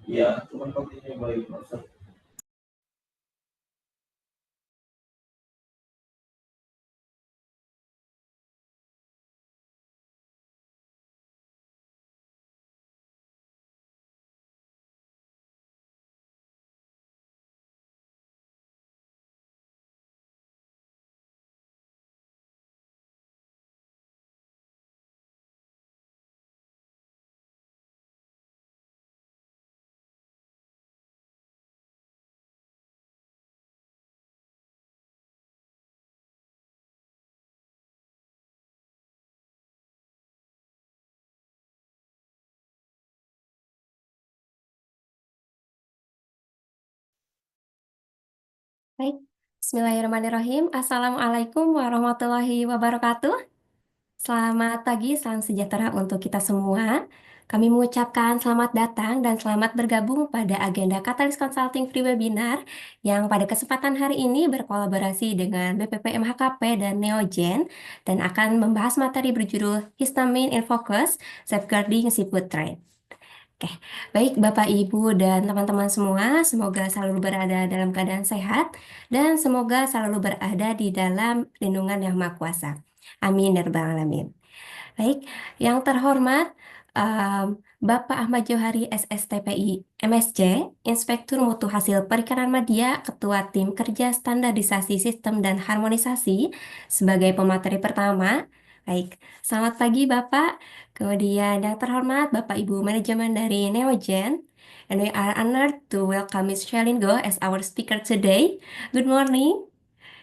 Iya, cuman pakai baik maksud. Baik, Bismillahirrahmanirrahim. Assalamualaikum warahmatullahi wabarakatuh. Selamat pagi, salam sejahtera untuk kita semua. Kami mengucapkan selamat datang dan selamat bergabung pada agenda Katalis Consulting Free Webinar yang pada kesempatan hari ini berkolaborasi dengan BPPM HKP dan Neogen dan akan membahas materi berjudul Histamine in Focus, Safeguarding Seafood Trade. Oke, baik Bapak, Ibu, dan teman-teman semua, semoga selalu berada dalam keadaan sehat dan semoga selalu berada di dalam lindungan Yang Maha Kuasa. Amin ya rabbal alamin. Baik, yang terhormat Bapak Ahmad Johari SSTPI MSc, Inspektur Mutu Hasil Perikanan Media, Ketua Tim Kerja Standarisasi Sistem dan Harmonisasi sebagai pemateri pertama. Baik, selamat pagi Bapak. Kemudian yang terhormat Bapak Ibu Manajemen dari Neogen. And we are honored to welcome Ms. Shalin Go as our speaker today. Good morning.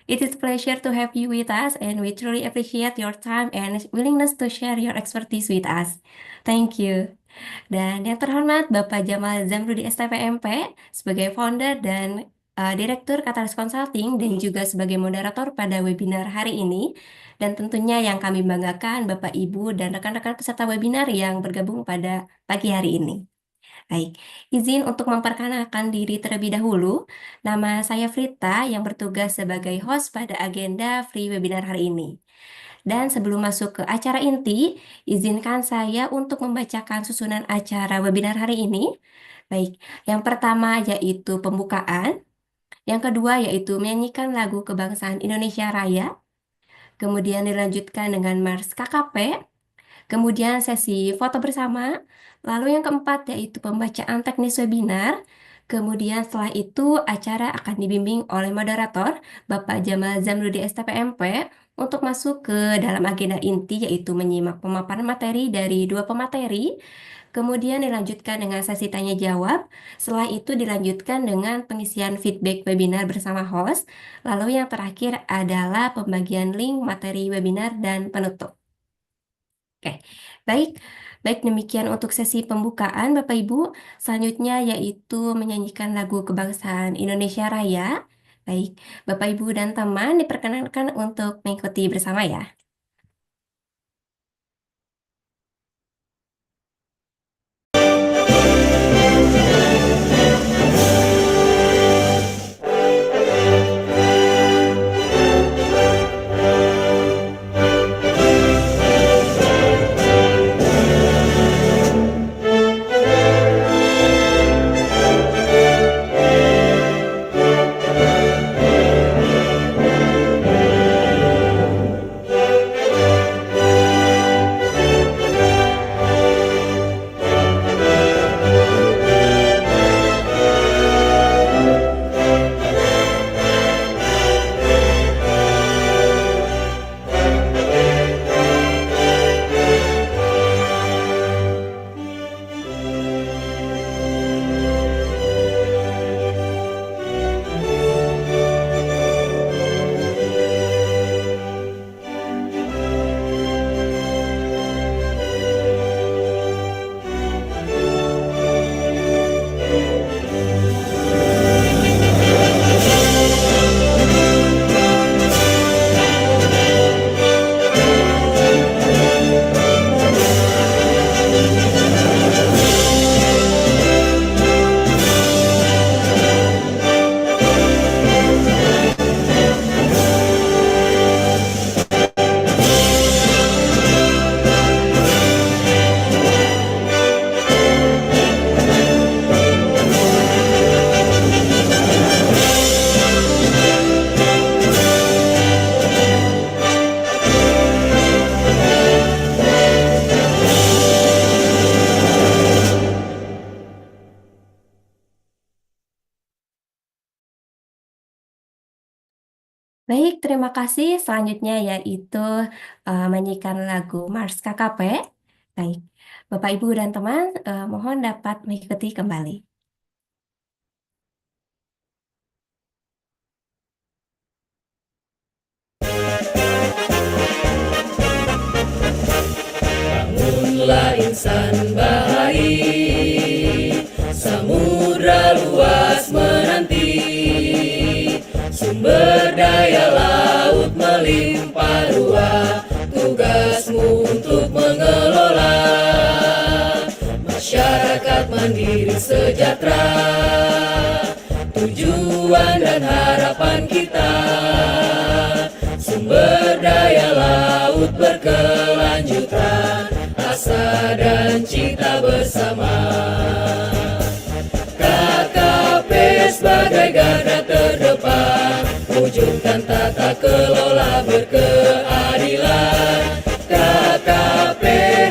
It is a pleasure to have you with us, and we truly appreciate your time and willingness to share your expertise with us. Thank you. Dan yang terhormat Bapak Jamal Zamrudi STPMP sebagai founder dan Direktur Katalis Consulting dan juga sebagai moderator pada webinar hari ini. Dan tentunya yang kami banggakan Bapak Ibu dan rekan-rekan peserta webinar yang bergabung pada pagi hari ini. Baik, izin untuk memperkenalkan diri terlebih dahulu. Nama saya Frita yang bertugas sebagai host pada agenda free webinar hari ini. Dan sebelum masuk ke acara inti, izinkan saya untuk membacakan susunan acara webinar hari ini. Baik, yang pertama yaitu pembukaan, yang kedua yaitu menyanyikan lagu kebangsaan Indonesia Raya, kemudian dilanjutkan dengan Mars KKP, kemudian sesi foto bersama, lalu yang keempat yaitu pembacaan teknis webinar. Kemudian setelah itu acara akan dibimbing oleh moderator Bapak Jamal Zamrudi STPMP untuk masuk ke dalam agenda inti yaitu menyimak pemaparan materi dari dua pemateri. Kemudian dilanjutkan dengan sesi tanya jawab. Setelah itu dilanjutkan dengan pengisian feedback webinar bersama host. Lalu yang terakhir adalah pembagian link materi webinar dan penutup. Oke, baik. Baik, demikian untuk sesi pembukaan, Bapak Ibu. Selanjutnya yaitu menyanyikan lagu kebangsaan Indonesia Raya. Baik, Bapak Ibu dan teman diperkenankan untuk mengikuti bersama ya. Baik, terima kasih. Selanjutnya yaitu menyanyikan lagu Mars KKP. Baik, Bapak, Ibu, dan teman, mohon dapat mengikuti kembali. Bangunlah insan baik, samudra luas menanti, sumber daya laut melimpah ruah, tugasmu untuk mengelola masyarakat mandiri sejahtera, tujuan dan harapan kita, sumber daya laut berkelanjutan, asa dan cita bersama. KKP sebagai garda terdepan, wujudkan tata kelola berkeadilan. KKP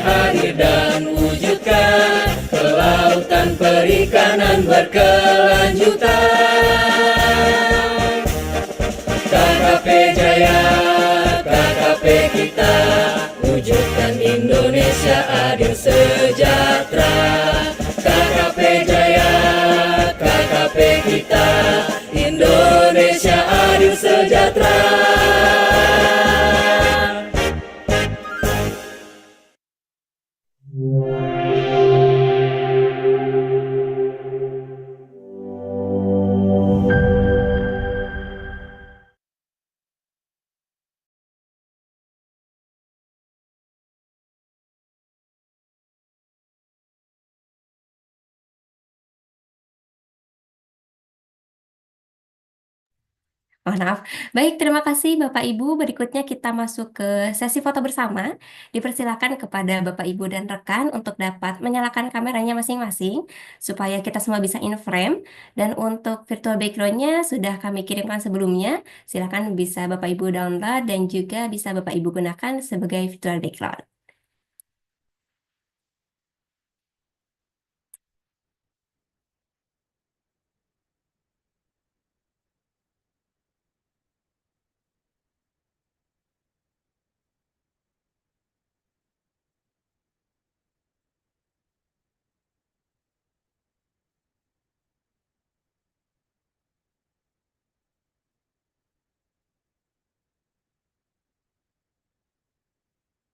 hadir dan wujudkan kelautan perikanan berkelanjutan. KKP Jaya, KKP kita, wujudkan Indonesia adil sejahtera. KKP Jaya, KKP kita, Indonesia adil sejahtera. Maaf. Baik, terima kasih Bapak Ibu. Berikutnya kita masuk ke sesi foto bersama. Dipersilakan kepada Bapak Ibu dan rekan untuk dapat menyalakan kameranya masing-masing supaya kita semua bisa in frame. Dan untuk virtual background-nya sudah kami kirimkan sebelumnya. Silakan bisa Bapak Ibu download dan juga bisa Bapak Ibu gunakan sebagai virtual background.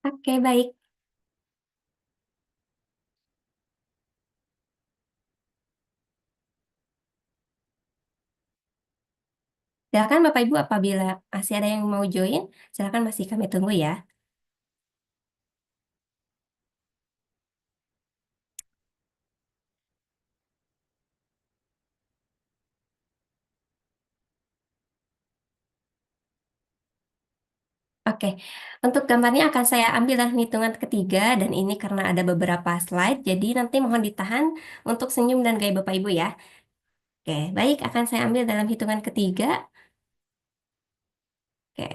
Oke, baik. Silakan Bapak Ibu apabila masih ada yang mau join, silakan masih kami tunggu ya. Oke, untuk gambarnya akan saya ambil dalam hitungan ketiga dan ini karena ada beberapa slide, jadi nanti mohon ditahan untuk senyum dan gaya Bapak Ibu ya. Oke, baik, akan saya ambil dalam hitungan ketiga. Oke,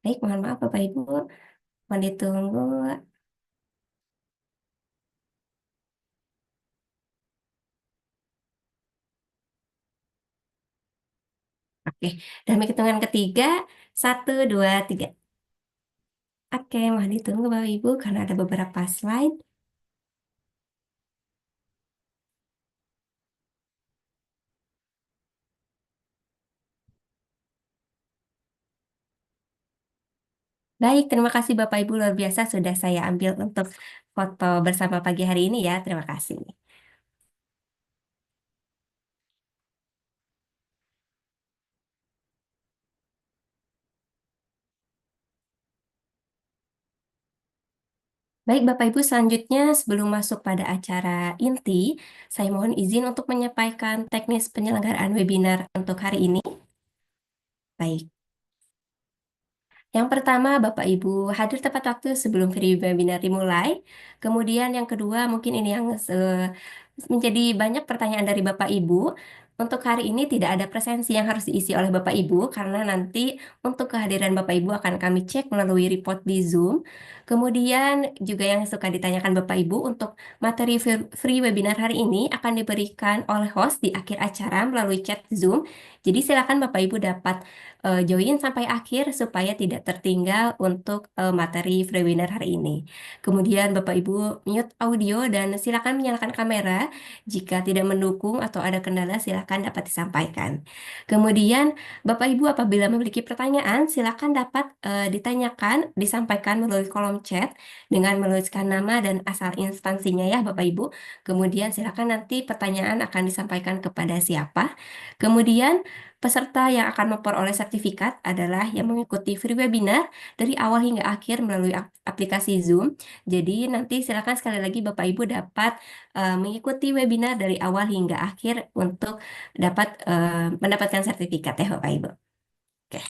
baik, mohon maaf Bapak Ibu, mohon ditunggu. Oke, dalam hitungan ketiga, satu, dua, tiga. Oke, mohon ditunggu Bapak Ibu karena ada beberapa slide. Baik, terima kasih Bapak Ibu luar biasa sudah saya ambil untuk foto bersama pagi hari ini ya. Terima kasih. Baik, Bapak Ibu, selanjutnya sebelum masuk pada acara inti, saya mohon izin untuk menyampaikan teknis penyelenggaraan webinar untuk hari ini. Baik, yang pertama, Bapak Ibu hadir tepat waktu sebelum webinar dimulai. Kemudian yang kedua, mungkin ini yang menjadi banyak pertanyaan dari Bapak Ibu. Untuk hari ini tidak ada presensi yang harus diisi oleh Bapak Ibu karena nanti untuk kehadiran Bapak Ibu akan kami cek melalui report di Zoom. Kemudian juga yang suka ditanyakan Bapak Ibu untuk materi free webinar hari ini akan diberikan oleh host di akhir acara melalui chat Zoom. Jadi silakan Bapak Ibu dapat join sampai akhir supaya tidak tertinggal untuk materi free webinar hari ini. Kemudian Bapak Ibu mute audio dan silakan menyalakan kamera. Jika tidak mendukung atau ada kendala, silakan dapat disampaikan. Kemudian, Bapak Ibu apabila memiliki pertanyaan, silakan dapat ditanyakan, disampaikan melalui kolom chat dengan menuliskan nama dan asal instansinya ya Bapak Ibu. Kemudian silakan nanti pertanyaan akan disampaikan kepada siapa. Kemudian, peserta yang akan memperoleh sertifikat adalah yang mengikuti free webinar dari awal hingga akhir melalui aplikasi Zoom. Jadi nanti silakan sekali lagi Bapak Ibu dapat mengikuti webinar dari awal hingga akhir untuk dapat mendapatkan sertifikat ya Bapak Ibu. Oke.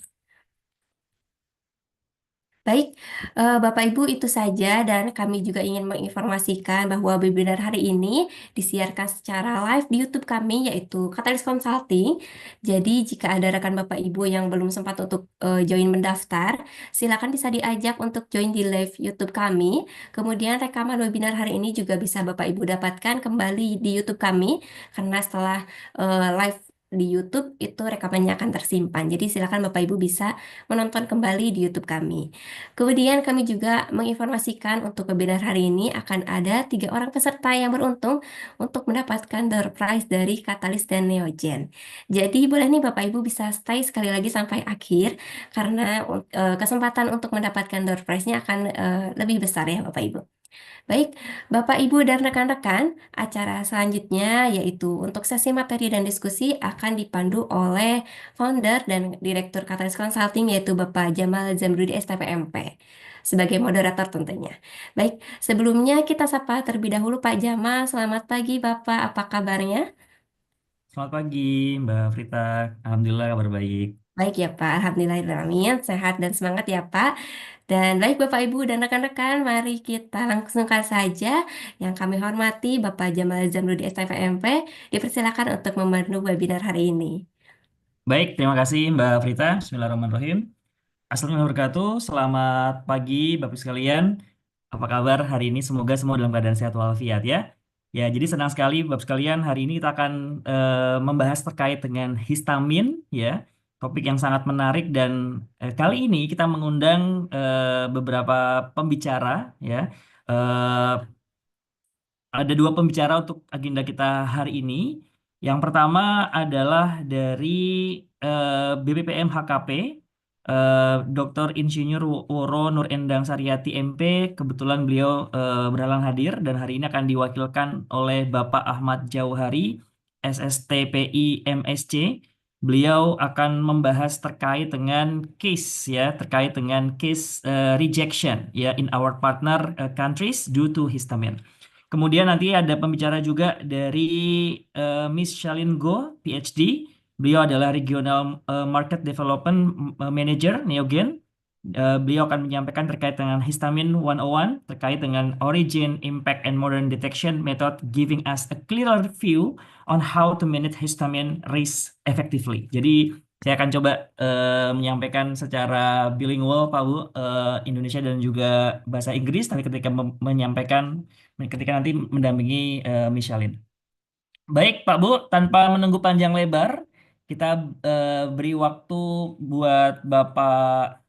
Baik, Bapak Ibu itu saja dan kami juga ingin menginformasikan bahwa webinar hari ini disiarkan secara live di YouTube kami yaitu Katalis Consulting. Jadi jika ada rekan Bapak Ibu yang belum sempat untuk join mendaftar, silakan bisa diajak untuk join di live YouTube kami. Kemudian rekaman webinar hari ini juga bisa Bapak Ibu dapatkan kembali di YouTube kami karena setelah live di YouTube itu rekamannya akan tersimpan. Jadi silakan Bapak Ibu bisa menonton kembali di YouTube kami. Kemudian kami juga menginformasikan untuk webinar hari ini akan ada 3 orang peserta yang beruntung untuk mendapatkan door prize dari Katalis dan Neogen. Jadi boleh nih Bapak Ibu bisa stay sekali lagi sampai akhir karena kesempatan untuk mendapatkan door prize-nya akan lebih besar ya Bapak Ibu. Baik, Bapak, Ibu, dan rekan-rekan, acara selanjutnya yaitu untuk sesi materi dan diskusi akan dipandu oleh founder dan direktur Katalis Consulting yaitu Bapak Jamal Zamrudi STPMP sebagai moderator tentunya. Baik, sebelumnya kita sapa terlebih dahulu Pak Jamal. Selamat pagi Bapak, apa kabarnya? Selamat pagi, Mbak Frita. Alhamdulillah kabar baik. Baik ya Pak, Alhamdulillahirrahmanirrahim, sehat dan semangat ya Pak. Dan baik Bapak Ibu dan rekan-rekan, mari kita langsungkan saja. Yang kami hormati Bapak Jamal Zamrudi STPMP, dipersilakan untuk memandu webinar hari ini. Baik, terima kasih Mbak Frita. Bismillahirrahmanirrahim. Assalamualaikum warahmatullahi wabarakatuh. Selamat pagi Bapak Ibu sekalian. Apa kabar hari ini? Semoga semua dalam keadaan sehat walafiat ya. Ya, jadi senang sekali Bapak sekalian. Hari ini kita akan membahas terkait dengan histamin ya. Topik yang sangat menarik dan kali ini kita mengundang beberapa pembicara ya. Eh, Ada 2 pembicara untuk agenda kita hari ini. Yang pertama adalah dari BPPM HKP, Dr. Insinyur Woro Nur Endang Saryati MP. Kebetulan beliau berhalang hadir dan hari ini akan diwakilkan oleh Bapak Ahmad Jauhari, SSTPI MSC. Beliau akan membahas terkait dengan case ya, terkait dengan case rejection ya in our partner countries due to histamine. Kemudian nanti ada pembicara juga dari Miss Shalin Go, PhD. Beliau adalah Regional Market Development Manager, Neogen. Beliau akan menyampaikan terkait dengan Histamine 101, terkait dengan origin, impact, and modern detection method, giving us a clearer view on how to manage histamine risk effectively. Jadi saya akan coba menyampaikan secara bilingual, Pak Bu, Indonesia dan juga bahasa Inggris. Tapi ketika menyampaikan, ketika nanti mendampingi Michelin. Baik, Pak Bu, tanpa menunggu panjang lebar, kita beri waktu buat Bapak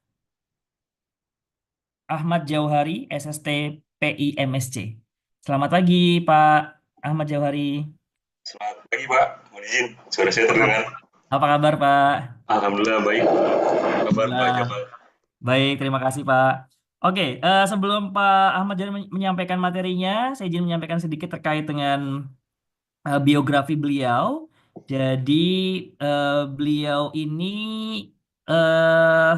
Ahmad Jauhari, SST PI MSC. Selamat pagi, Pak Ahmad Jauhari. Selamat pagi Pak, mohon izin, suara saya terdengar. Apa kabar, Pak? Alhamdulillah baik. Apa kabar Pak Alhamdulillah. Jamal? Baik, terima kasih, Pak. Oke, sebelum Pak Ahmad Jauhari menyampaikan materinya, saya izin menyampaikan sedikit terkait dengan biografi beliau. Jadi, beliau ini eh,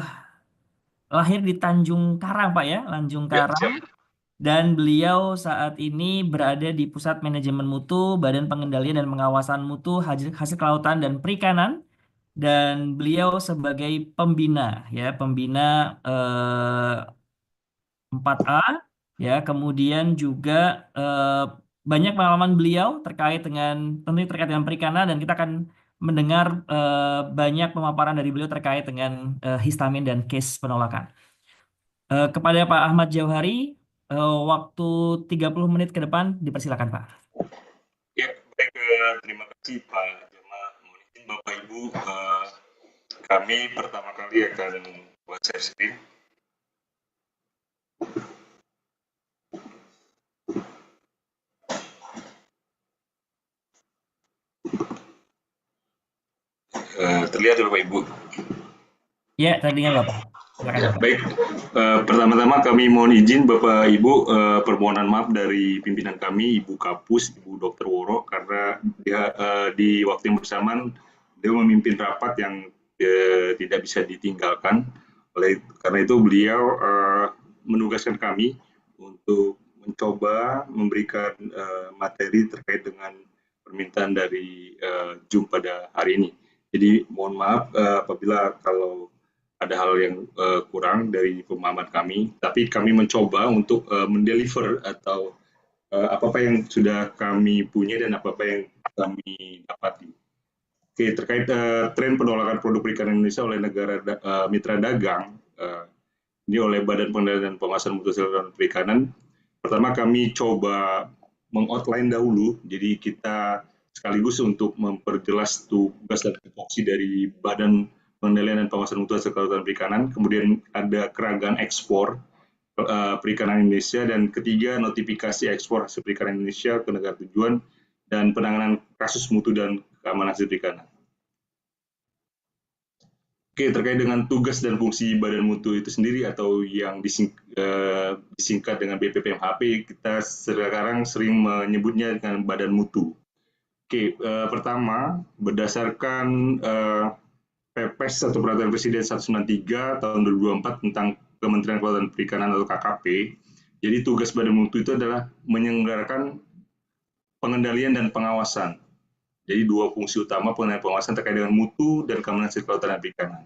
lahir di Tanjung Karang, Pak ya, Tanjung Ya, Karang. siap. Dan beliau saat ini berada di Pusat Manajemen Mutu, Badan Pengendalian dan Pengawasan Mutu Hasil Kelautan dan Perikanan. Dan beliau sebagai pembina, ya, pembina 4A, ya, kemudian juga banyak pengalaman beliau terkait dengan tentunya terkait dengan perikanan dan kita akan mendengar banyak pemaparan dari beliau terkait dengan histamin dan case penolakan. Kepada Pak Ahmad Jauhari, waktu 30 menit ke depan dipersilakan Pak. Ya, baik, terima kasih Pak Jamal. Mohon izin Bapak Ibu, kami pertama kali akan buat share screen. Terlihat ya Bapak Ibu? Ya, terdengar Bapak. Silakan Ya, Bapak. baik. Pertama-tama kami mohon izin Bapak Ibu, permohonan maaf dari pimpinan kami, Ibu Kapus, Ibu Dr. Woro, karena dia di waktu yang bersamaan dia memimpin rapat yang tidak bisa ditinggalkan. Karena itu beliau menugaskan kami untuk mencoba memberikan materi terkait dengan permintaan dari Zoom pada hari ini. Jadi mohon maaf apabila kalau ada hal yang kurang dari pemahaman kami, tapi kami mencoba untuk mendeliver atau apa-apa yang sudah kami punya dan apa-apa yang kami dapati. Oke, terkait tren penolakan produk perikanan Indonesia oleh negara mitra dagang, ini oleh Badan Pengendalian dan Pengawasan Mutu Saluran Perikanan. Pertama kami coba mengoutline dahulu, jadi kita sekaligus untuk memperjelas tugas dan tupoksi dari Badan Pengendalian dan Pengawasan Mutu Saluran Perikanan. Kemudian ada keragaman ekspor perikanan Indonesia, dan ketiga notifikasi ekspor hasil perikanan Indonesia ke negara tujuan dan penanganan kasus mutu dan keamanan hasil perikanan. Oke, terkait dengan tugas dan fungsi Badan Mutu itu sendiri atau yang disingkat dengan BPPMHP, kita sekarang sering menyebutnya dengan Badan Mutu. Oke, pertama berdasarkan Perpres atau Peraturan Presiden 193 tahun 2024 tentang Kementerian Kelautan Perikanan atau KKP, jadi tugas Badan Mutu itu adalah menyelenggarakan pengendalian dan pengawasan. Jadi dua fungsi utama pengendalian pengawasan terkait dengan mutu dan keamanan hasil kelautan dan perikanan.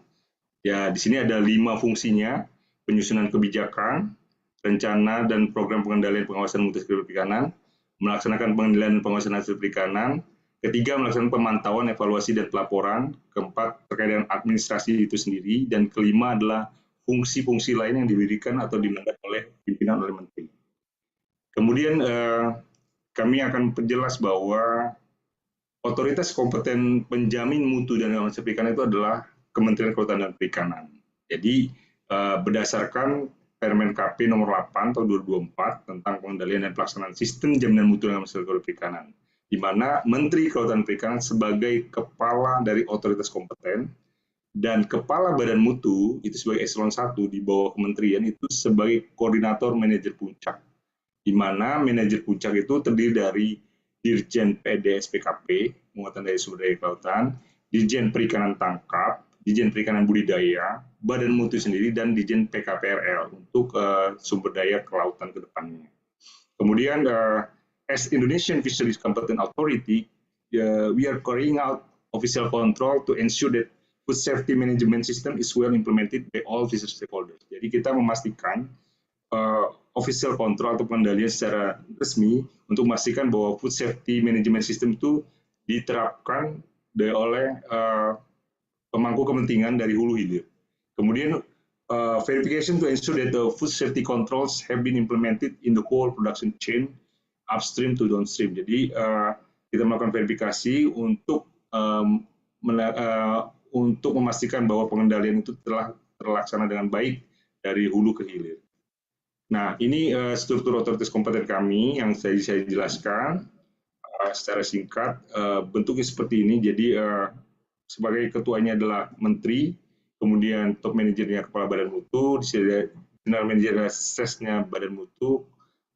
Ya, di sini ada 5 fungsinya: penyusunan kebijakan, rencana dan program pengendalian pengawasan mutu hasil perikanan, melaksanakan pengendalian dan pengawasan hasil perikanan, ketiga melaksanakan pemantauan, evaluasi dan pelaporan, keempat terkait dengan administrasi itu sendiri, dan kelima adalah fungsi-fungsi lain yang diberikan atau dimandat oleh pimpinan oleh menteri. Kemudian kami akan perjelas bahwa otoritas kompeten penjamin mutu dan keamanan hasil perikanan itu adalah Kementerian Kelautan dan Perikanan. Jadi berdasarkan Permen KP nomor 8 tahun 2024 tentang pengendalian dan pelaksanaan sistem jaminan mutu dan hasil perikanan, di mana Menteri Kelautan dan Perikanan sebagai kepala dari otoritas kompeten dan kepala badan mutu itu sebagai eselon 1 di bawah kementerian itu sebagai koordinator manajer puncak, di mana manajer puncak itu terdiri dari Dirjen PDS PKP, Penguatan Daya Sumber Daya Kelautan, Dirjen Perikanan Tangkap, Dirjen Perikanan Budidaya, Badan Mutu sendiri, dan Dirjen PKPRL untuk sumber daya kelautan ke depannya. Kemudian, as Indonesian Fisheries Competent Authority, we are carrying out official control to ensure that food safety management system is well implemented by all fisheries stakeholders. Jadi kita memastikan official control atau pengendalian secara resmi untuk memastikan bahwa food safety management system itu diterapkan oleh pemangku kepentingan dari hulu hilir. Kemudian verification to ensure that the food safety controls have been implemented in the whole production chain upstream to downstream. Jadi kita melakukan verifikasi untuk memastikan bahwa pengendalian itu telah terlaksana dengan baik dari hulu ke hilir. Nah, ini struktur otoritas kompeten kami yang saya jelaskan secara singkat. Bentuknya seperti ini. Jadi sebagai ketuanya adalah menteri, kemudian top manajernya kepala badan mutu, general manager sesnya badan mutu,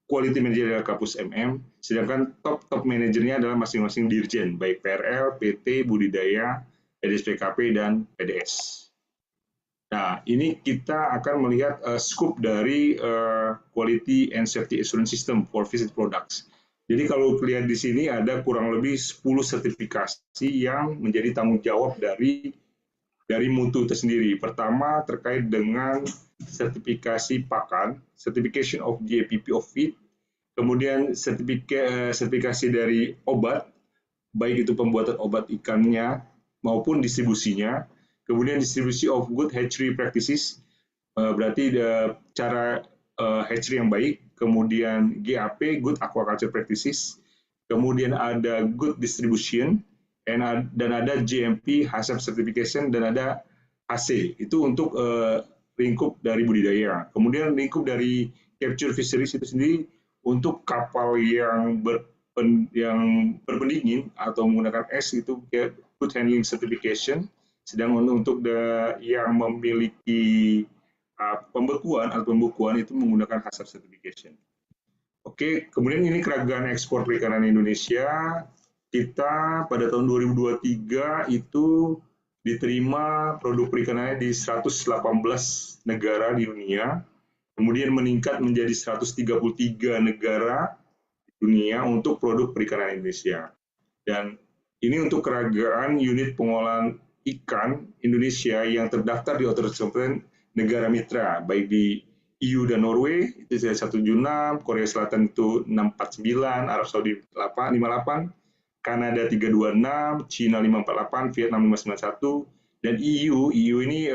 quality manager adalah kapus MM, sedangkan top manajernya adalah masing-masing dirjen, baik PRL, PT, Budidaya, PDS PKP, dan PDS. Nah, ini kita akan melihat scope dari Quality and Safety Assurance System for Fisheries Products. Jadi kalau lihat di sini ada kurang lebih 10 sertifikasi yang menjadi tanggung jawab dari mutu itu sendiri. Pertama terkait dengan sertifikasi pakan, Certification of GAPP of Feed, kemudian sertifikasi dari obat, baik itu pembuatan obat ikannya, maupun distribusinya. Kemudian distribusi of good hatchery practices, berarti cara hatchery yang baik. Kemudian GAP, good aquaculture practices. Kemudian ada good distribution, dan ada GMP, HACCP certification, dan ada HC. Itu untuk lingkup dari budidaya. Kemudian lingkup dari capture fisheries itu sendiri untuk kapal yang berpendingin atau menggunakan es itu good handling certification. Sedang untuk yang memiliki pembukuan itu menggunakan HACCP certification. Oke, kemudian ini keragaman ekspor perikanan Indonesia. Kita pada tahun 2023 itu diterima produk perikanannya di 118 negara di dunia, kemudian meningkat menjadi 133 negara di dunia untuk produk perikanan Indonesia. Dan ini untuk keragaman unit pengolahan ikan Indonesia yang terdaftar di otoritas kompetensi negara mitra, baik di EU dan Norway itu 176, Korea Selatan itu 649, Arab Saudi 58, Kanada 326, Cina 548, Vietnam 591, dan EU ini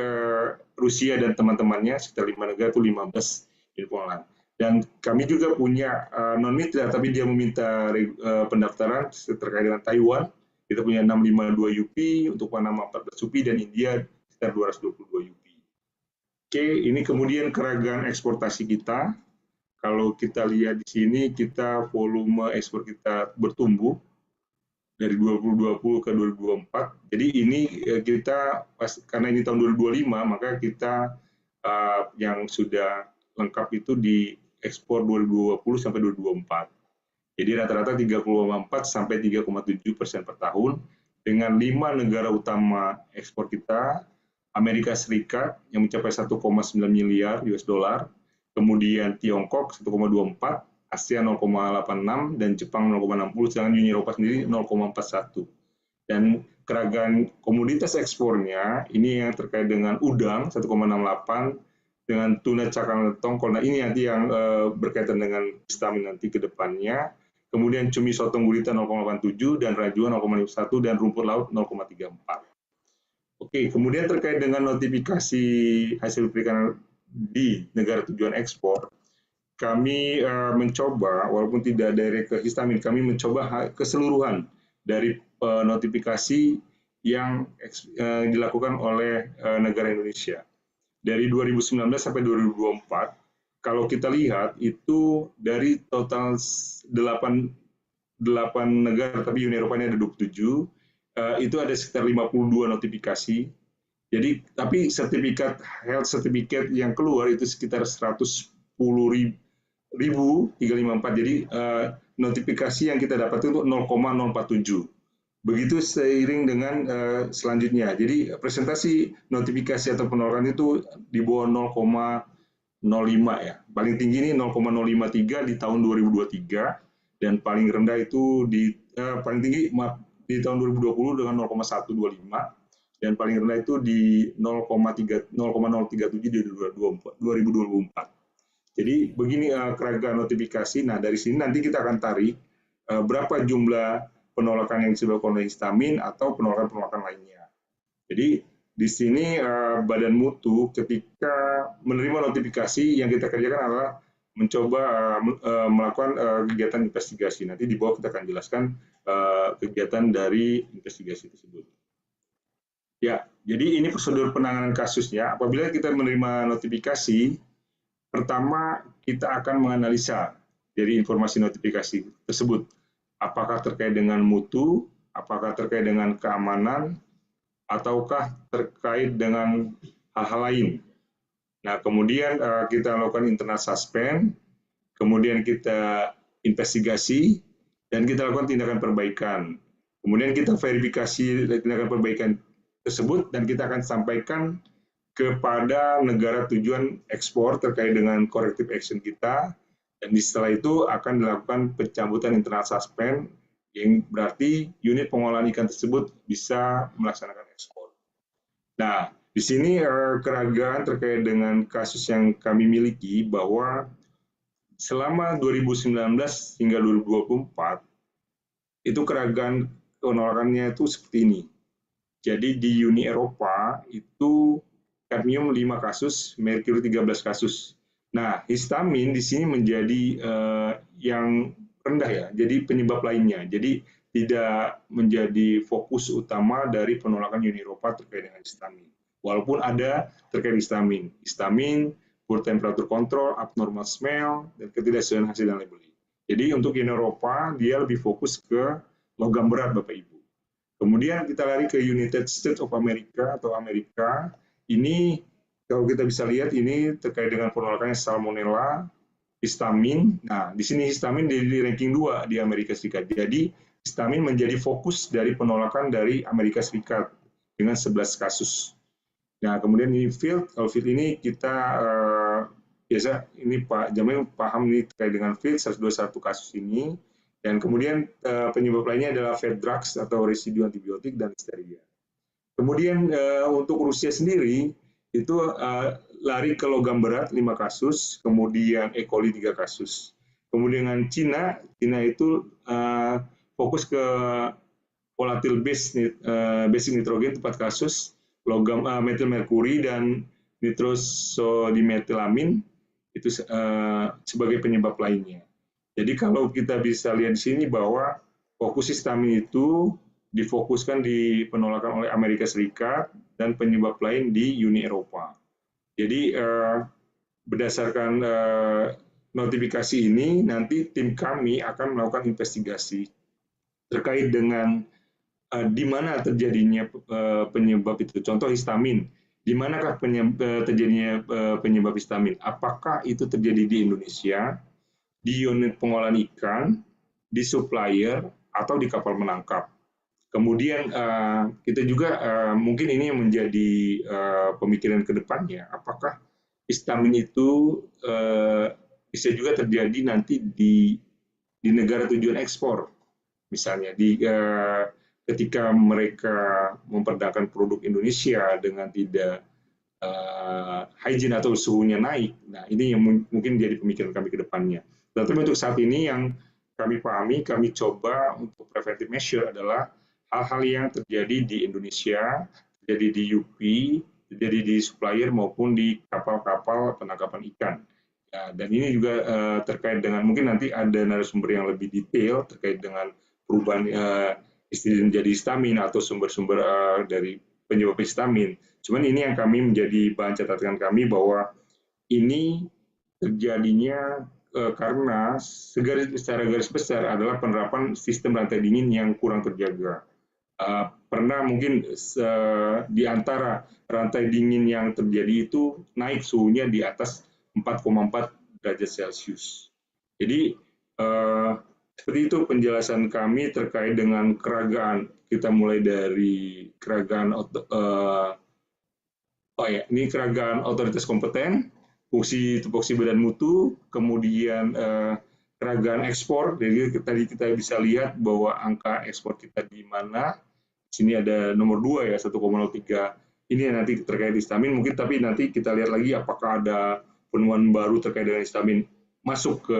Rusia dan teman-temannya sekitar 5 negara itu 15 unit pengolahan. Dan kami juga punya non mitra tapi dia meminta pendaftaran terkait dengan Taiwan. Kita punya 652 UP untuk Panama 14 UP dan India sekitar 222 UP. Oke, ini kemudian keragaman eksportasi kita. Kalau kita lihat di sini, kita volume ekspor kita bertumbuh dari 2020 ke 2024. Jadi ini kita, karena ini tahun 2025, maka kita yang sudah lengkap itu di ekspor 2020 sampai 2024. Jadi rata-rata 3,4 sampai 3,7% per tahun, dengan 5 negara utama ekspor kita, Amerika Serikat yang mencapai 1,9 miliar US dollar, kemudian Tiongkok 1,24, Asia 0,86, dan Jepang 0,60, sedangkan Uni Eropa sendiri 0,41. Dan keragaman komoditas ekspornya ini yang terkait dengan udang 1,68, dengan tuna cakang tongkol. Nah ini nanti yang berkaitan dengan histamine nanti ke depannya. Kemudian cumi sotong gurita 0,87 dan rajua 0,51 dan rumput laut 0,34. Oke, kemudian terkait dengan notifikasi hasil perikanan di negara tujuan ekspor, kami mencoba, walaupun tidak direct ke histamine, kami mencoba keseluruhan dari notifikasi yang dilakukan oleh negara Indonesia. Dari 2019 sampai 2024, kalau kita lihat itu dari total 8 negara, tapi Uni Eropa ini ada 27, itu ada sekitar 52 notifikasi. Jadi, tapi health certificate yang keluar itu sekitar 110.354. Jadi, notifikasi yang kita dapat itu 0,047. Begitu seiring dengan selanjutnya. Jadi, presentasi notifikasi atau penolakan itu di bawah 0,05 ya. Paling tinggi ini 0,053 di tahun 2023 dan paling rendah itu paling tinggi di tahun 2020 dengan 0,125 dan paling rendah itu di 0,037 di 2024. Jadi begini keragaman notifikasi. Nah dari sini nanti kita akan tarik berapa jumlah penolakan yang disebabkan oleh histamin atau penolakan-penolakan lainnya. Jadi di sini Badan Mutu ketika menerima notifikasi yang kita kerjakan adalah mencoba melakukan kegiatan investigasi. Nanti di bawah kita akan jelaskan kegiatan dari investigasi tersebut. Ya, jadi ini prosedur penanganan kasusnya. Apabila kita menerima notifikasi, pertama kita akan menganalisa dari informasi notifikasi tersebut. Apakah terkait dengan mutu, apakah terkait dengan keamanan, ataukah terkait dengan hal-hal lain. Nah, kemudian kita lakukan internal suspend, kemudian kita investigasi, dan kita lakukan tindakan perbaikan. Kemudian kita verifikasi tindakan perbaikan tersebut, dan kita akan sampaikan kepada negara tujuan ekspor terkait dengan corrective action kita, dan setelah itu akan dilakukan pencabutan internal suspend, yang berarti unit pengolahan ikan tersebut bisa melaksanakan ekspor. Nah, di sini keragaman terkait dengan kasus yang kami miliki bahwa selama 2019 hingga 2024 itu keragaman penolakannya itu seperti ini. Jadi di Uni Eropa itu kadmium 5 kasus, merkuri 13 kasus. Nah, histamin di sini menjadi yang rendah ya, jadi penyebab lainnya. Jadi tidak menjadi fokus utama dari penolakan Uni Eropa terkait dengan histamin. Walaupun ada terkait histamin. Histamin, poor temperature control, abnormal smell, dan ketidaksesuaian hasil dan labeling. Jadi untuk Uni Eropa, dia lebih fokus ke logam berat, Bapak Ibu. Kemudian kita lari ke United States of America atau Amerika. Ini kalau kita bisa lihat ini terkait dengan penolakannya salmonella, histamin. Nah, di sini histamin di ranking 2 di Amerika Serikat. Jadi histamin menjadi fokus dari penolakan dari Amerika Serikat dengan 11 kasus. Nah, kemudian ini field, kalau field ini kita biasa ini Pak Jamil paham ini terkait dengan field 121 kasus ini. Dan kemudian penyebab lainnya adalah fed drugs atau residu antibiotik dan listeria. Kemudian untuk Rusia sendiri itu lari ke logam berat 5 kasus, kemudian E. coli 3 kasus. Kemudian dengan Cina itu fokus ke volatile basic nitrogen 4 kasus, logam metil merkuri dan nitrosodimetilamin itu sebagai penyebab lainnya. Jadi kalau kita bisa lihat di sini bahwa fokus histamin itu difokuskan di penolakan oleh Amerika Serikat dan penyebab lain di Uni Eropa. Jadi berdasarkan notifikasi ini, nanti tim kami akan melakukan investigasi terkait dengan di mana terjadinya penyebab itu. Contoh histamin, di manakah terjadinya penyebab histamin? Apakah itu terjadi di Indonesia, di unit pengolahan ikan, di supplier, atau di kapal menangkap. Kemudian kita juga mungkin ini yang menjadi pemikiran ke depannya, apakah histamin itu bisa juga terjadi nanti di negara tujuan ekspor, misalnya ketika mereka memperdagangkan produk Indonesia dengan tidak hygiene atau suhunya naik. Nah, ini yang mungkin jadi pemikiran kami ke depannya. Tetapi untuk saat ini yang kami pahami, kami coba untuk preventive measure adalah hal-hal yang terjadi di Indonesia, terjadi di UP, terjadi di supplier maupun di kapal-kapal penangkapan ikan. Ya, dan ini juga terkait dengan, mungkin nanti ada narasumber yang lebih detail terkait dengan perubahan istilah menjadi histamin atau sumber-sumber dari penyebab histamin. Cuman ini yang kami menjadi bahan catatan kami bahwa ini terjadinya karena secara garis besar adalah penerapan sistem rantai dingin yang kurang terjaga. Pernah mungkin di antara rantai dingin yang terjadi itu naik suhunya di atas 4,4 derajat Celcius. Jadi seperti itu penjelasan kami terkait dengan keragaan. Kita mulai dari keragaan ini keragaan otoritas kompeten, fungsi tupoksi badan mutu, kemudian keragaan ekspor. Jadi tadi kita bisa lihat bahwa angka ekspor kita di mana. Di sini ada nomor 2 ya, 1,03. Ini yang nanti terkait histamin mungkin, tapi nanti kita lihat lagi apakah ada penemuan baru terkait dengan histamin masuk ke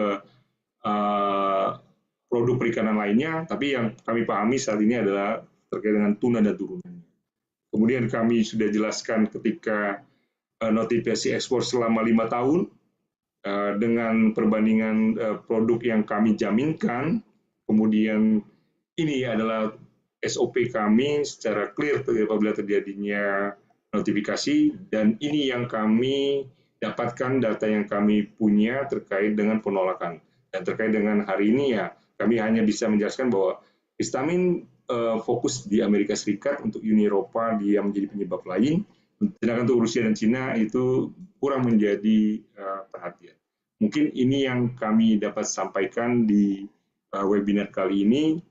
produk perikanan lainnya. Tapi yang kami pahami saat ini adalah terkait dengan tuna dan turunannya. Kemudian kami sudah jelaskan ketika notifikasi ekspor selama 5 tahun dengan perbandingan produk yang kami jaminkan. Kemudian ini adalah SOP kami secara clear apabila terjadinya notifikasi, dan ini yang kami dapatkan, data yang kami punya terkait dengan penolakan. Dan terkait dengan hari ini ya kami hanya bisa menjelaskan bahwa histamin fokus di Amerika Serikat, untuk Uni Eropa dia menjadi penyebab lain, sedangkan untuk Rusia dan Cina itu kurang menjadi perhatian. Mungkin ini yang kami dapat sampaikan di webinar kali ini.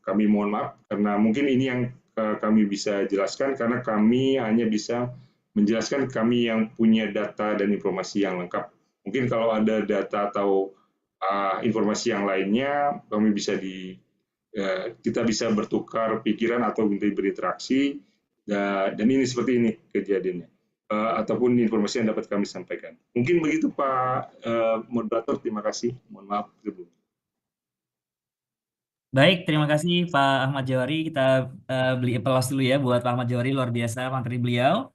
Kami mohon maaf karena mungkin ini yang kami bisa jelaskan, karena kami hanya bisa menjelaskan kami yang punya data dan informasi yang lengkap. Mungkin kalau ada data atau informasi yang lainnya, kami bisa kita bisa bertukar pikiran atau berinteraksi, dan ini seperti ini kejadiannya, ataupun informasi yang dapat kami sampaikan. Mungkin begitu Pak Moderator, terima kasih. Mohon maaf sebelumnya. Baik, terima kasih Pak Ahmad Jawari. Kita beli aplaus dulu ya buat Pak Ahmad Jawari, luar biasa materi beliau.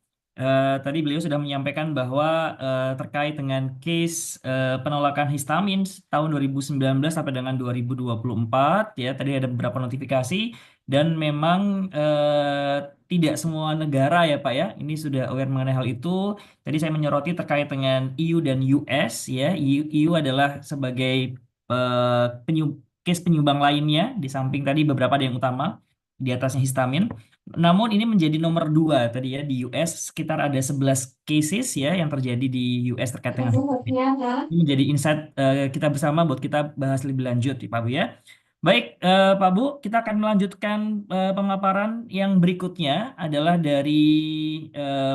Tadi beliau sudah menyampaikan bahwa terkait dengan case penolakan histamin tahun 2019 sampai dengan 2024 ya, tadi ada beberapa notifikasi dan memang tidak semua negara ya Pak ya, ini sudah aware mengenai hal itu. Tadi saya menyoroti terkait dengan EU dan US ya. EU adalah sebagai case penyumbang lainnya di samping tadi beberapa ada yang utama di atasnya histamin. Namun ini menjadi nomor 2 tadi ya di US sekitar ada 11 cases ya yang terjadi di US terkait dengan histamin. Ini menjadi insight kita bersama buat kita bahas lebih lanjut ya Pak Bu ya. Baik, Pak Bu, kita akan melanjutkan pemaparan yang berikutnya adalah dari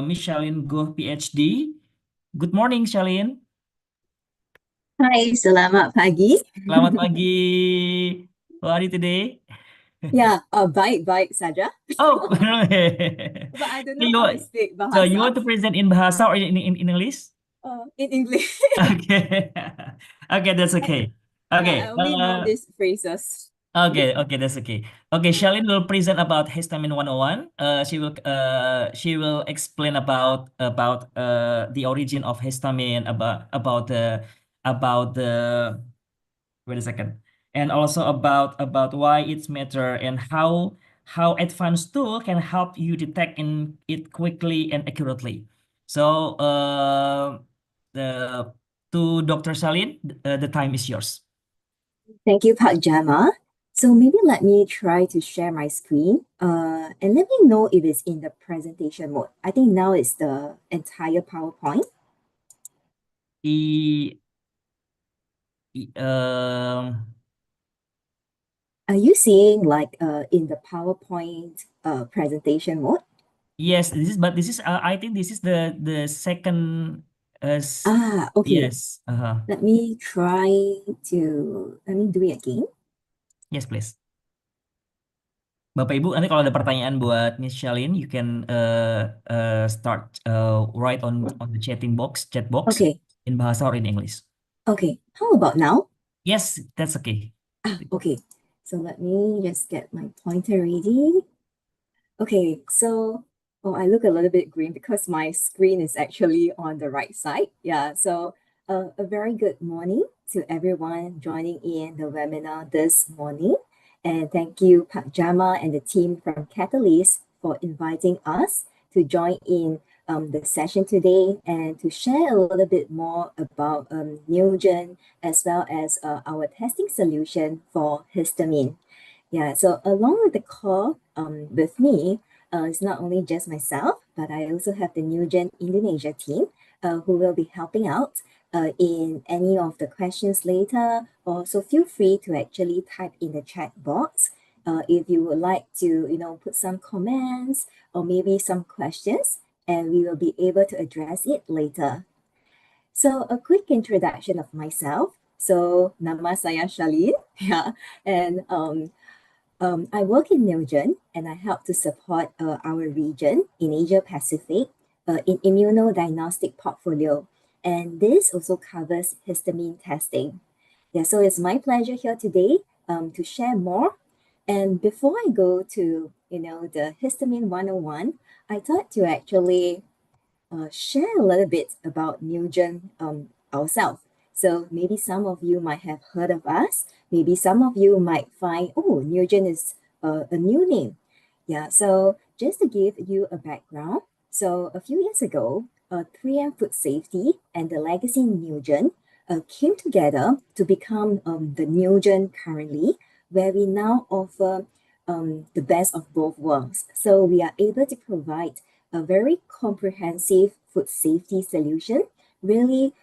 Miss Shalin Goh, PhD. Good morning, Shalin. Hai, selamat pagi. Selamat pagi. How are you today? Ya, baik-baik saja. Oh, But I don't so know you how to speak so you bahasa want to present in Bahasa or in English? in English. Okay. Okay, that's okay. Yeah, I Okay. only know these phrases. Okay, that's okay. Okay, Shalin will present about Histamine 101. She will explain about the origin of histamine, about the wait a second, and also about why it's matter and how advanced tool can help you detect in it quickly and accurately. So the to Dr. Shalin, the time is yours. Thank you, Pak Jama. So maybe let me try to share my screen and let me know if it's in the presentation mode. I think now it's the entire PowerPoint. I, um, Are you seeing like in the PowerPoint presentation mode? yes, this is I think this is the second Okay. yes. Uh-huh. Let me do it again. Yes, please. Bapak Ibu, nanti kalau ada pertanyaan buat Miss Shalin, you can start write on the chat box Okay. in Bahasa or in English. Okay. How about now? Yes, that's okay. Okay. So let me just get my pointer ready. Okay, so I look a little bit green because my screen is actually on the right side. Yeah, so a very good morning to everyone joining in the webinar this morning. And thank you, Pak Jama and the team from Catalyst for inviting us to join in the session today and to share a little bit more about Neogen as well as our testing solution for histamine. Yeah, so along with the call with me, it's not only just myself, but I also have the Neogen Indonesia team who will be helping out in any of the questions later. Also, feel free to actually type in the chat box if you would like to, put some comments or maybe some questions, and we will be able to address it later. So a quick introduction of myself. So nama saya Shalin, yeah, and I work in Neogen and I help to support our region in Asia Pacific in immunodiagnostic portfolio. And this also covers histamine testing. Yeah, so it's my pleasure here today to share more. And before I go to, the Histamine 101, I thought to actually share a little bit about Neogen ourselves. So maybe some of you might have heard of us. Maybe some of you might find, oh, Neogen is a new name. Yeah, so just to give you a background. So a few years ago, 3M Food Safety and the legacy Neogen came together to become the Neogen currently, where we now offer the best of both worlds. So we are able to provide a very comprehensive food safety solution, really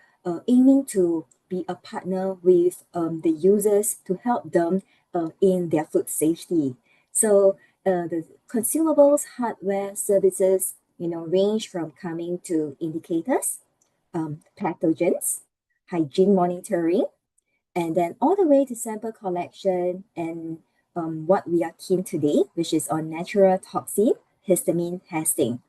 aiming to be a partner with the users to help them in their food safety. So the consumables, hardware, services, range from coming to indicators, pathogens, hygiene monitoring, and then all the way to sample collection and what we are keen today, which is on natural toxin histamine testing.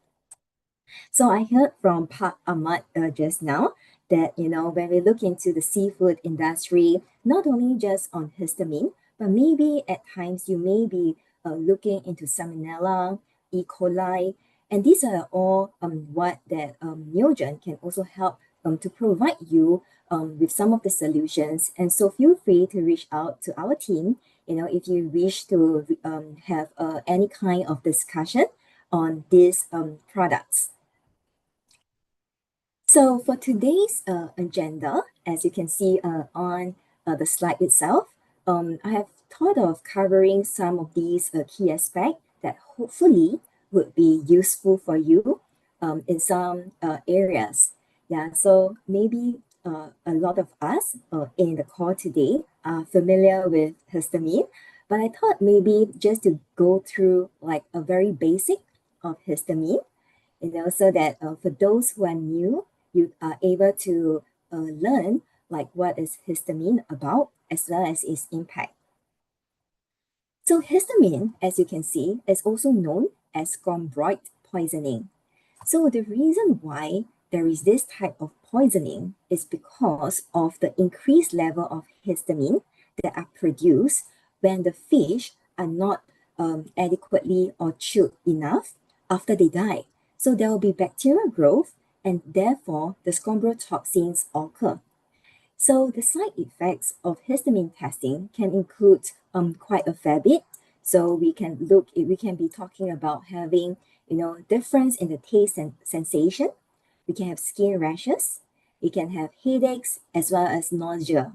So I heard from Pak Ahmad just now that, when we look into the seafood industry, not only just on histamine, but maybe at times you may be looking into Salmonella, E. coli, and these are all what that Neogen can also help to provide you with some of the solutions. And so feel free to reach out to our team, if you wish to have any kind of discussion on these products. So for today's agenda, as you can see on the slide itself, I have thought of covering some of these key aspects that hopefully would be useful for you in some areas. Yeah, so maybe a lot of us in the call today are familiar with histamine, but I thought maybe just to go through like a very basic of histamine, so that for those who are new, you are able to learn like what is histamine about as well as its impact. So histamine, as you can see, is also known as scombroid poisoning. So the reason why there is this type of poisoning is because of the increased level of histamine that are produced when the fish are not adequately or chilled enough after they die. So there will be bacterial growth and therefore the scombrotoxins occur. So the side effects of histamine testing can include quite a fair bit. So we can be talking about having, difference in the taste and sensation. We can have skin rashes. We can have headaches as well as nausea.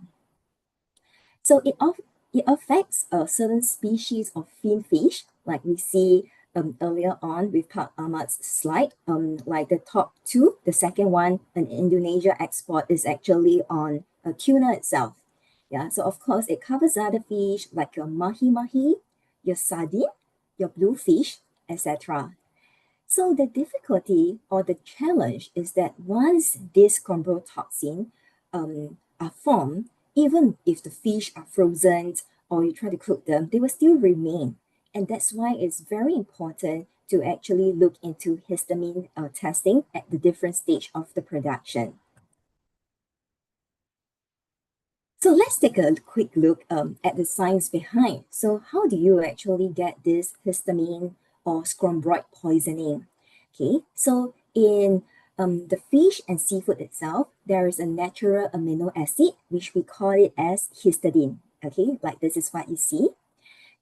So it affects certain species of fin fish, like we see earlier on with Pak Ahmad's slide, like the top two. The second one, an Indonesia export, is actually on a tuna itself. Yeah, so of course it covers other fish like your mahi-mahi, your sardine, your bluefish, etc. So the difficulty or the challenge is that once these chondrotoxin are formed, even if the fish are frozen or you try to cook them, they will still remain. And that's why it's very important to actually look into histamine testing at the different stage of the production. So let's take a quick look at the science behind. So how do you actually get this histamine or scombroid poisoning? Okay, so in the fish and seafood itself, there is a natural amino acid, which we call it as histidine. Okay, like this is what you see.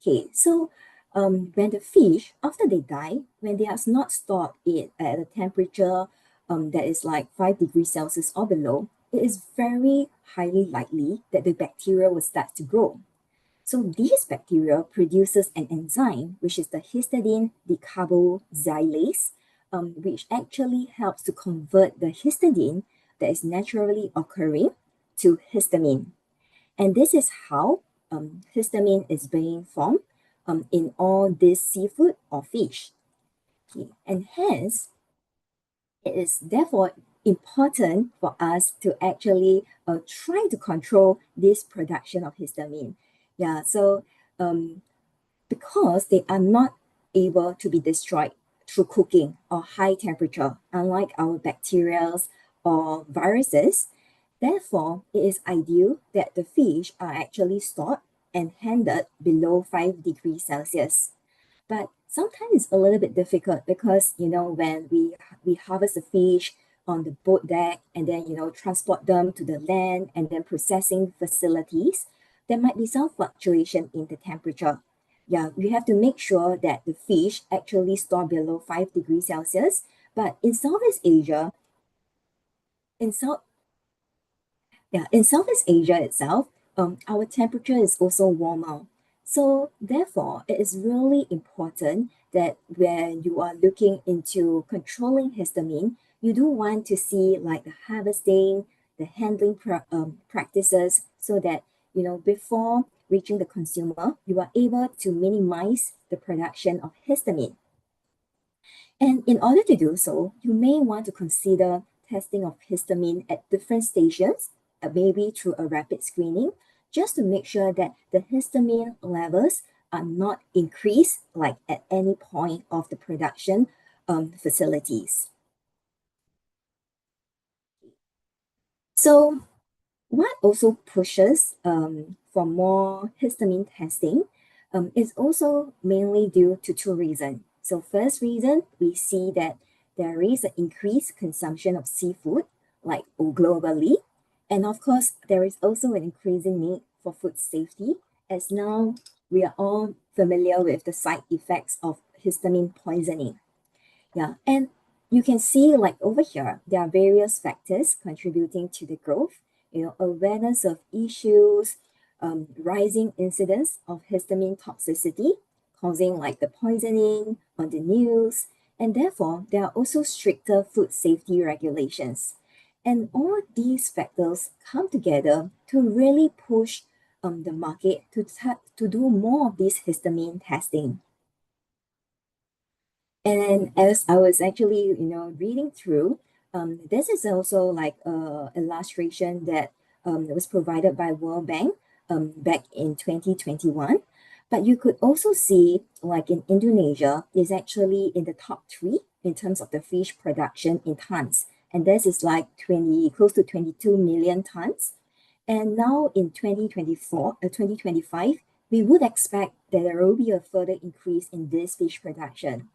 Okay, so when the fish, after they die, when they are not stored at a temperature that is like 5 degrees Celsius or below, it is very highly likely that the bacteria will start to grow. So these bacteria produces an enzyme, which is the histidine decarboxylase, which actually helps to convert the histidine that is naturally occurring to histamine. And this is how histamine is being formed in all this seafood or fish. Okay. And hence, it is therefore important for us to actually try to control this production of histamine. Yeah, so because they are not able to be destroyed through cooking or high temperature, unlike our bacteria or viruses, therefore, it is ideal that the fish are actually stored and handled below 5 degrees Celsius. But sometimes it's a little bit difficult because, when we harvest the fish on the boat deck and then, transport them to the land and then processing facilities, there might be some fluctuation in the temperature. Yeah, we have to make sure that the fish actually store below 5 degrees Celsius. But in Southeast Asia, in Southeast Asia itself, our temperature is also warmer. So therefore, it is really important that when you are looking into controlling histamine, you do want to see like the harvesting, the handling practices so that, before reaching the consumer, you are able to minimize the production of histamine. And in order to do so, you may want to consider testing of histamine at different stations, maybe through a rapid screening, just to make sure that the histamine levels are not increased like at any point of the production facilities. So what also pushes for more histamine testing is also mainly due to two reasons. So first reason, we see that there is an increased consumption of seafood, like globally. And of course, there is also an increasing need for food safety, as now we are all familiar with the side effects of histamine poisoning. Yeah, and you can see like over here, there are various factors contributing to the growth, awareness of issues, rising incidence of histamine toxicity, causing like the poisoning on the news, and therefore there are also stricter food safety regulations. And all these factors come together to really push the market to do more of this histamine testing. And as I was actually, reading through, this is also like a illustration that was provided by World Bank back in 2021. But you could also see, like in Indonesia, is actually in the top 3 in terms of the fish production in tons. And this is like close to 22 million tons. And now in 2025, we would expect that there will be a further increase in this fish production.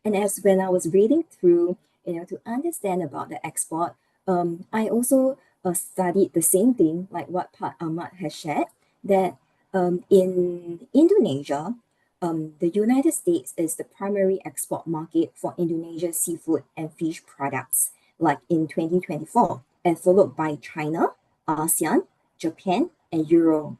And as when I was reading through, to understand about the export, I also studied the same thing, like what Pak Ahmad has shared, that in Indonesia, the United States is the primary export market for Indonesia's seafood and fish products, like in 2024, and followed by China, ASEAN, Japan, and Europe.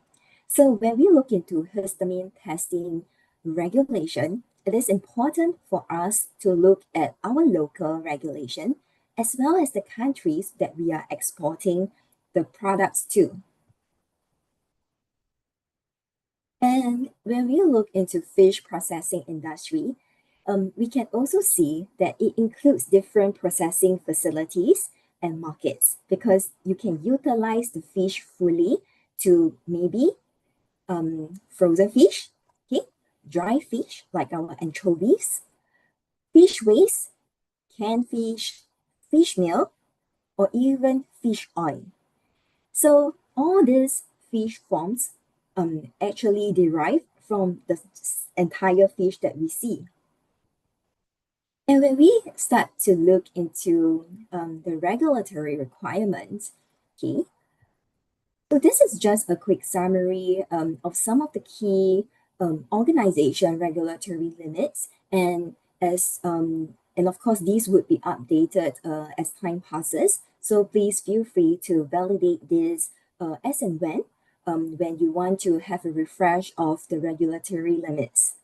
So when we look into histamine testing regulation, it is important for us to look at our local regulation as well as the countries that we are exporting the products to. And when we look into fish processing industry, we can also see that it includes different processing facilities and markets, because you can utilize the fish fully to maybe frozen fish, okay, dry fish like our anchovies, fish waste, canned fish, fish meal, or even fish oil. So all these fish forms actually derive from the entire fish that we see. And when we start to look into the regulatory requirements, okay, so this is just a quick summary of some of the key organization regulatory limits, and of course these would be updated as time passes. So please feel free to validate this as and when you want to have a refresh of the regulatory limits.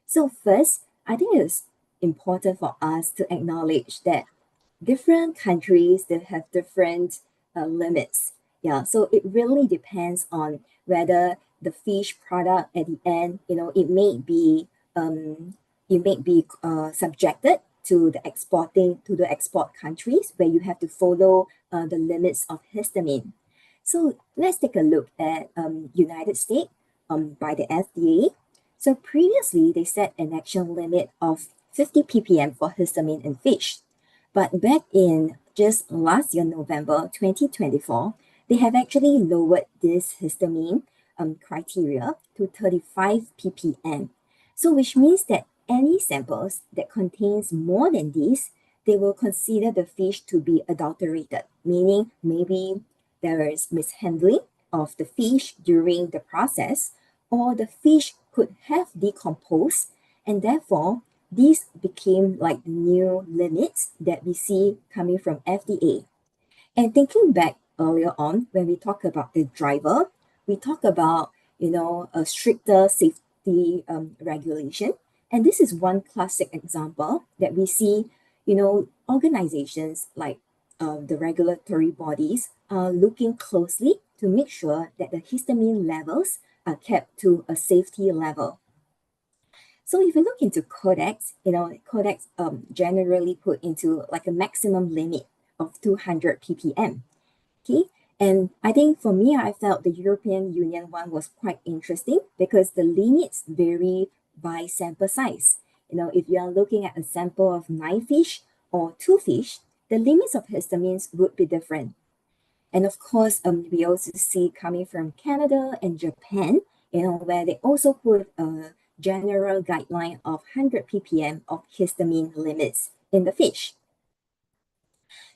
So first, I think it's important for us to acknowledge that different countries, they have different limits. Yeah, so it really depends on whether the fish product at the end, it may be subjected to the export countries where you have to follow the limits of histamine. So let's take a look at United States by the FDA. So previously they set an action limit of 50 ppm for histamine in fish. But back in just last year, November 2024, they have actually lowered this histamine criteria to 35 ppm. So which means that any samples that contains more than this, they will consider the fish to be adulterated, meaning maybe there is mishandling of the fish during the process, or the fish could have decomposed, and therefore these became like the new limits that we see coming from FDA. And thinking back earlier on, when we talk about the driver, we talk about, a stricter safety regulation. And this is one classic example that we see, organizations like the regulatory bodies are looking closely to make sure that the histamine levels are kept to a safety level. So if you look into codex, codex generally put into like a maximum limit of 200 ppm. Okay, and I think for me, I felt the European Union one was quite interesting because the limits vary by sample size. If you are looking at a sample of 9 fish or 2 fish, the limits of histamines would be different. And of course, we also see coming from Canada and Japan, where they also put a general guideline of 100 ppm of histamine limits in the fish.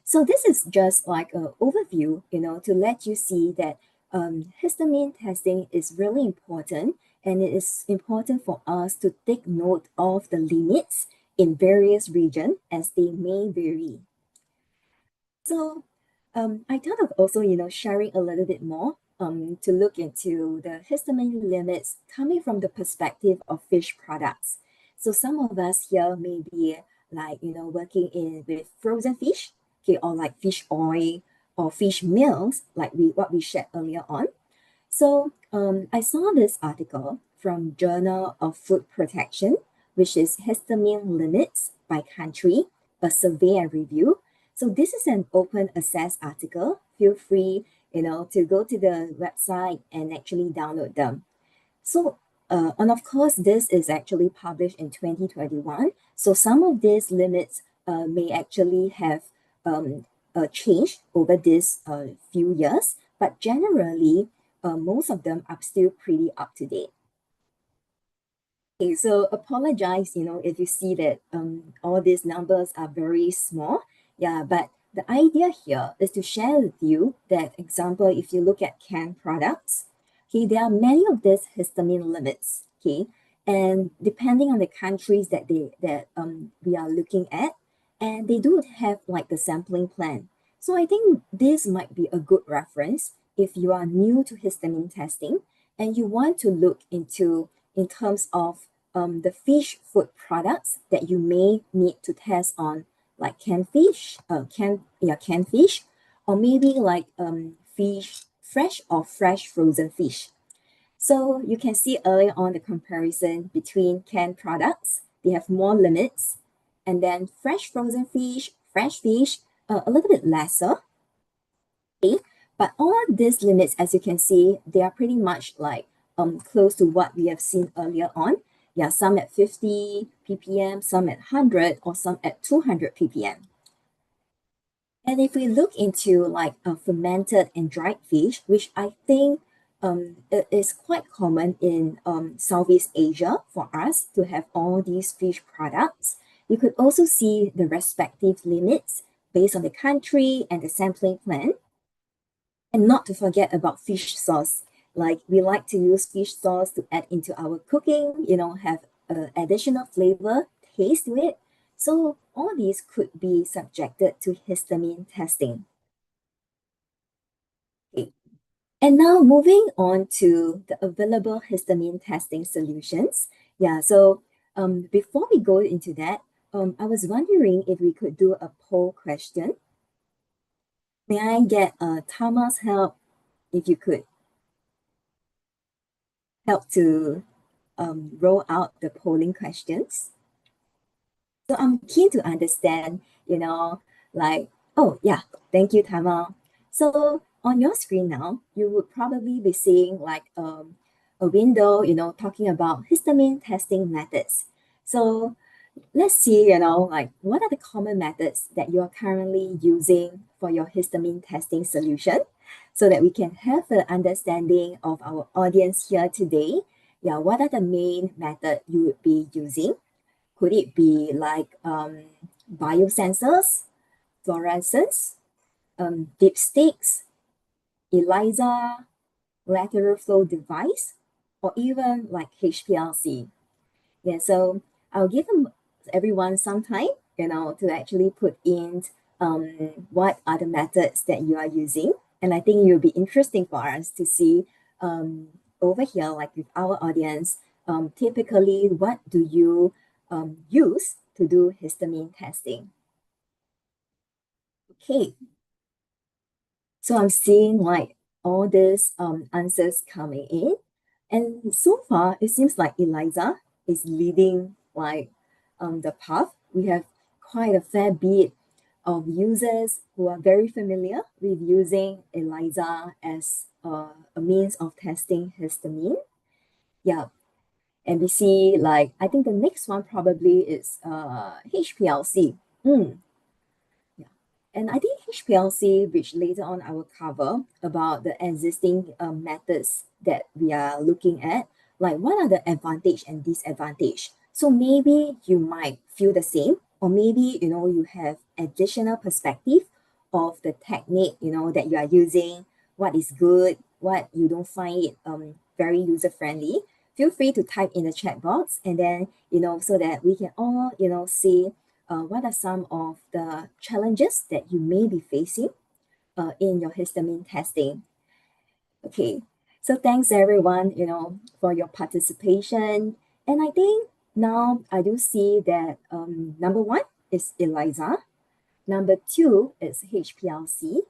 So this is just like an overview, to let you see that histamine testing is really important, and it is important for us to take note of the limits in various regions as they may vary. So I thought of also, sharing a little bit more to look into the histamine limits coming from the perspective of fish products. So some of us here may be like, working with frozen fish, okay, or like fish oil or fish meals, like what we shared earlier on. So I saw this article from Journal of Food Protection, which is Histamine Limits by Country, a survey and review. So this is an open access article. Feel free, to go to the website and actually download them. So, and of course, this is actually published in 2021. So some of these limits may actually have changed over this few years, but generally, most of them are still pretty up to date. Okay, so apologize, if you see that all these numbers are very small. Yeah, but the idea here is to share with you that, example, if you look at canned products, okay, there are many of these histamine limits, okay, and depending on the countries that we are looking at, and they do have like the sampling plan. So I think this might be a good reference if you are new to histamine testing and you want to look into in terms of the fish food products that you may need to test on, like canned fish, or maybe like fish, fresh or fresh frozen fish. So you can see earlier on the comparison between canned products, they have more limits, and then fresh frozen fish, fresh fish, a little bit lesser. Okay? But all these limits, as you can see, they are pretty much like close to what we have seen earlier on. Yeah, some at 50 ppm, some at 100, or some at 200 ppm. And if we look into like a fermented and dried fish, which I think it is quite common in Southeast Asia for us to have all these fish products, you could also see the respective limits based on the country and the sampling plan. And not to forget about fish sauce. Like we like to use fish sauce to add into our cooking, have additional flavor, taste to it. So all these could be subjected to histamine testing. Okay. And now moving on to the available histamine testing solutions. Yeah, so before we go into that, I was wondering if we could do a poll question. May I get Tama's help if you could help to roll out the polling questions? So I'm keen to understand, like, oh yeah, thank you, Tama. So on your screen now, you would probably be seeing like a window, talking about histamine testing methods. So let's see, like what are the common methods that you are currently using for your histamine testing solution so that we can have an understanding of our audience here today. Yeah, what are the main method you would be using? Could it be like biosensors, fluorescence, dipsticks, ELISA, lateral flow device, or even like HPLC? Yeah, so I'll give everyone some time, to actually put in what are the methods that you are using. And I think it will be interesting for us to see over here, like with our audience, typically what do you use to do histamine testing? Okay, so I'm seeing like all these answers coming in. And so far, it seems like ELISA is leading like the path. We have quite a fair bit of users who are very familiar with using ELISA as a means of testing histamine. Yeah, and we see like, I think the next one probably is HPLC. Yeah. And I think HPLC, which later on I will cover about the existing methods that we are looking at, like what are the advantage and disadvantage. So maybe you might feel the same, or maybe, you have additional perspective of the technique, that you are using, what is good, what you don't find it very user-friendly. Feel free to type in the chat box, and then, so that we can all, see what are some of the challenges that you may be facing in your histamine testing. Okay, so thanks everyone, for your participation. And I think now I do see that number one is ELISA, number two is HPLC,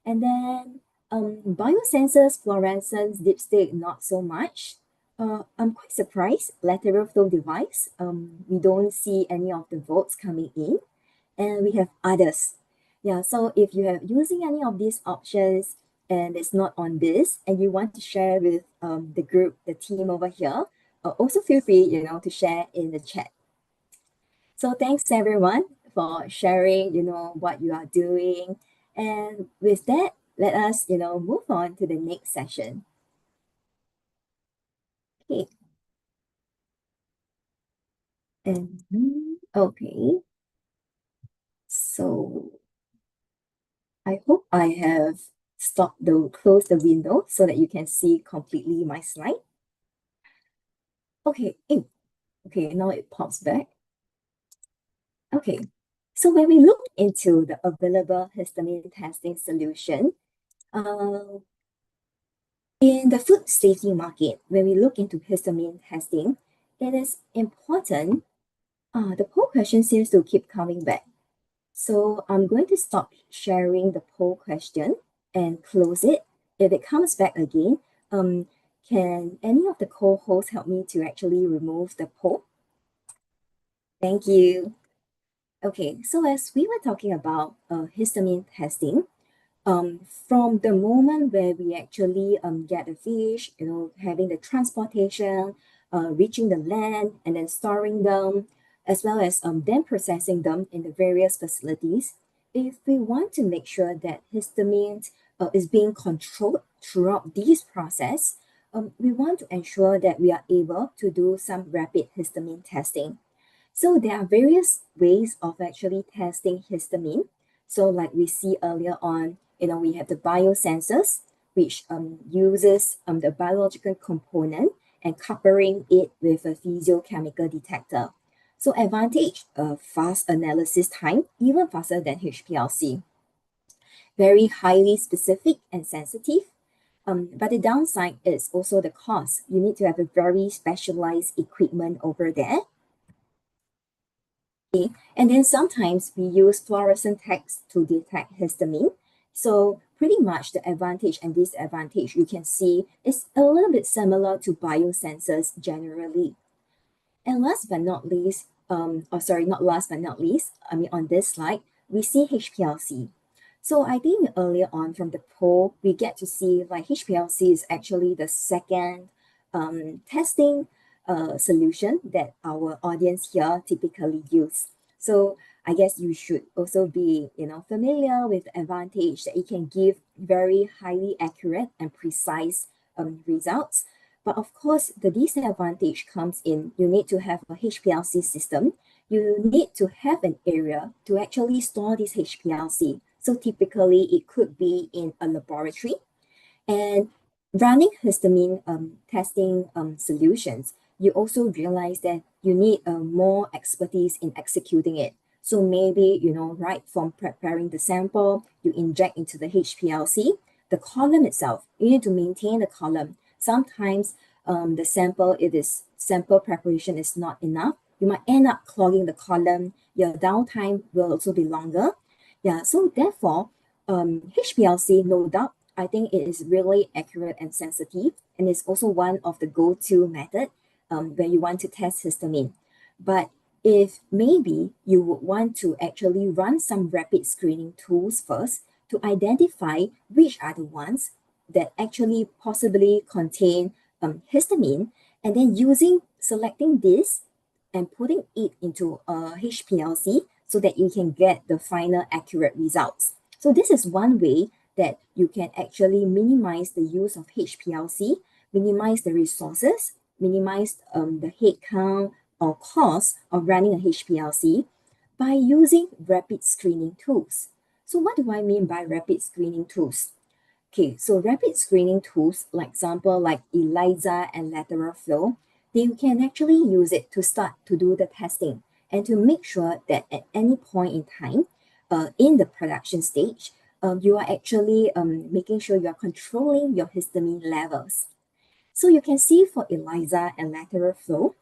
and then biosensors, fluorescence, dipstick, not so much. I'm quite surprised, lateral flow device, we don't see any of the votes coming in, and we have others. Yeah, so if you are using any of these options and it's not on this, and you want to share with the group, the team over here, also feel free, to share in the chat. So thanks everyone for sharing, what you are doing. And with that, let us, move on to the next session. Okay. And okay. So I hope I have closed the window so that you can see completely my slide. Okay. Okay, now it pops back. Okay. So when we look into the available histamine testing solution, in the food safety market, when we look into histamine testing, it is important. The poll question seems to keep coming back. So I'm going to stop sharing the poll question and close it. If it comes back again, can any of the co-hosts help me to actually remove the poll? Thank you. Okay, so as we were talking about histamine testing, from the moment where we actually get the fish, having the transportation, reaching the land, and then storing them, as well as then processing them in the various facilities, if we want to make sure that histamine is being controlled throughout this process, we want to ensure that we are able to do some rapid histamine testing. So there are various ways of actually testing histamine. So like we see earlier on, we have the biosensors, which uses the biological component and coupling it with a physiochemical detector. So advantage, fast analysis time, even faster than HPLC. Very highly specific and sensitive. But the downside is also the cost. You need to have a very specialized equipment over there. And then sometimes we use fluorescent tests to detect histamine. So pretty much the advantage and disadvantage you can see is a little bit similar to biosensors generally. And last but not least, not last but not least, on this slide, we see HPLC. So I think earlier on from the poll, we get to see like HPLC is actually the second testing solution that our audience here typically use. So I guess you should also be, familiar with the advantage that it can give very highly accurate and precise results. But of course, the disadvantage comes in you need to have a HPLC system. You need to have an area to actually store this HPLC. So typically, it could be in a laboratory. And running histamine testing solutions, you also realize that you need more expertise in executing it. So maybe, right from preparing the sample, you inject into the HPLC, the column itself, you need to maintain the column. Sometimes the sample preparation is not enough. You might end up clogging the column. Your downtime will also be longer. Yeah, so therefore, HPLC, no doubt, I think it is really accurate and sensitive, and it's also one of the go-to method when you want to test histamine. But if maybe you would want to actually run some rapid screening tools first to identify which are the ones that actually possibly contain histamine, and then selecting this and putting it into a HPLC so that you can get the final accurate results. So this is one way that you can actually minimize the use of HPLC, minimize the resources, minimize the head count or cost of running a HPLC by using rapid screening tools. So what do I mean by rapid screening tools? Okay, so rapid screening tools, like example like ELISA and lateral flow, they can actually use it to start to do the testing and to make sure that at any point in time in the production stage, you are actually making sure you are controlling your histamine levels. So you can see for ELISA and lateral flow,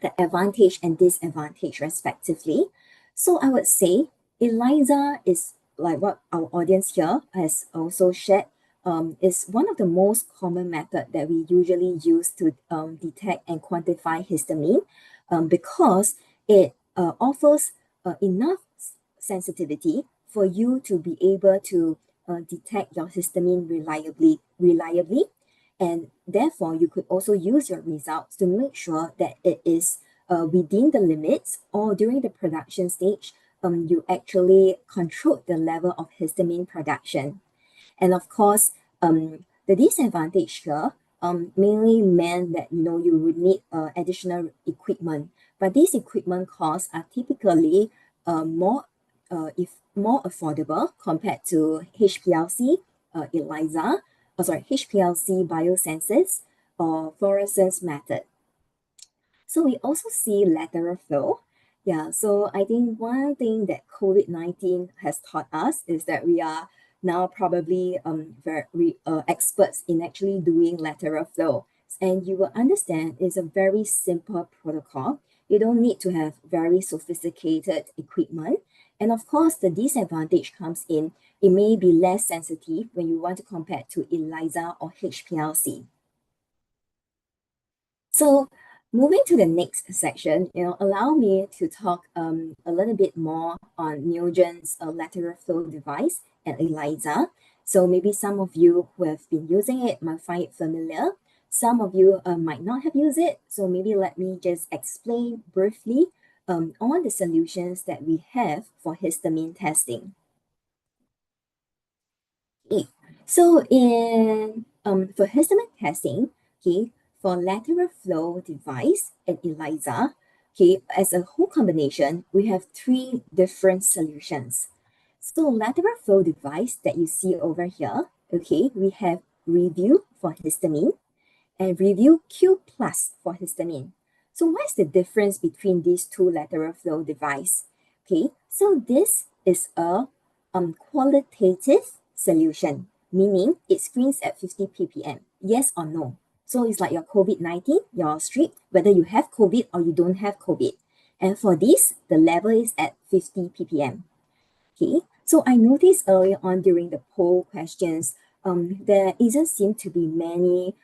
the advantage and disadvantage respectively. So I would say ELISA is like what our audience here has also shared, is one of the most common method that we usually use to detect and quantify histamine because it offers enough sensitivity for you to be able to detect your histamine reliably, and therefore you could also use your results to make sure that it is within the limits, or during the production stage, you actually control the level of histamine production. And of course, the disadvantage here mainly meant that you would need additional equipment, but these equipment costs are typically more affordable compared to HPLC, ELISA, HPLC biosensors or fluorescence method. So we also see lateral flow. Yeah, so I think one thing that COVID-19 has taught us is that we are now probably very experts in actually doing lateral flow. And you will understand it's a very simple protocol. You don't need to have very sophisticated equipment. And of course, the disadvantage comes in, it may be less sensitive when you want to compare to ELISA or HPLC. So moving to the next section, allow me to talk a little bit more on Neogen's lateral flow device and ELISA. So maybe some of you who have been using it might find it familiar. Some of you might not have used it. So maybe let me just explain briefly on the solutions that we have for histamine testing. Okay. So for histamine testing, okay, for lateral flow device and ELISA, okay, as a whole combination, we have three different solutions. So lateral flow device that you see over here, okay, we have Review for histamine and Review Q plus for histamine. So what's the difference between these two lateral flow device? Okay, so this is a qualitative solution, meaning it screens at 50 ppm, yes or no. So it's like your COVID-19, your strip, whether you have COVID or you don't have COVID. And for this, the level is at 50 ppm. Okay, so I noticed earlier on during the poll questions, there isn't seem to be many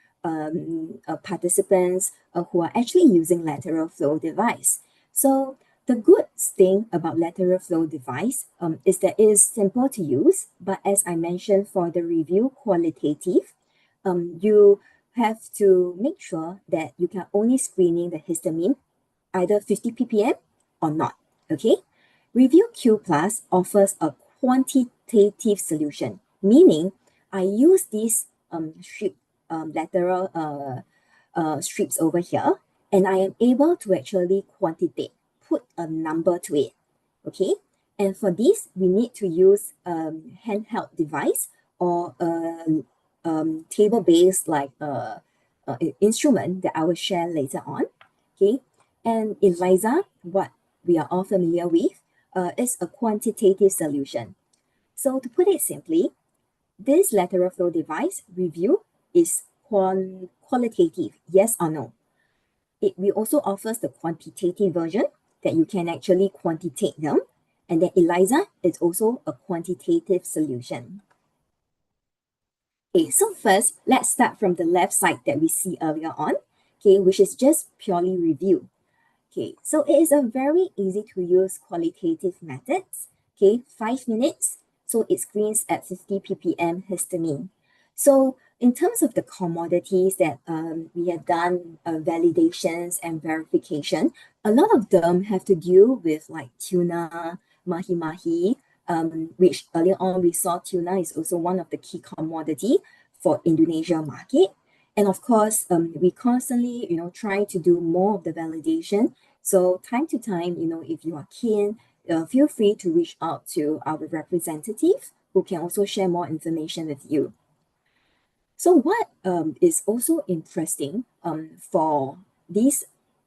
participants who are actually using lateral flow device. So the good thing about lateral flow device is that it is simple to use, but as I mentioned for the review qualitative, you have to make sure that you can only screening the histamine either 50 ppm or not, okay? Review Q Plus offers a quantitative solution, meaning I use these lateral strips over here, and I am able to actually quantitate, put a number to it, okay? And for this, we need to use handheld device or a table-based like instrument that I will share later on, okay? And ELISA, what we are all familiar with, is a quantitative solution. So to put it simply, this lateral flow device review is qualitative, yes or no. We also offers the quantitative version that you can actually quantitate them. And then ELISA is also a quantitative solution. Okay, so first, let's start from the left side that we see earlier on, okay, which is just purely review. Okay, so it is a very easy to use qualitative methods. Okay, 5 minutes. So it screens at 50 ppm histamine. So in terms of the commodities that we have done validations and verification, a lot of them have to do with like tuna, mahi-mahi, which earlier on we saw tuna is also one of the key commodity for Indonesia market. And of course, we constantly, try to do more of the validation. So time to time, if you are keen, feel free to reach out to our representative who can also share more information with you. So what is also interesting for this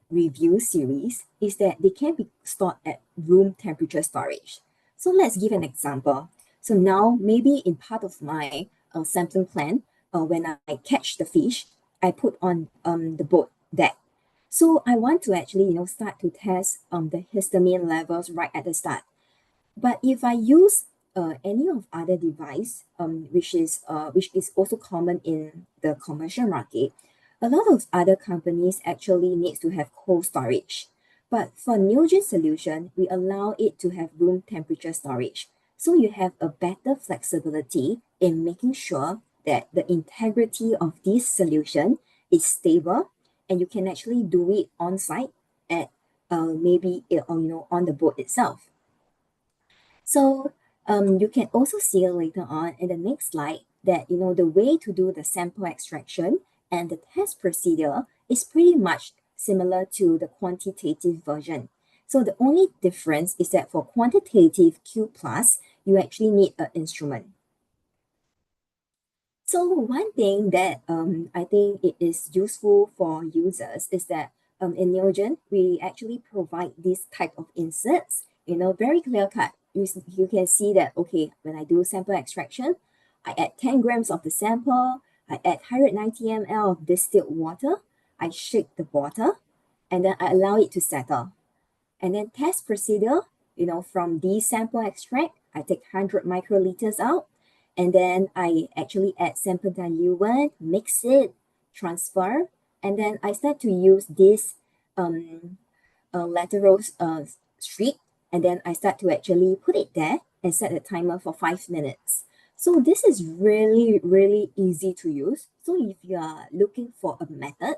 review series is that they can be stored at room temperature storage. So let's give an example. So now maybe in part of my sampling plan, when I catch the fish, I put on the boat deck. So I want to actually, start to test the histamine levels right at the start. But if I use any of other device, which is also common in the commercial market, a lot of other companies actually needs to have cold storage. But for Neogen solution, we allow it to have room temperature storage. So you have a better flexibility in making sure that the integrity of this solution is stable, and you can actually do it on site at maybe on the boat itself. So you can also see later on in the next slide that the way to do the sample extraction and the test procedure is pretty much similar to the quantitative version. So the only difference is that for quantitative Q+, you actually need an instrument. So one thing that I think it is useful for users is that in Neogen, we actually provide this type of inserts, very clear cut. You can see that, okay, when I do sample extraction, I add 10 grams of the sample, I add 190 ml of distilled water, I shake the water, and then I allow it to settle. And then test procedure, from this sample extract, I take 100 microliters out, and then I actually add sample diluent, mix it, transfer, and then I start to use this lateral strip, and then I start to actually put it there and set a timer for 5 minutes. So this is really, really easy to use. So if you are looking for a method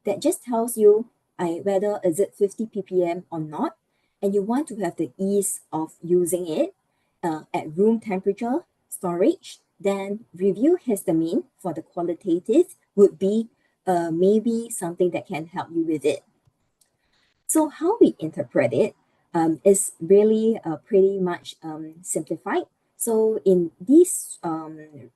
that just tells you whether is it 50 ppm or not, and you want to have the ease of using it at room temperature storage, then review histamine for the qualitative would be maybe something that can help you with it. So how we interpret it is really pretty much simplified. So in these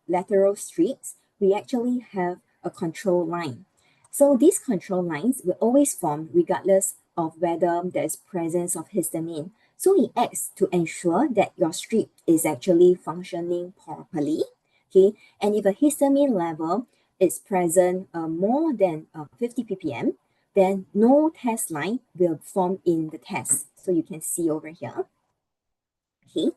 lateral strips, we actually have a control line. So these control lines will always form regardless of whether there is presence of histamine. So it acts to ensure that your strip is actually functioning properly. Okay, and if a histamine level is present more than 50 ppm, then no test line will form in the test. So you can see over here. Okay,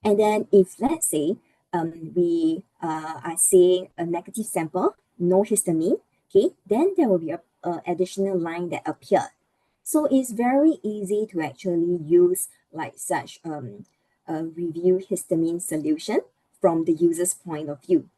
and then if let's say we are saying a negative sample, no histamine, okay, then there will be a additional line that appeared. So it's very easy to actually use like such a review histamine solution from the user's point of view.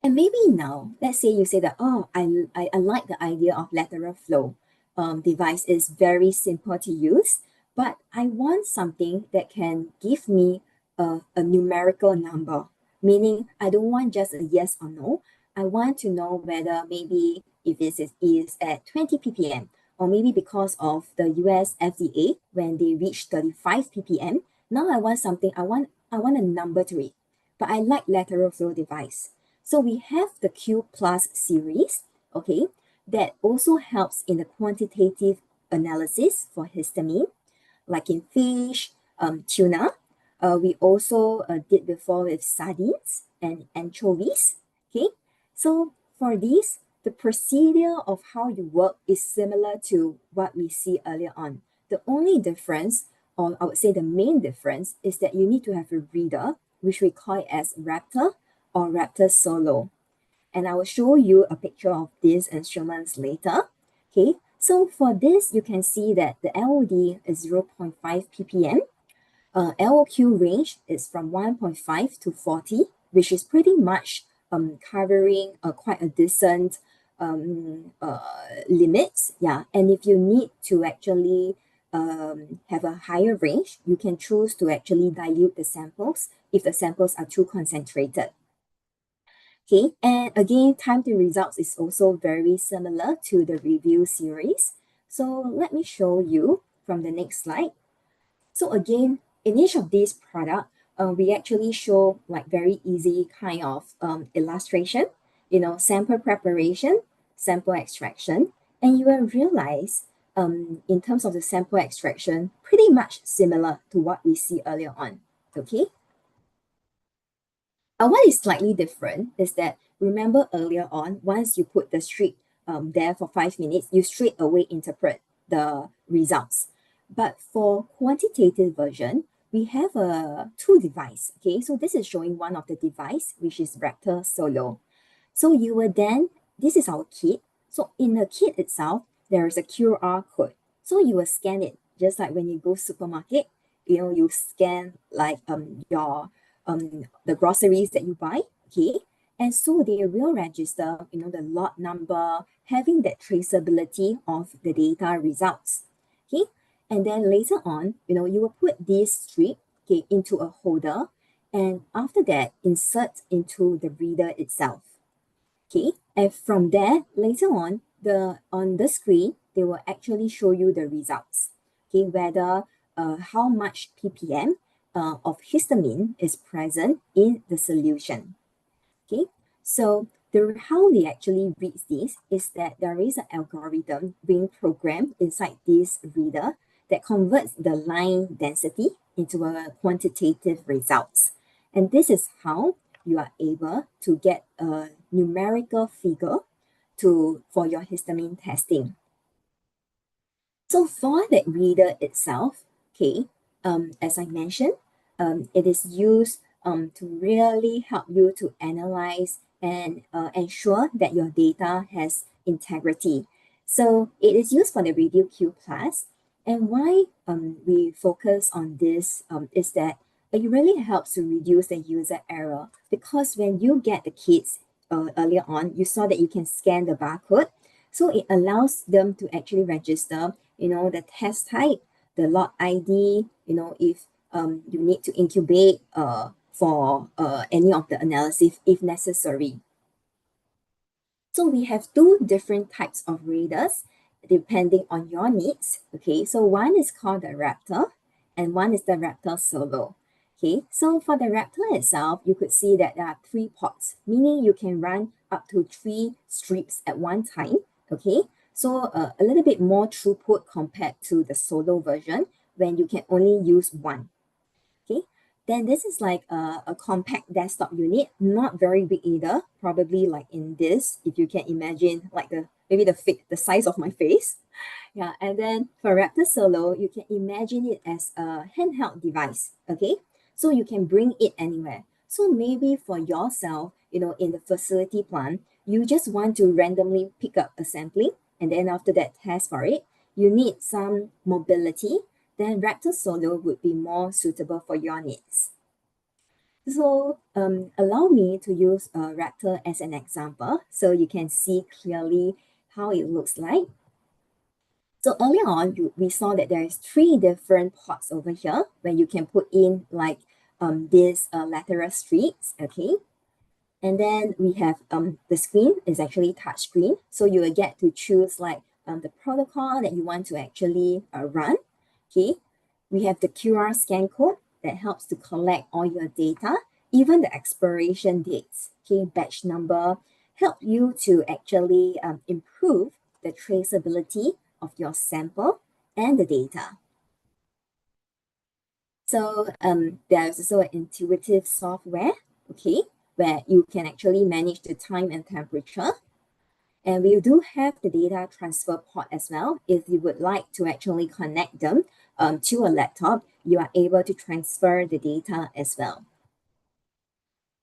And maybe now, let's say you say that, oh, I like the idea of lateral flow device is very simple to use, but I want something that can give me a numerical number, meaning I don't want just a yes or no. I want to know whether maybe if this is at 20 ppm, or maybe because of the US FDA, when they reach 35 ppm, now I want something, I want a number to it, but I like lateral flow device. So we have the Q+ series, okay, that also helps in the quantitative analysis for histamine, like in fish, tuna. We also did before with sardines and anchovies, okay. So for these, the procedure of how you work is similar to what we see earlier on. The only difference, or I would say the main difference, is that you need to have a reader, which we call it as Raptor or Raptor Solo. And I will show you a picture of these instruments later. Okay, so for this, you can see that the LOD is 0.5 ppm. LOQ range is from 1.5 to 40, which is pretty much covering quite a decent limits. Yeah, and if you need to actually have a higher range, you can choose to actually dilute the samples if the samples are too concentrated. Okay, and again, time to results is also very similar to the review series. So let me show you from the next slide. So again, in each of these products, we actually show like very easy kind of illustration, sample preparation, sample extraction, and you will realize in terms of the sample extraction, pretty much similar to what we see earlier on, okay? What is slightly different is that, remember earlier on, once you put the strip there for 5 minutes, you straight away interpret the results. But for quantitative version, we have two device. Okay, so this is showing one of the device, which is Raptor Solo. So you will then, this is our kit. So in the kit itself, there is a QR code. So you will scan it, just like when you go supermarket, you scan like your the groceries that you buy, okay? And so they will register, the lot number, having that traceability of the data results, okay? And then later on, you will put this strip, okay, into a holder, and after that, insert into the reader itself, okay? And from there, later on the screen, they will actually show you the results, okay? Whether how much ppm of histamine is present in the solution, okay? So how they actually read this is that there is an algorithm being programmed inside this reader that converts the line density into a quantitative results. And this is how you are able to get a numerical figure for your histamine testing. So for that reader itself, okay, as I mentioned, it is used to really help you to analyze and ensure that your data has integrity. So it is used for the Review Q+. And why we focus on this is that it really helps to reduce the user error, because when you get the kits earlier on, you saw that you can scan the barcode. So it allows them to actually register, the test type, the lot ID, if you need to incubate for any of the analysis if necessary. So we have two different types of readers depending on your needs. Okay, so one is called the Raptor and one is the Raptor Solo. Okay, so for the Raptor itself, you could see that there are 3 pods, meaning you can run up to 3 strips at one time. Okay, so a little bit more throughput compared to the Solo version when you can only use one. Okay, then this is like a compact desktop unit, not very big either, probably like in this, if you can imagine, like maybe the size of my face. Yeah, and then for Raptor Solo, you can imagine it as a handheld device, okay? So you can bring it anywhere. So maybe for yourself, in the facility plant, you just want to randomly pick up a sampling, and then after that test for it, you need some mobility, then Raptor Solo would be more suitable for your needs. So allow me to use Raptor as an example so you can see clearly how it looks like. So earlier on, we saw that there is 3 different pods over here where you can put in like these lateral strips, okay? And then we have the screen is actually touch screen. So you will get to choose like the protocol that you want to actually run, okay? We have the QR scan code that helps to collect all your data, even the expiration dates, okay? Batch number, help you to actually improve the traceability of your sample and the data. So there's also an intuitive software, okay, where you can actually manage the time and temperature. And we do have the data transfer port as well. If you would like to actually connect them to a laptop, you are able to transfer the data as well.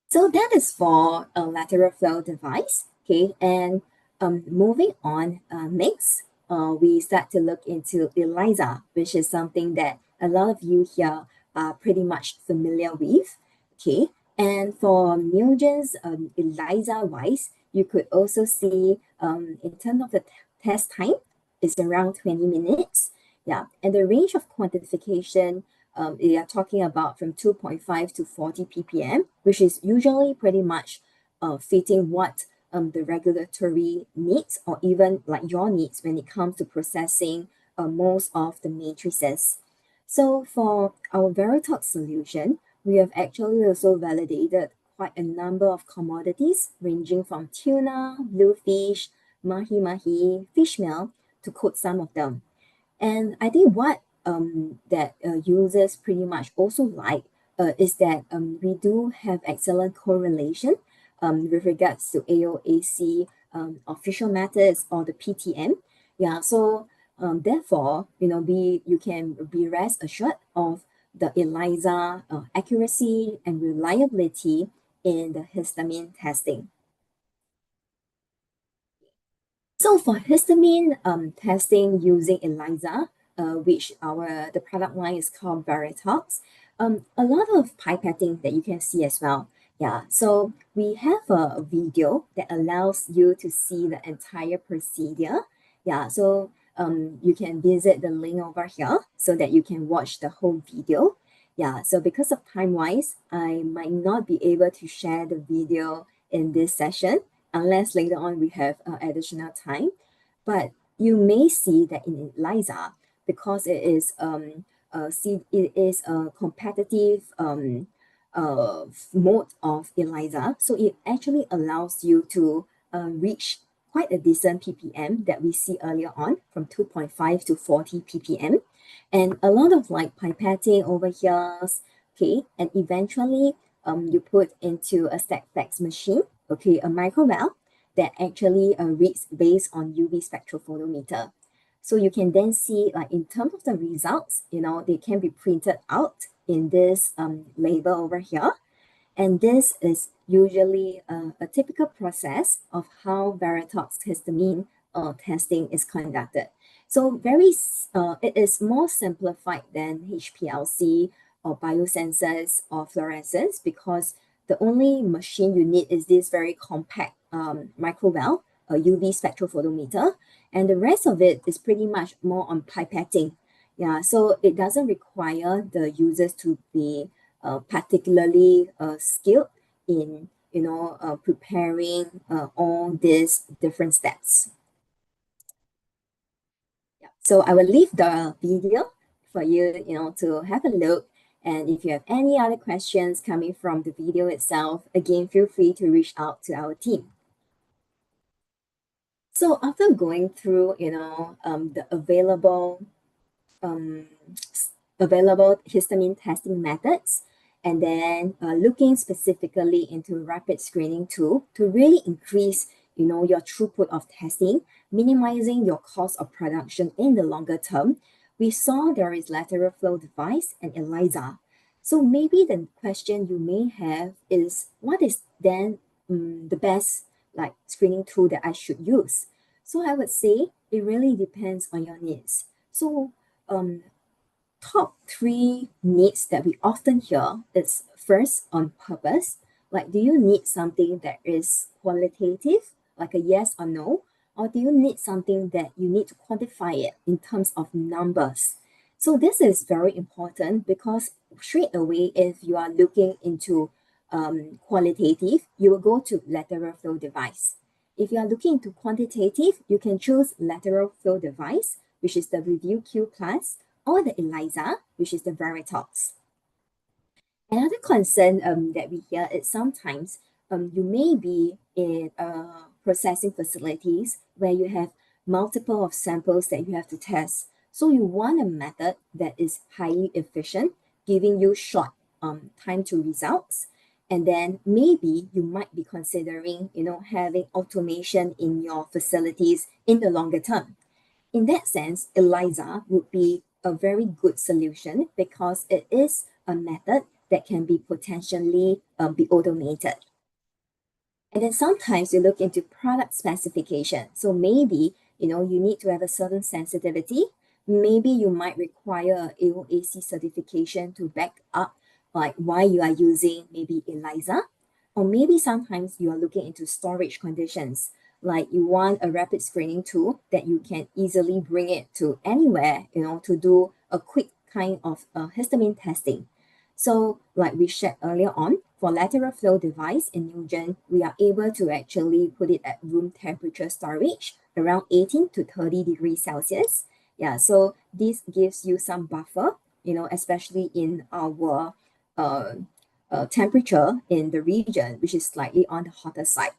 So that is for a lateral flow device, okay? And moving on next, we start to look into ELISA, which is something that a lot of you here are pretty much familiar with, okay? And for Neogen's ELISA-wise, you could also see in terms of the test time, it's around 20 minutes. Yeah, and the range of quantification, we are talking about from 2.5 to 40 ppm, which is usually pretty much fitting what the regulatory needs or even like your needs when it comes to processing most of the matrices. So for our Veritox solution, we have actually also validated quite a number of commodities ranging from tuna, bluefish, mahi-mahi, fish meal, to quote some of them. And I think what that users pretty much also like is that we do have excellent correlation with regards to AOAC official methods or the PTM. Yeah, so therefore, you can be rest assured of the ELISA accuracy and reliability in the histamine testing. So for histamine testing using ELISA, which the product line is called Veritox, a lot of pipetting that you can see as well. Yeah, so we have a video that allows you to see the entire procedure. Yeah, so you can visit the link over here so that you can watch the whole video. Yeah, so because of time-wise, I might not be able to share the video in this session unless later on we have additional time. But you may see that in ELISA, because it is a competitive mode of ELISA, so it actually allows you to reach quite a decent ppm that we see earlier on, from 2.5 to 40 ppm, and a lot of like pipetting over here. Okay, and eventually you put into a stack fax machine, okay, a microvalve that actually reads based on UV spectrophotometer. So you can then see, like in terms of the results, they can be printed out in this label over here. And this is usually a typical process of how Veritox histamine testing is conducted. So it is more simplified than HPLC or biosensors or fluorescence, because the only machine you need is this very compact microvalve, a UV spectrophotometer, and the rest of it is pretty much more on pipetting. Yeah, so it doesn't require the users to be particularly skilled in preparing all these different steps. Yeah. So I will leave the video for you, to have a look. And if you have any other questions coming from the video itself, again, feel free to reach out to our team. So after going through, the available histamine testing methods, and then looking specifically into rapid screening tool to really increase, your throughput of testing, minimizing your cost of production in the longer term, we saw there is lateral flow device and ELISA. So maybe the question you may have is, what is then the best like screening tool that I should use? So I would say it really depends on your needs. So top three needs that we often hear is first, on purpose. Like, do you need something that is qualitative, like a yes or no? Or do you need something that you need to quantify it in terms of numbers? So this is very important, because straight away, if you are looking into qualitative, you will go to lateral flow device. If you are looking into quantitative, you can choose lateral flow device, which is the Review Q Plus, or the ELISA, which is the Veritox. Another concern that we hear is sometimes you may be in processing facilities where you have multiple of samples that you have to test. So you want a method that is highly efficient, giving you short time to results. And then maybe you might be considering, having automation in your facilities in the longer term. In that sense, ELISA would be a very good solution, because it is a method that can be potentially be automated. And then sometimes you look into product specification. So maybe, you need to have a certain sensitivity. Maybe you might require a AOAC certification to back up like why you are using maybe ELISA, or maybe sometimes you are looking into storage conditions, like you want a rapid screening tool that you can easily bring it to anywhere, to do a quick kind of histamine testing. So like we shared earlier on, for lateral flow device in Newgen, we are able to actually put it at room temperature storage around 18 to 30 degrees Celsius. Yeah, so this gives you some buffer, especially in our uh, temperature in the region, which is slightly on the hotter side.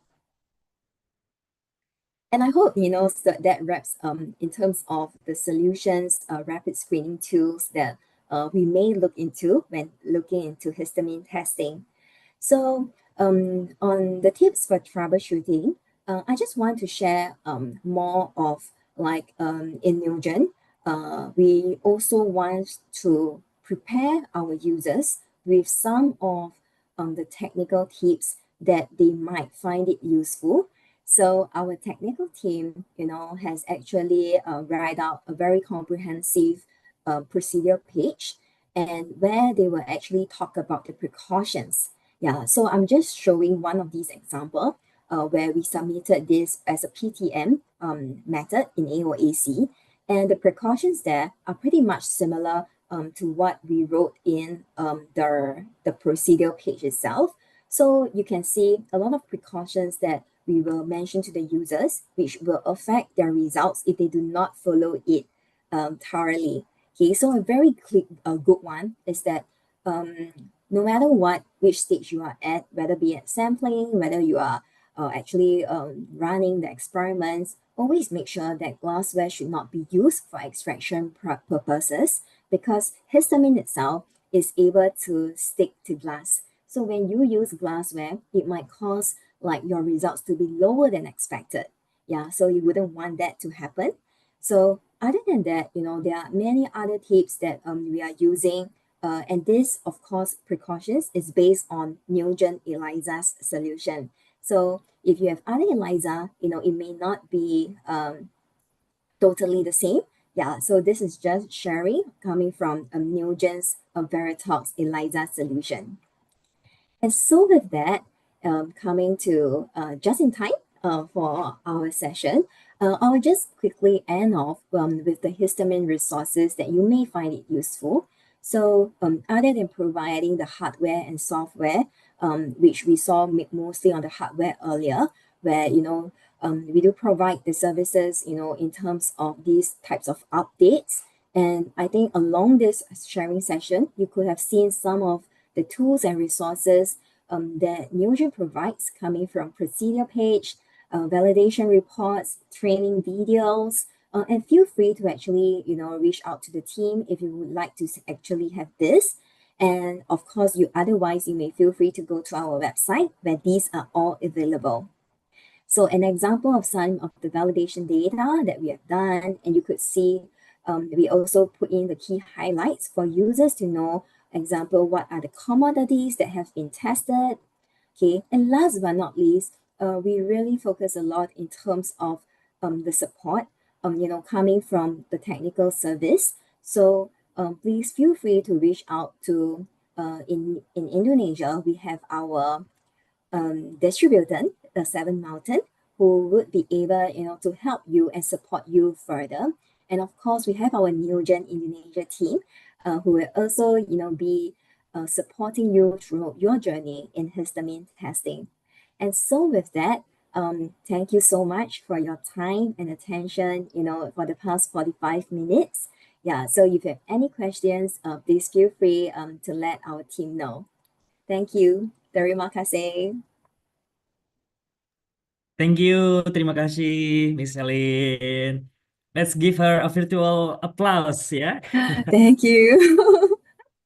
And I hope, so that wraps in terms of the solutions, rapid screening tools that we may look into when looking into histamine testing. So on the tips for troubleshooting, I just want to share more of like in Newgen, we also want to prepare our users with some of the technical tips that they might find it useful. So our technical team, has actually write out a very comprehensive procedure page, and where they will actually talk about the precautions. Yeah, so I'm just showing one of these example where we submitted this as a PTM method in AOAC, and the precautions there are pretty much similar to what we wrote in the procedure page itself. So you can see a lot of precautions that we will mention to the users, which will affect their results if they do not follow it thoroughly. Okay, so a very good one is that no matter which stage you are at, whether be it sampling, whether you are actually running the experiments, always make sure that glassware should not be used for extraction purposes, because histamine itself is able to stick to glass. So when you use glassware, it might cause like your results to be lower than expected. Yeah, so you wouldn't want that to happen. So other than that, there are many other tips that we are using. And this, of course, precautions is based on Newgen ELISA's solution. So if you have other ELISA, it may not be totally the same. Yeah, so this is just sharing coming from Newgen's Veritox ELISA solution. And so with that, coming to just in time for our session, I'll just quickly end off with the histamine resources that you may find it useful. So other than providing the hardware and software, which we saw mostly on the hardware earlier, where, we do provide the services, in terms of these types of updates. And I think along this sharing session, you could have seen some of the tools and resources that Newgen provides, coming from procedure page, validation reports, training videos, and feel free to actually, reach out to the team if you would like to actually have this. And of course, you may feel free to go to our website where these are all available. So an example of some of the validation data that we have done, and you could see we also put in the key highlights for users to know, example, what are the commodities that have been tested. Okay, and last but not least, we really focus a lot in terms of the support, coming from the technical service. So please feel free to reach out to, in Indonesia, we have our distributor, the Seven Mountain, who would be able, to help you and support you further. And of course, we have our Newgen Indonesia team, who will also, be supporting you through your journey in histamine testing. And so with that, thank you so much for your time and attention, for the past 45 minutes. Yeah, so if you have any questions, please feel free to let our team know. Thank you. Terima kasih. Thank you, terima kasih, Miss Elin. Let's give her a virtual applause, ya. Thank you.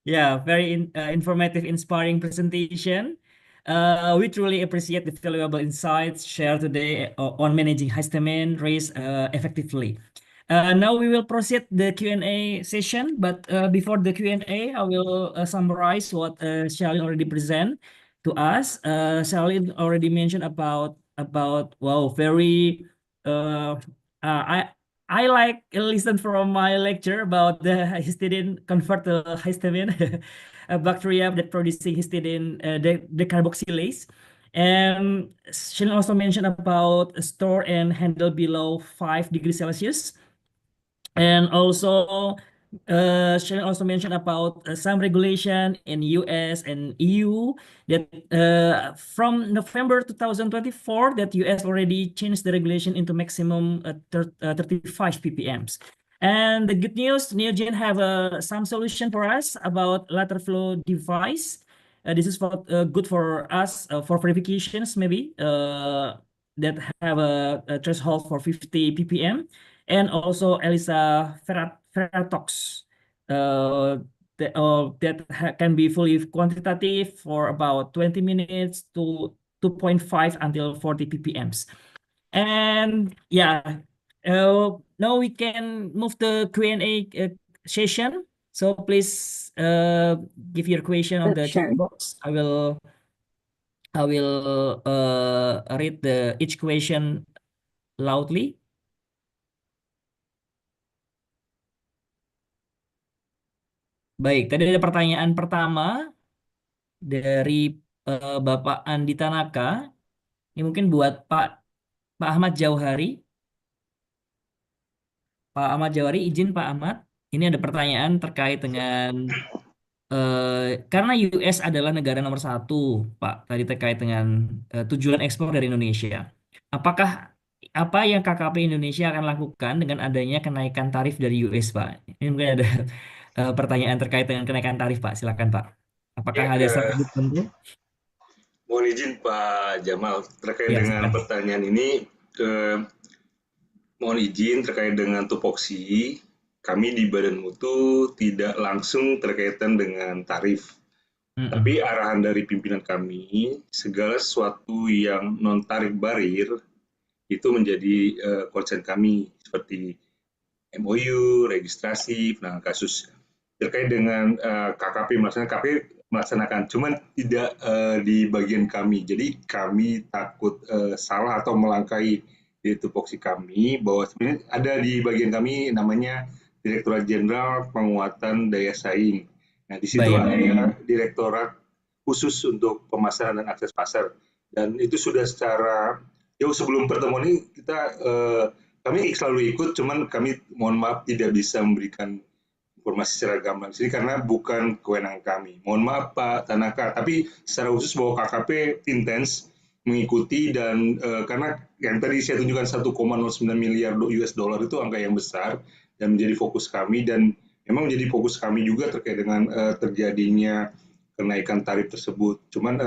Yeah, very informative, inspiring presentation. We truly appreciate the valuable insights shared today on managing histamine risk effectively. Now we will proceed the Q&A session, but before the Q&A, I will summarize what Shalin already present to us. Shalin already mentioned about wow, very I I like listen from my lecture about the histidine convert to histamine, a bacteria that producing histidine, the carboxylase. And she also mentioned about store and handle below 5 degrees Celsius. And also, Sharon also mentioned about some regulation in US and EU that from November 2024 that US already changed the regulation into maximum 35 ppms. And the good news, Neogen have some solution for us about lateral flow device. This is for good for us for verifications maybe that have a threshold for 50 ppm, and also ELISA Ferratox that can be fully quantitative for about 20 minutes to 2.5 until 40 ppms. And yeah, now we can move the Q&A session. So please give your question on the chat Sure. box. I will read each question loudly. Baik, tadi ada pertanyaan pertama dari Bapak Andi Tanaka. Ini mungkin buat Pak Ahmad Jauhari. Pak Ahmad Jauhari, izin Pak Ahmad. Ini ada pertanyaan terkait dengan karena US adalah negara nomor 1, Pak. Tadi terkait dengan tujuan ekspor dari Indonesia. Apakah apa yang KKP Indonesia akan lakukan dengan adanya kenaikan tarif dari US, Pak? Ini mungkin ada pertanyaan terkait dengan kenaikan tarif, Pak. Silakan, Pak. Apakah Ya, ada strategi tertentu? mohon izin Pak Jamal terkait Ya, dengan silakan. pertanyaan ini. Mohon izin terkait dengan tupoksi, kami di Badan Mutu tidak langsung terkaitan dengan tarif. Tapi arahan dari pimpinan kami, segala sesuatu yang non-tarif barir itu menjadi concern kami, seperti MOU, registrasi, penanganan kasus. Terkait dengan KKP melaksanakan, cuman tidak di bagian kami. Jadi kami takut salah atau melangkahi di tupoksi kami, bahwa sebenarnya ada di bagian kami namanya Direktorat Jenderal Penguatan Daya Saing. Nah, di situ ada direktorat khusus untuk pemasaran dan akses pasar. Dan itu sudah secara jauh sebelum pertemuan ini kami selalu ikut, cuman kami mohon maaf tidak bisa memberikan informasi secara gamblang sini karena bukan kewenangan kami. Mohon maaf Pak Tanaka, tapi secara khusus bahwa KKP intens mengikuti dan karena yang tadi saya tunjukkan 1,09 miliar US dollar itu angka yang besar dan menjadi fokus kami, dan memang menjadi fokus kami juga terkait dengan terjadinya kenaikan tarif tersebut. Cuman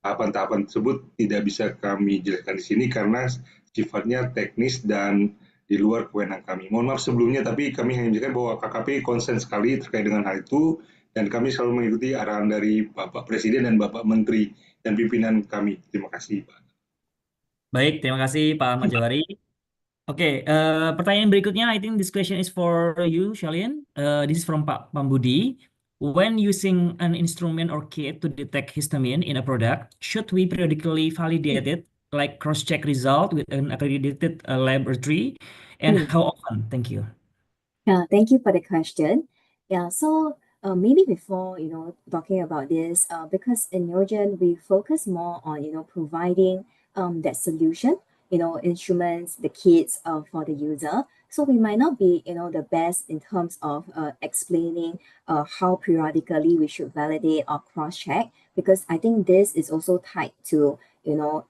tahapan-tahapan tersebut tidak bisa kami jelaskan di sini karena sifatnya teknis dan di luar kewenangan kami. Mohon maaf sebelumnya, tapi kami hanya menjelaskan bahwa KKP konsen sekali terkait dengan hal itu, dan kami selalu mengikuti arahan dari Bapak Presiden dan Bapak Menteri dan pimpinan kami. Terima kasih, Pak. Baik, terima kasih Pak Ahmad Jawari. Oke, pertanyaan berikutnya, I think this question is for you, Shalian. This is from Pak Pambudi. When using an instrument or kit to detect histamine in a product, should we periodically validate it, like cross-check result with an accredited laboratory, and how often? Thank you. Yeah, thank you for the question. Yeah, so maybe before talking about this, because in Neogen we focus more on providing that solution, instruments, the kits for the user. So we might not be the best in terms of explaining how periodically we should validate or cross-check, because I think this is also tied to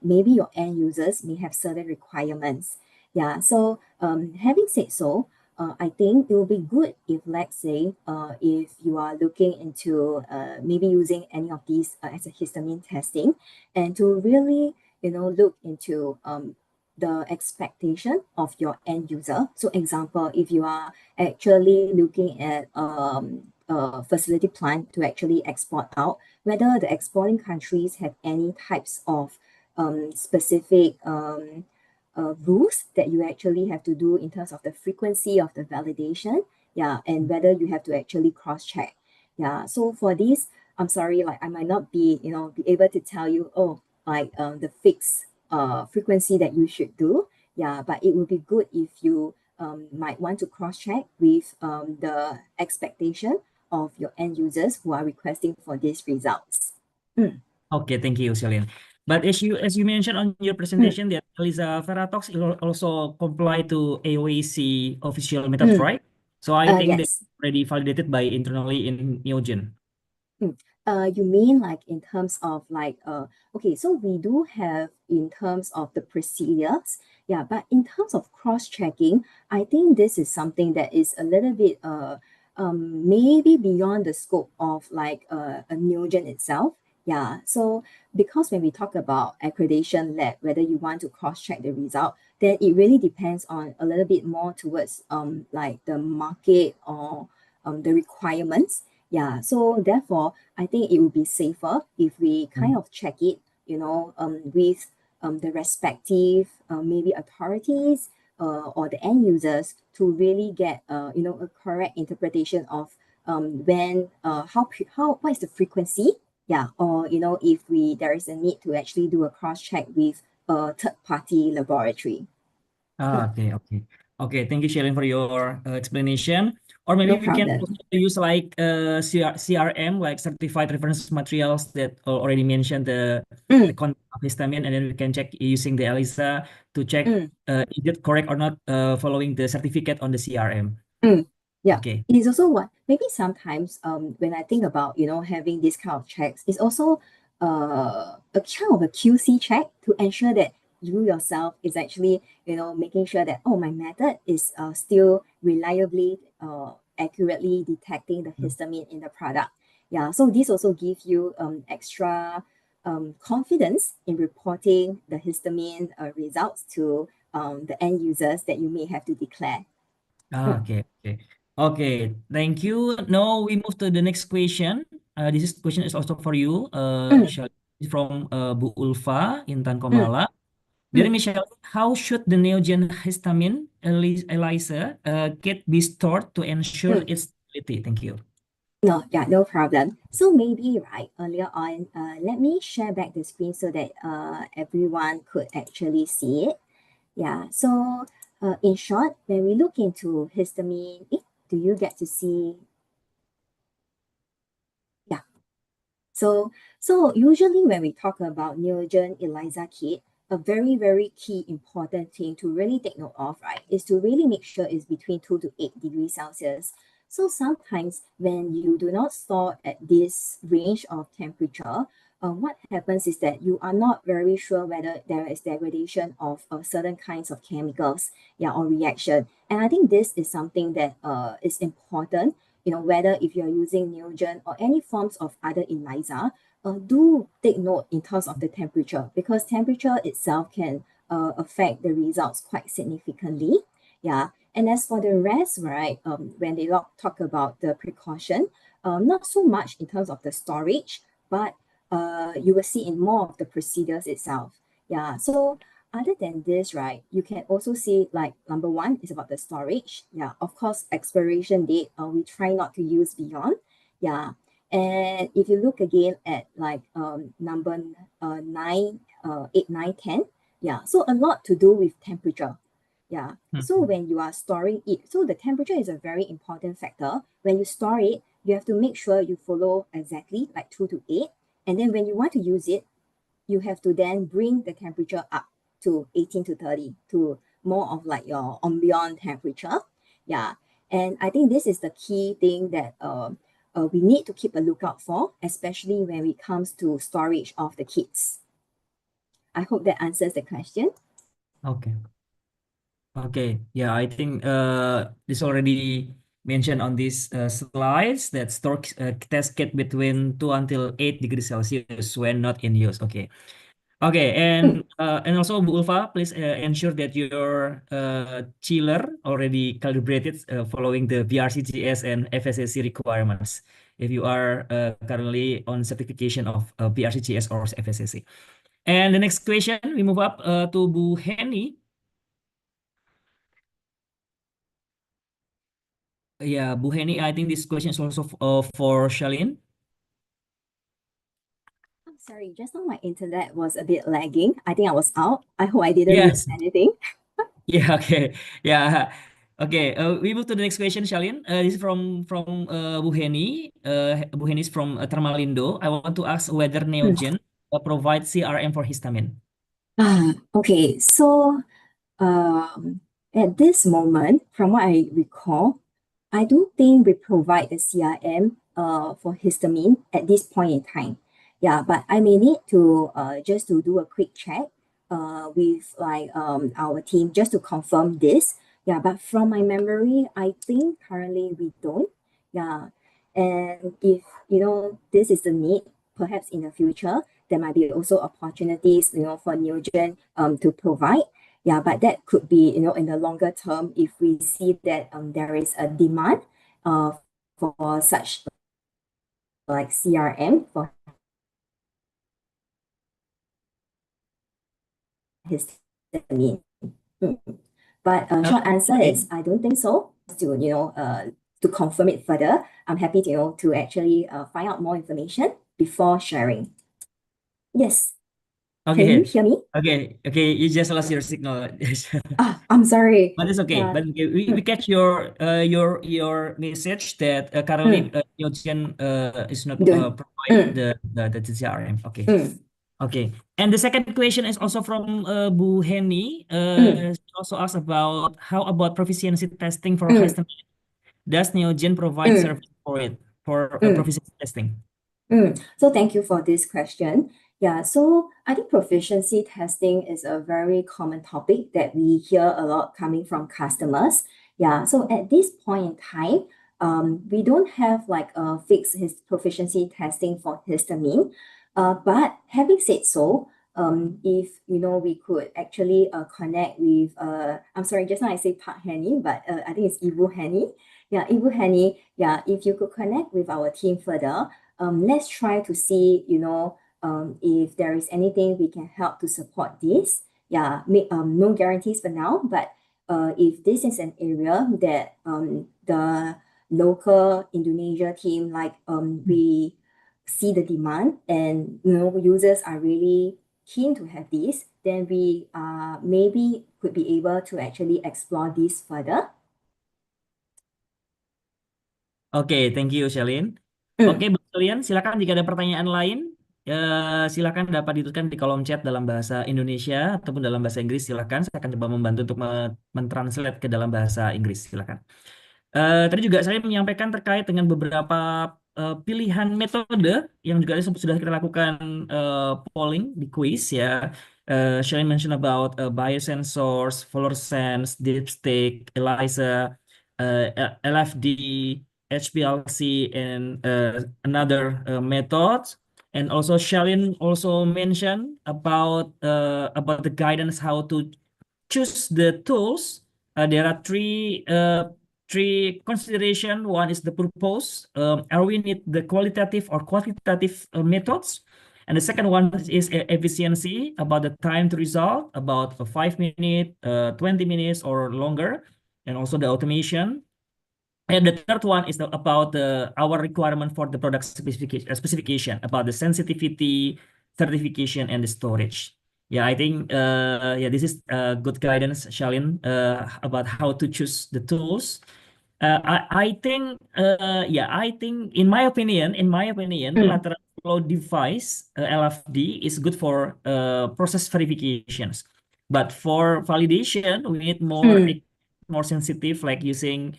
maybe your end users may have certain requirements. Yeah, so having said so, I think it will be good if, let's say, if you are looking into maybe using any of these as a histamine testing, and to really, look into the expectation of your end user. So, example, if you are actually looking at a facility plan to actually export out, whether the exporting countries have any types of specific rules that you actually have to do in terms of the frequency of the validation, and whether you have to actually cross-check. So for this, I'm sorry, like I might not be able to tell you, the fixed frequency that you should do. But it would be good if you might want to cross-check with the expectation of your end users who are requesting for these results. Okay, thank you, Celine. But as you mentioned on your presentation that ELISA Veratox also comply to AOAC official methods, right? So I think that's Yes. already validated by internally in Neogen. You mean like in terms of like okay, so we do have in terms of the procedures, yeah, but in terms of cross-checking, I think this is something that is a little bit maybe beyond the scope of like a Neogen itself. Yeah, so because when we talk about accreditation lab, whether you want to cross-check the result, then it really depends on a little bit more towards like the market or the requirements. Yeah, so therefore, I think it would be safer if we kind of check it, with the respective maybe authorities or the end users to really get a correct interpretation of what is the frequency, yeah, or if there is a need to actually do a cross check with a third party laboratory. Okay. Thank you, Sharon, for your explanation. Or maybe No we can problem. also use like CRM, like certified reference materials that already mentioned the content of histamine, and then we can check using the ELISA to check is it correct or not following the certificate on the CRM. Yeah, Okay. it is also what maybe sometimes when I think about having this kind of checks, it's also a kind of a QC check to ensure that you yourself is actually making sure that my method is still reliably accurately detecting the histamine in the product. Yeah, so this also gives you extra confidence in reporting the histamine results to the end users that you may have to declare. Okay. Thank you. Now we move to the next question. This question is also for you, from Bu Ulfa Intan Komala. Dear Michelle, how should the Neogen histamine ELISA kit be stored to ensure its stability? Thank you. No, yeah, no problem. So maybe earlier on, let me share back the screen so that everyone could actually see it. Yeah, so in short, when we look into histamine, do you get to see? Yeah. So usually when we talk about Neogen ELISA kit, a very, very key important thing to really take note of, right, is to really make sure it's between 2 to 8 degrees Celsius. So sometimes when you do not store at this range of temperature, what happens is that you are not very sure whether there is degradation of certain kinds of chemicals, or reaction. And I think this is something that is important, whether if you're using Neogen or any forms of other ELISA, do take note in terms of the temperature, because temperature itself can affect the results quite significantly. Yeah. And as for the rest, right, when they talk about the precaution, not so much in terms of the storage, but you will see in more of the procedures itself. Yeah. So other than this, right, you can also see like number one is about the storage. Yeah, of course, expiration date, we try not to use beyond. Yeah. And if you look again at like number 9, 8, 9, 10, yeah, so a lot to do with temperature. Yeah. So when you are storing it, so the temperature is a very important factor. When you store it, you have to make sure you follow exactly like 2 to 8. And then when you want to use it, you have to then bring the temperature up to 18 to 30 to more of like your ambient temperature. Yeah. And I think this is the key thing that we need to keep a lookout for, especially when it comes to storage of the kits. I hope that answers the question. Okay. Yeah, I think this already mentioned on these slides that store test kit between 2 until 8 degrees Celsius when not in use. Okay. And also Bu Ulfa, please ensure that your chiller already calibrated following the BRCGS and FSSC requirements if you are currently on certification of BRCGS or FSSC. And the next question, we move up to Bu Henny. Yeah, Bu Henny, I think this question is also for Shalin. I'm sorry, just now my internet was a bit lagging. I think I was out. I hope I didn't Yes. miss anything. Yeah, okay. Yeah. Okay, we move to the next question, Shalin. This is from Bu Heni. Bu Heni is from Thermalindo. I want to ask whether Neogen provides CRM for histamine. Okay, so at this moment, from what I recall, I don't think we provide a CRM for histamine at this point in time. Yeah, but I may need to just to do a quick check with like our team just to confirm this. Yeah, but from my memory, I think currently we don't. Yeah, and if you know this is the need, perhaps in the future there might be also opportunities for Neogen to provide. Yeah, but that could be in the longer term if we see that there is a demand uh, for such like CRM for histamine. Mm. But short answer Okay. is I don't think so. To confirm it further, I'm happy to actually find out more information before sharing. Yes, can you Okay. hear me? Okay. You just lost your signal. I'm sorry. But it's okay. Yeah. But okay, we catch your message that currently Mm. Neogen is not Don't. provide Mm. the CRM. Okay. Mm. Okay. And the second question is also from Bu Heni. Mm. She also asked about how about proficiency testing for Mm. histamine? Does Neogen provide Mm. service for it for Mm. proficiency testing? So thank you for this question. Yeah, so I think proficiency testing is a very common topic that we hear a lot coming from customers. Yeah, so at this point in time, we don't have like a fixed his proficiency testing for histamine. But having said so, if we could actually connect with I'm sorry, just now I say Park Henny, but I think it's Ibu Henny. Yeah, Ibu Henny. Yeah, if you could connect with our team further, let's try to see, if there is anything we can help to support this. Yeah, no guarantees for now, but if this is an area that the local Indonesia team, like we see the demand and users are really keen to have this, then we maybe could be able to actually explore this further. Oke, thank you, Shalin. Oke, buat kalian, silakan jika ada pertanyaan lain, silakan dapat dituliskan di kolom chat dalam bahasa Indonesia ataupun dalam bahasa Inggris. Silakan, saya akan coba membantu untuk mentranslate ke dalam bahasa Inggris. Silakan. Tadi juga saya menyampaikan terkait dengan beberapa pilihan metode yang juga sudah kita lakukan polling di quiz ya. Shalin mention about biosensors, fluorescence, dipstick, ELISA, LFD, HPLC, and another methods. And also Shalin also mentioned about the guidance how to choose the tools. There are three consideration. One is the purpose. Are we need the qualitative or quantitative methods? And the second one is efficiency, about the time to result, about 5 minutes, 20 minutes or longer, and also the automation. And the third one is about our requirement for the product specification, about the sensitivity, certification, and the storage. Yeah, I think yeah, this is good guidance, Shalin, about how to choose the tools. I think yeah, I think in my opinion, lateral flow device LFD is good for process verifications. But for validation, we need more sensitive, like using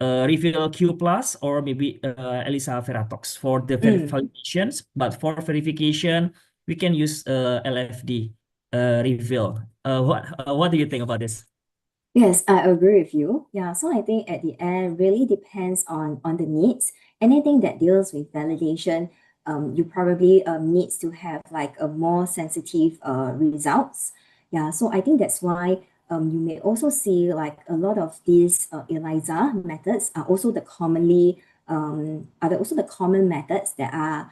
reveal Q plus or maybe ELISA Veratox for the validations. But for verification, we can use LFD reveal. What do you think about this? Yes, I agree with you. Yeah, so I think at the end really depends on the needs. Anything that deals with validation, you probably needs to have like a more sensitive results. Yeah, so I think that's why you may also see like a lot of these ELISA methods are also the common methods that are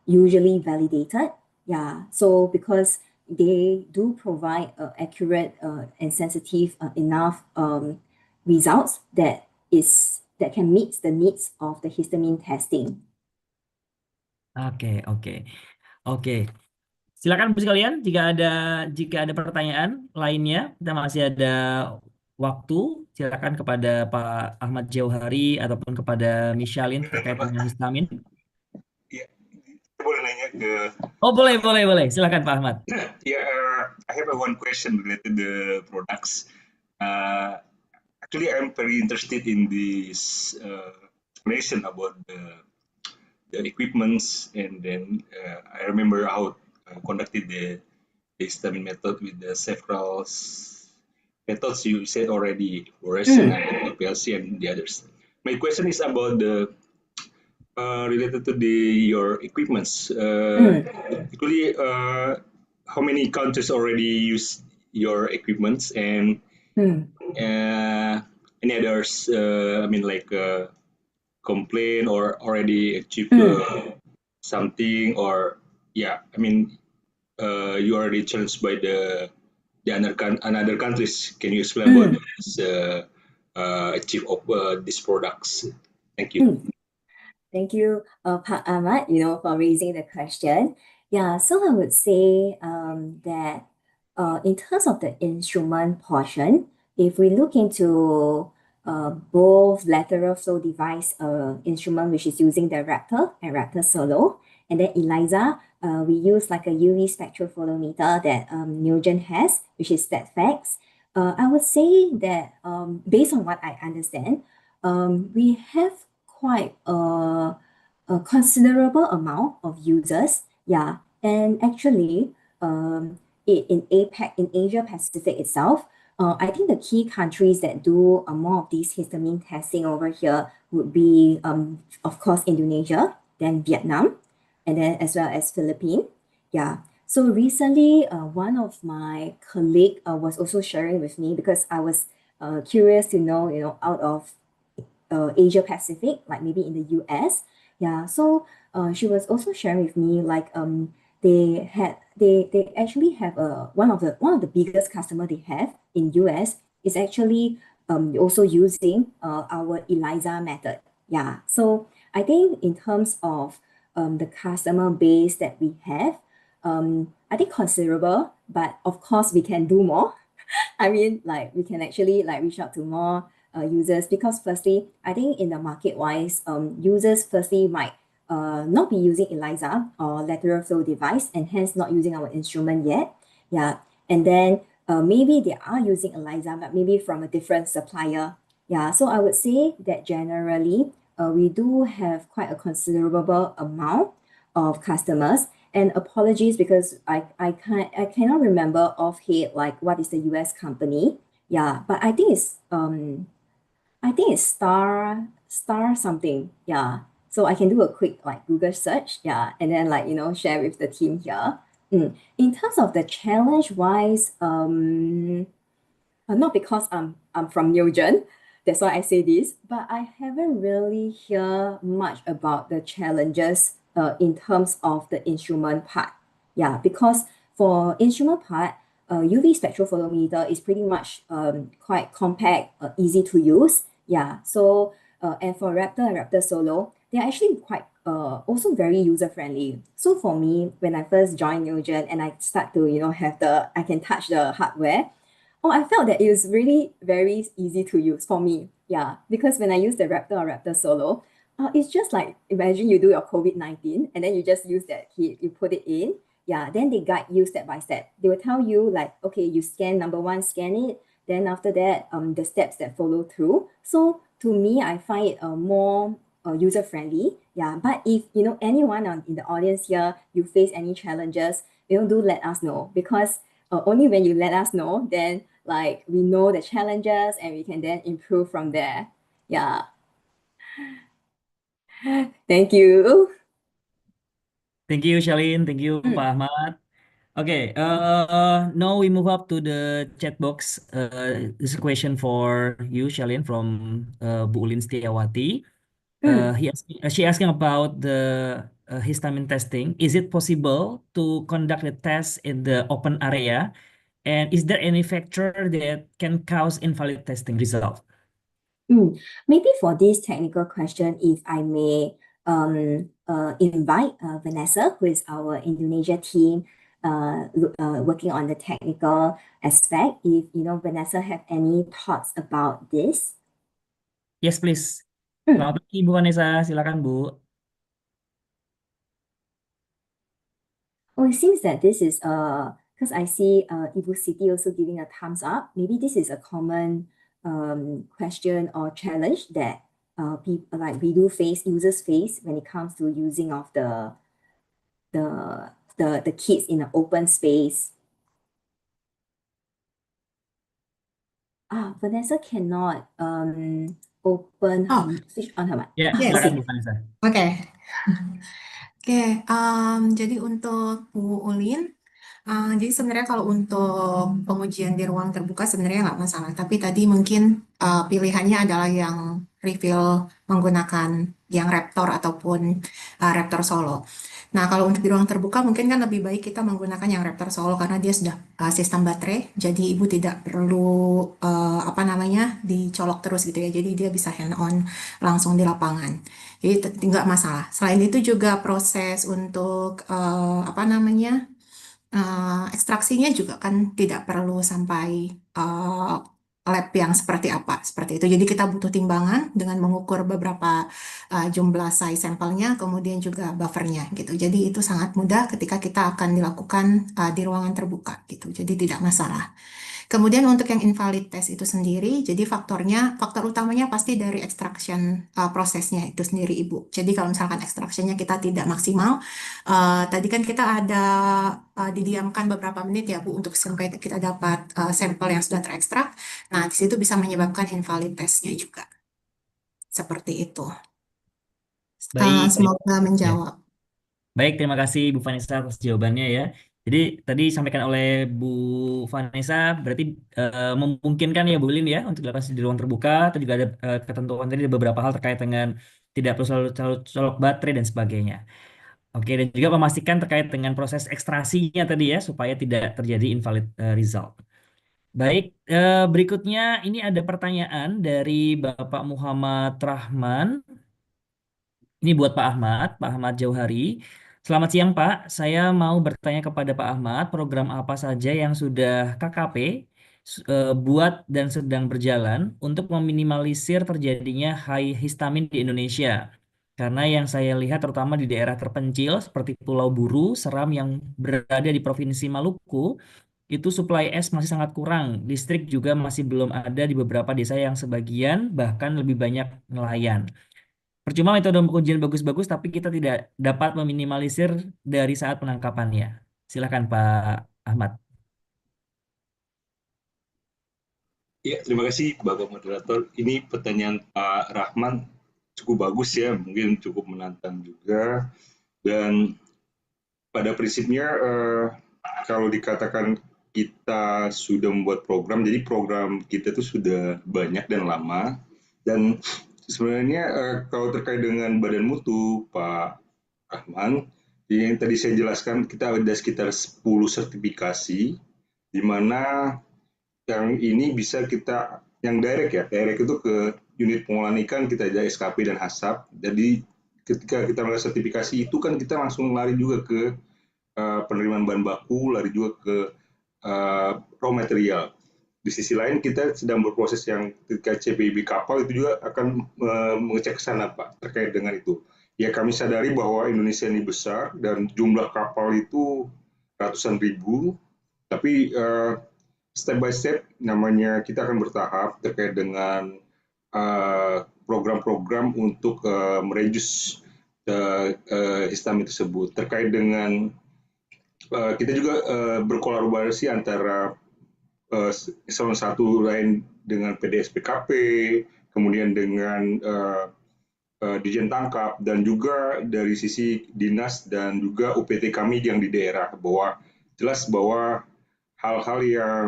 usually validated. Yeah, so because they do provide accurate and sensitive enough results that can meet the needs of the histamine testing. Oke. Silakan Bu sekalian jika ada pertanyaan lainnya, kita masih ada waktu, silakan kepada Pak Ahmad Jauhari ataupun kepada Michelin terkait dengan histamin. Ya, boleh nanya ke Oh, boleh, boleh, boleh. Silakan Pak Ahmad. I have a one question related to the products. Actually, I'm very interested in this explanation about the equipments, and then I remember how conducted the histamine method with the several methods you said already, fluorescent and PLC and the others. My question is about the related to your equipments. Actually, how many countries already use your equipments, and any others? I mean, like complain or already achieve something, or yeah, I mean, you already challenged by the another countries. Can you explain about this achieve of these products? Thank you. Thank you, Pak Ahmad, for raising the question. Yeah, so I would say that in terms of the instrument portion, if we look into both lateral flow device instrument, which is using the Raptor and Raptor Solo, and then ELISA, we use like a UV spectrophotometer that Neogen has, which is StatFax. I would say that based on what I understand, we have quite a considerable amount of users. Yeah, and actually, in APAC, in Asia Pacific itself, I think the key countries that do more of these histamine testing over here would be, of course, Indonesia, then Vietnam, and then as well as Philippines. Yeah. So recently, one of my colleague was also sharing with me because I was curious to know, out of Asia Pacific, like maybe in the US. Yeah, so she was also sharing with me like they actually have one of the biggest customer they have in US is actually also using our ELISA method. Yeah, so I think in terms of the customer base that we have, I think considerable, but of course we can do more. I mean, like we can actually like reach out to more users because firstly, I think in the market wise, users firstly might not be using ELISA or lateral flow device and hence not using our instrument yet. Yeah, and then maybe they are using ELISA, but maybe from a different supplier. Yeah, so I would say that generally, we do have quite a considerable amount of customers. And apologies because I cannot remember offhand like what is the US company. Yeah, but I think it's star something. Yeah. So I can do a quick like Google search. Yeah. And then like, share with the team here. In terms of the challenge wise, not because I'm from Neogen, that's why I say this, but I haven't really heard much about the challenges in terms of the instrument part. Yeah, because for instrument part, UV spectrophotometer is pretty much quite compact, easy to use. Yeah, so and for Raptor and Raptor Solo, they're actually quite also very user friendly. So for me, when I first joined Neogen and I start to have I can touch the hardware. Oh, I felt that it was really very easy to use for me. Yeah, because when I use the Raptor or Raptor Solo, it's just like imagine you do your COVID-19 and then you just use that kit, you put it in. Yeah, then they guide you step by step. They will tell you like, okay, you scan number one, scan it. Then after that, the steps that follow through. So to me, I find it more user friendly. Yeah, but if anyone in the audience here, you face any challenges, do let us know because only when you let us know, then like we know the challenges and we can then improve from there. Yeah. Thank you. Thank you, Shalin. Thank you, Pak Ahmad. Okay, now we move up to the chat box. This is a question for you, Shalin, from Bu Ulin Setiawati. She asking about the histamine testing. Is it possible to conduct the test in the open area? And is there any factor that can cause invalid testing result? Maybe for this technical question, if I may invite Vanessa, who is our Indonesia team, working on the technical aspect. If Vanessa have any thoughts about this. Yes, please. Selamat pagi, Bu Vanessa. Silakan, Bu. Oh, it seems that this is because I see Ibu Siti also giving a thumbs up. Maybe this is a common question or challenge that people like users face when it comes to using of the kits in an open space. Vanessa cannot open switch on her mic. Ya, Yes. silakan Okay. Bu Vanessa. Oke. Oke, jadi untuk Bu Ulin, jadi sebenarnya kalau untuk pengujian di ruang terbuka sebenarnya nggak masalah, tapi tadi mungkin pilihannya adalah yang refill menggunakan yang Raptor ataupun Raptor Solo. Nah, kalau untuk di ruang terbuka mungkin kan lebih baik kita menggunakan yang Raptor Solo karena dia sudah sistem baterai, jadi Ibu tidak perlu dicolok terus gitu ya, jadi dia bisa hand on langsung di lapangan. Jadi nggak masalah. Selain itu juga proses untuk ekstraksinya juga kan tidak perlu sampai lab yang seperti apa, seperti itu. Jadi kita butuh timbangan dengan mengukur beberapa jumlah size sampelnya, kemudian juga buffernya gitu. Jadi itu sangat mudah ketika kita akan dilakukan di ruangan terbuka gitu. Jadi tidak masalah. Kemudian untuk yang invalid test itu sendiri, jadi faktor utamanya pasti dari extraction prosesnya itu sendiri Ibu. Jadi kalau misalkan extractionnya kita tidak maksimal, tadi kan kita ada didiamkan beberapa menit ya Bu untuk sampai kita dapat sampel yang sudah terekstrak. Nah, di situ bisa menyebabkan invalid testnya juga. Seperti itu. Baik. Semoga Ya. menjawab. Baik, terima kasih Bu Vanessa atas jawabannya ya. Jadi tadi disampaikan oleh Bu Vanessa berarti memungkinkan ya Bu Lin ya untuk dilakukan di ruang terbuka. Tadi juga ada ketentuan tadi ada beberapa hal terkait dengan tidak perlu selalu colok baterai dan sebagainya. Oke, dan juga memastikan terkait dengan proses ekstrasinya tadi ya supaya tidak terjadi invalid result. Baik, berikutnya ini ada pertanyaan dari Bapak Muhammad Rahman. Ini buat Pak Ahmad Jauhari. Selamat siang Pak, saya mau bertanya kepada Pak Ahmad, program apa saja yang sudah KKP buat dan sedang berjalan untuk meminimalisir terjadinya high histamin di Indonesia. Karena yang saya lihat terutama di daerah terpencil seperti Pulau Buru, Seram yang berada di Provinsi Maluku, itu suplai es masih sangat kurang. Listrik juga masih belum ada di beberapa desa yang sebagian bahkan lebih banyak nelayan. Percuma metode pengujian bagus-bagus, tapi kita tidak dapat meminimalisir dari saat penangkapannya. Silakan Pak Ahmad. Ya, terima kasih Bapak Moderator. Ini pertanyaan Pak Rahman cukup bagus ya, mungkin cukup menantang juga. Dan pada prinsipnya kalau dikatakan kita sudah membuat program, jadi program kita itu sudah banyak dan lama. Dan sebenarnya kalau terkait dengan badan mutu Pak Rahman, yang tadi saya jelaskan kita ada sekitar 10 sertifikasi, di mana yang ini bisa kita yang direct itu ke unit pengolahan ikan, kita ada SKP dan HACCP. Jadi ketika kita melakukan sertifikasi itu kan kita langsung lari juga ke penerimaan bahan baku, lari juga ke raw material. Di sisi lain kita sedang berproses yang ketika CPIB kapal itu juga akan mengecek ke sana Pak terkait dengan itu. Ya kami sadari bahwa Indonesia ini besar dan jumlah kapal itu ratusan ribu, tapi step by step namanya kita akan bertahap terkait dengan program-program untuk mereduce histamine tersebut. Terkait dengan kita juga berkolaborasi antara eselon 1 lain dengan PDSPKP, kemudian dengan Dirjen Tangkap, dan juga dari sisi dinas dan juga UPT kami yang di daerah, bahwa jelas bahwa hal-hal yang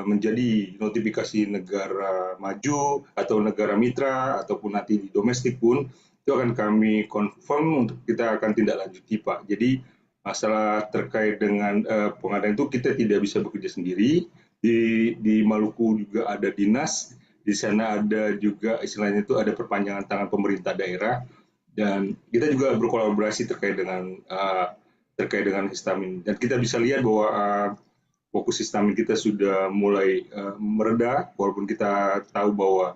menjadi notifikasi negara maju atau negara mitra ataupun nanti di domestik pun itu akan kami confirm untuk kita akan tindak lanjuti Pak. Jadi masalah terkait dengan pengadaan itu kita tidak bisa bekerja sendiri. Di Maluku juga ada dinas, di sana ada juga istilahnya itu ada perpanjangan tangan pemerintah daerah, dan kita juga berkolaborasi terkait dengan terkait dengan histamin. Dan kita bisa lihat bahwa fokus histamin kita sudah mulai mereda, walaupun kita tahu bahwa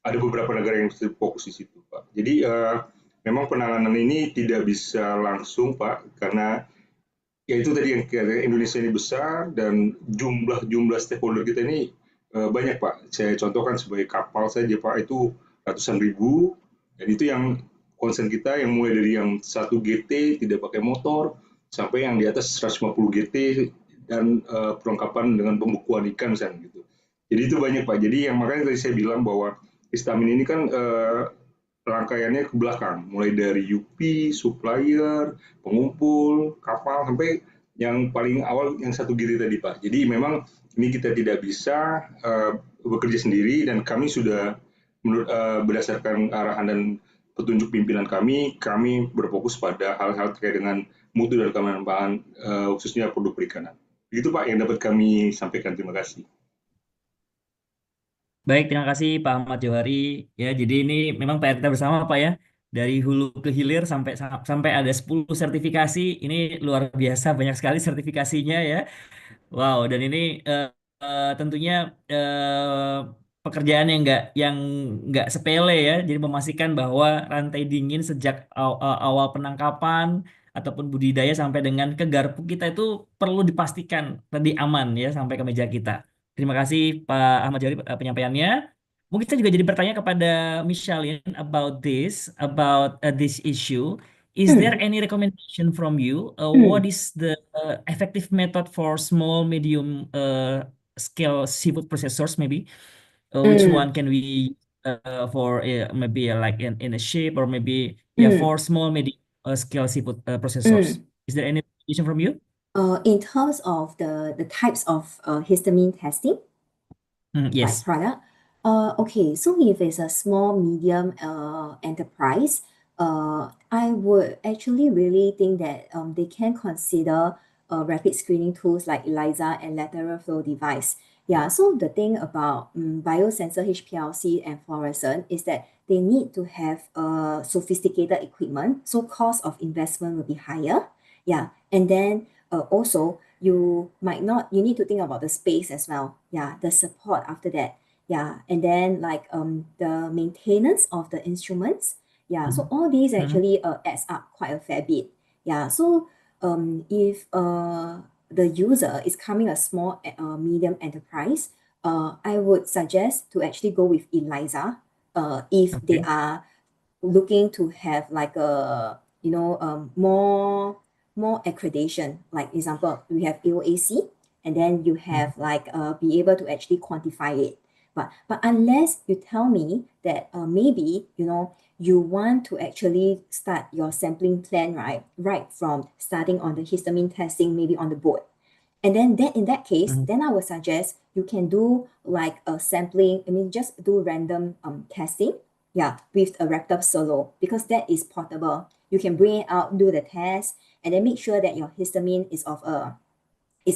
ada beberapa negara yang fokus di situ, Pak. Jadi memang penanganan ini tidak bisa langsung, Pak, karena ya itu tadi yang Indonesia ini besar dan jumlah stakeholder kita ini banyak, Pak. Saya contohkan sebagai kapal saja, Pak, itu ratusan ribu, dan itu yang concern kita yang mulai dari yang 1 GT tidak pakai motor sampai yang di atas 150 GT dan perlengkapan dengan pembukuan ikan misalnya gitu. Jadi itu banyak, Pak. Jadi yang makanya tadi saya bilang bahwa histamin ini kan rangkaiannya ke belakang, mulai dari UP, supplier, pengumpul, kapal, sampai yang paling awal yang 1 GT tadi, Pak. Jadi memang ini kita tidak bisa bekerja sendiri, dan kami sudah berdasarkan arahan dan petunjuk pimpinan kami berfokus pada hal-hal terkait dengan mutu dan keamanan pangan, khususnya produk perikanan. Begitu, Pak, yang dapat kami sampaikan. Terima kasih. Baik, terima kasih Pak Ahmad Johari. Ya, jadi ini memang PR kita bersama Pak ya. Dari hulu ke hilir sampai sampai ada 10 sertifikasi. Ini luar biasa, banyak sekali sertifikasinya ya. Wow, dan ini tentunya pekerjaan yang nggak sepele ya. Jadi memastikan bahwa rantai dingin sejak awal penangkapan ataupun budidaya sampai dengan ke garpu kita itu perlu dipastikan tadi aman ya sampai ke meja kita. Terima kasih Pak Ahmad Jari penyampaiannya. Mungkin saya juga jadi bertanya kepada Micheline about this issue. Is there any recommendation from you? What is the effective method for small, medium scale seafood processors? Maybe which one can we for maybe like in a ship, or maybe for small, medium scale seafood processors? Is there any recommendation from you? In terms of the types of histamine testing, like Yes. product. Okay, so if it's a small, medium enterprise, I would actually really think that they can consider rapid screening tools like ELISA and lateral flow device. Yeah, so the thing about biosensor HPLC and fluorescent is that they need to have sophisticated equipment, so cost of investment will be higher. Yeah, and then also you need to think about the space as well. Yeah, the support after that. Yeah, and then like the maintenance of the instruments. Yeah, so all these actually adds up quite a fair bit. Yeah, so if the user is coming a small medium enterprise, I would suggest to actually go with ELISA if they Okay. are looking to have like a more accreditation. Like example, we have AOAC, and then you have like be able to actually quantify it. But unless you tell me that maybe you want to actually start your sampling plan right from starting on the histamine testing, maybe on the boat. And then in that case, then I would suggest you can do like a sampling. I mean, just do random testing, yeah, with a wrapped up solo, because that is portable. You can bring it out, do the test, and then make sure that your histamine is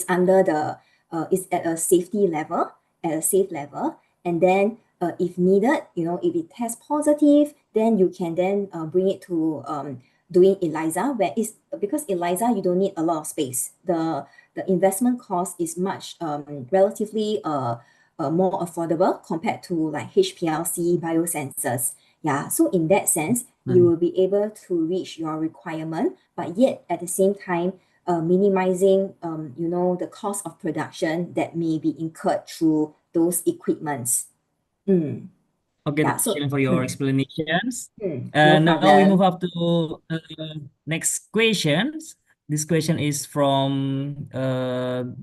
under the is at a safety level, at a safe level. And then if needed, if it tests positive, then you can then bring it to doing ELISA, where is because ELISA you don't need a lot of space. The investment cost is much relatively more affordable compared to like HPLC biosensors. Yeah, so in that sense, you will be able to reach your requirement, but yet at the same time, minimizing the cost of production that may be incurred through those equipments. Okay, Yeah, thank so you for your explanations. no Now we move problem. up to next questions. This question is from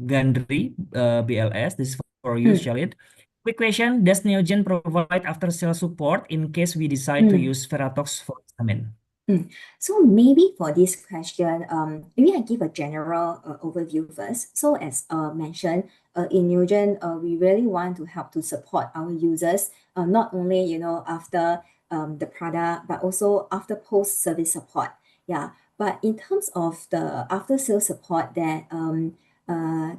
Gandri, BLS. This is for you, Shalit. Quick question: does Neogen provide after-sale support in case we decide to use Feratox for histamine? So maybe for this question, maybe I give a general overview first. So as mentioned, in Neogen, we really want to help to support our users, not only after the product, but also after post-service support. Yeah, but in terms of the after-sale support that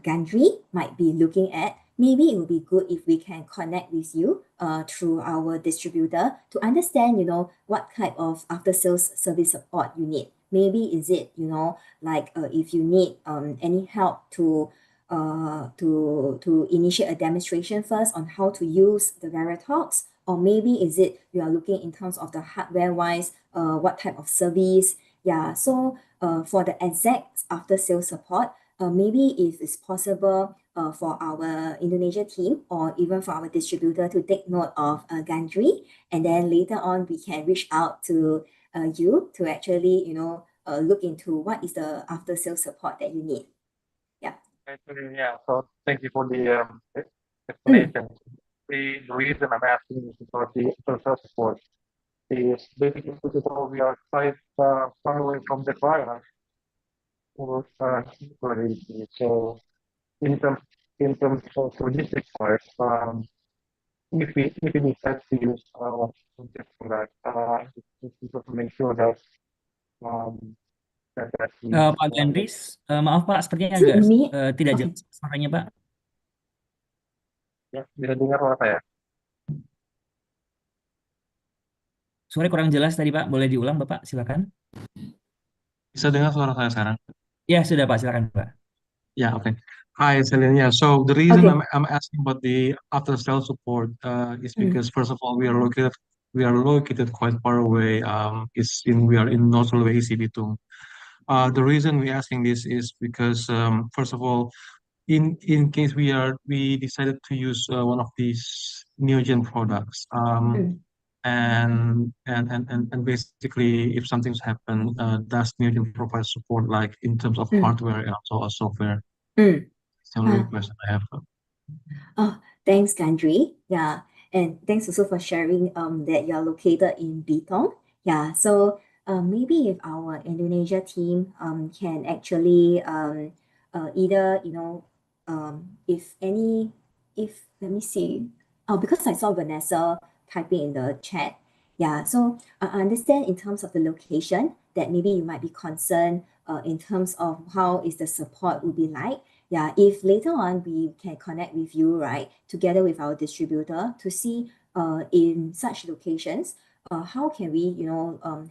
Gandri might be looking at, maybe it would be good if we can connect with you through our distributor to understand, what type of after-sales service support you need. maybe is it, like if you need any help to initiate a demonstration first on how to use the Veritox, or maybe is it you are looking in terms of the hardware wise, what type of service. Yeah, so for the exact after sales support, maybe if it's possible for our Indonesia team or even for our distributor to take note of Gandri, and then later on we can reach out to you to actually, look into what is the after sales support that you need. Yeah. Actually, yeah. So thank you for the Mm. explanation. The reason I'm asking is about the social support. Is basically because we are quite far away from the client for already. So in terms of logistics part, if we decide to use just for that, just to make sure that um that we Pak Gandris, maaf Pak, sepertinya Is agak it me? tidak Okay. jelas suaranya Pak. ya bisa dengar suara saya. Suara kurang jelas tadi Pak, boleh diulang Bapak, silakan. Bisa dengar suara saya sekarang? Ya sudah Pak, silakan Pak. Yeah, okay. Hi, Celine. Yeah, so the reason Okay. I'm asking about the after sales support is Mm. because first of all we are located quite far away. We are in North Sulawesi, Bitung. The reason we're asking this is because first of all, in case we decided to use one of these Neogen products, Mm. and basically if something's happened, does Neogen provide support like in terms of Mm. hardware and also software? Mm. It's the only Ah. question I have. Oh, thanks, Gandri. Yeah, and thanks also for sharing that you're located in Bitong. Yeah, so maybe if our Indonesia team can actually either if let me see, oh, because I saw Vanessa typing in the chat. Yeah, so I understand in terms of the location that maybe you might be concerned in terms of how is the support would be like. Yeah, if later on we can connect with you, right, together with our distributor to see in such locations, how can we,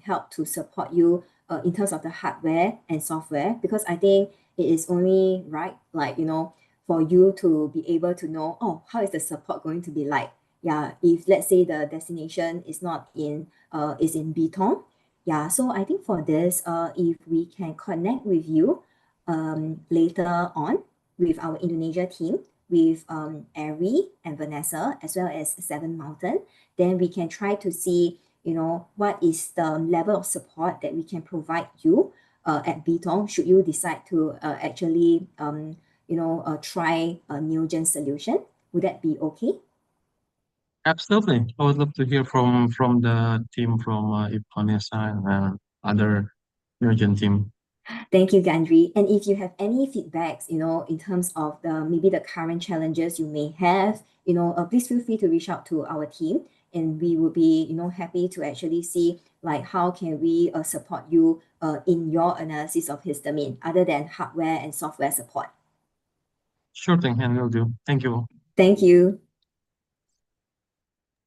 help to support you in terms of the hardware and software? Because I think it is only right, like, for you to be able to know, oh, how is the support going to be like? Yeah, if let's say the destination is not is in Bitong. Yeah, so I think for this, if we can connect with you later on with our Indonesia team, with Ari and Vanessa, as well as Seven Mountain, then we can try to see, what is the level of support that we can provide you at Bitong, should you decide to actually, try a Neogen solution. Would that be okay? Absolutely. I would love to hear from the team from Vanessa and other Norwegian team. Thank you, Gandri. And if you have any feedbacks, in terms of maybe the current challenges you may have, please feel free to reach out to our team, and we will be, happy to actually see like how can we support you in your analysis of histamine, other than hardware and software support. Sure thing, and will do. Thank you. Thank you.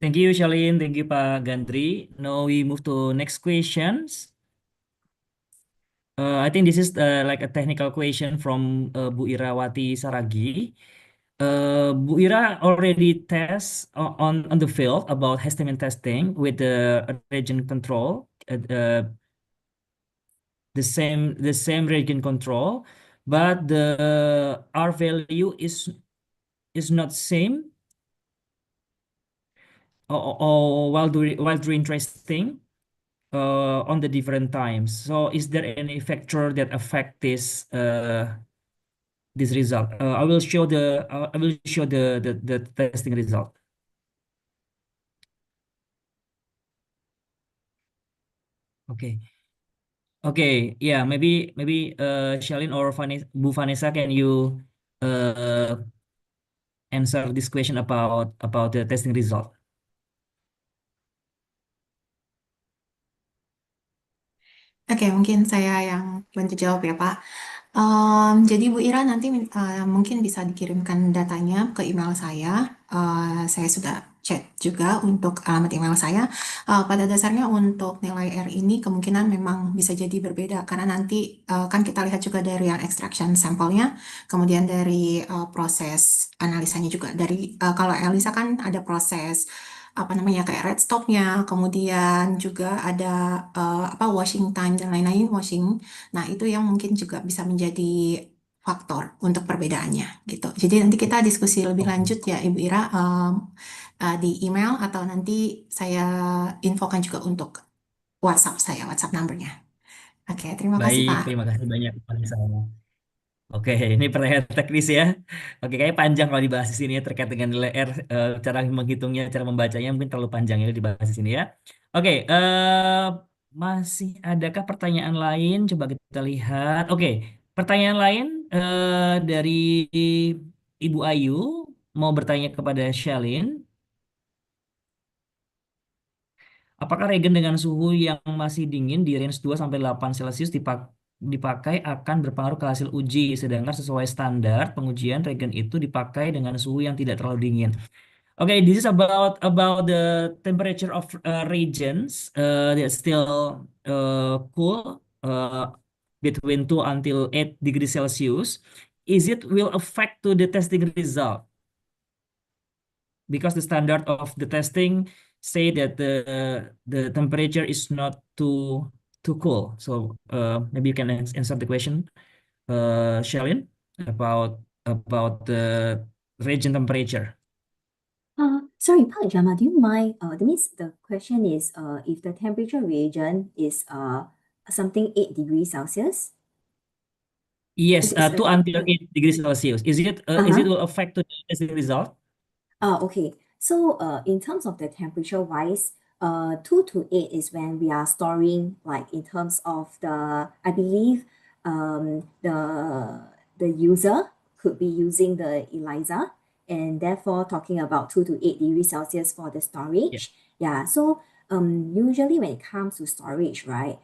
Thank you, Shalin. Thank you, Pak Gandri. Now we move to next questions. I think this is like a technical question from Bu Irawati Saragi. Bu Ira already tests on the field about histamine testing with the region control, the same region control, but the R value is not same. Or while doing testing on the different times. So is there any factor that affect this result? I will show the testing result. Okay. Okay. Yeah. Maybe Shalin or Bu Vanessa, can you answer this question about the testing result? Oke, mungkin saya yang bantu jawab ya, Pak. Jadi Bu Ira nanti mungkin bisa dikirimkan datanya ke email saya. Saya sudah chat juga untuk alamat email saya. Pada dasarnya untuk nilai R ini kemungkinan memang bisa jadi berbeda karena nanti kan kita lihat juga dari yang extraction sampelnya, kemudian dari proses analisanya juga. Dari kalau ELISA kan ada proses apa namanya kayak red stopnya, kemudian juga ada apa washing time dan lain-lain washing. Nah, itu yang mungkin juga bisa menjadi faktor untuk perbedaannya gitu. Jadi nanti kita diskusi lebih Oke. lanjut ya Ibu Ira di email atau nanti saya infokan juga untuk WhatsApp saya, WhatsApp numbernya. Oke, terima kasih Baik, Pak. terima kasih banyak Pak Nisa. Oke, ini pertanyaan teknis ya. Oke, kayaknya panjang kalau dibahas di sini ya terkait dengan nilai R, cara menghitungnya, cara membacanya mungkin terlalu panjang ya dibahas di sini ya. Oke, masih adakah pertanyaan lain? Coba kita lihat. Oke, pertanyaan lain dari Ibu Ayu mau bertanya kepada Shalin. Apakah regen dengan suhu yang masih dingin di range 2 sampai 8 Celcius dipakai akan berpengaruh ke hasil uji, sedangkan sesuai standar pengujian regen itu dipakai dengan suhu yang tidak terlalu dingin. Okay, this is about the temperature of reagents that's still cool between 2 until 8 degrees Celsius. Is it will affect to the testing result? Because the standard of the testing say that the temperature is not too cool. So maybe you can answer the question, Shalin, about the region temperature. Sorry, Pak Jama, do you mind? That means the question is, if the temperature reagent is something 8 degrees Celsius, Yes, is 2 until 8 degrees Celsius. Is it uh-huh. will affect to the testing result? Okay. So, in terms of the temperature wise, 2 to 8 is when we are storing, like in terms of I believe, the user could be using the ELISA and therefore talking about 2 to 8 degrees Celsius for the Yeah. storage. Yeah. So, usually when it comes to storage, right,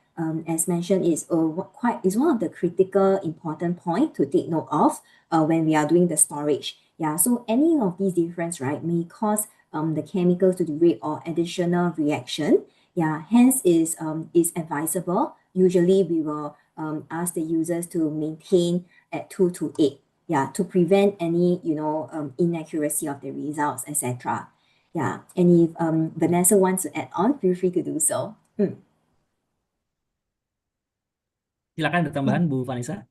as mentioned, is one of the critical important point to take note of, when we are doing the storage. Yeah, so any of these difference, right, may cause the chemicals to degrade or additional reaction. Yeah, hence is advisable. Usually we will ask the users to maintain at 2 to 8. Yeah, to prevent any inaccuracy of the results, etc. Yeah, and if Vanessa wants to add on, feel free to do so. Silakan ada tambahan Bu Vanessa.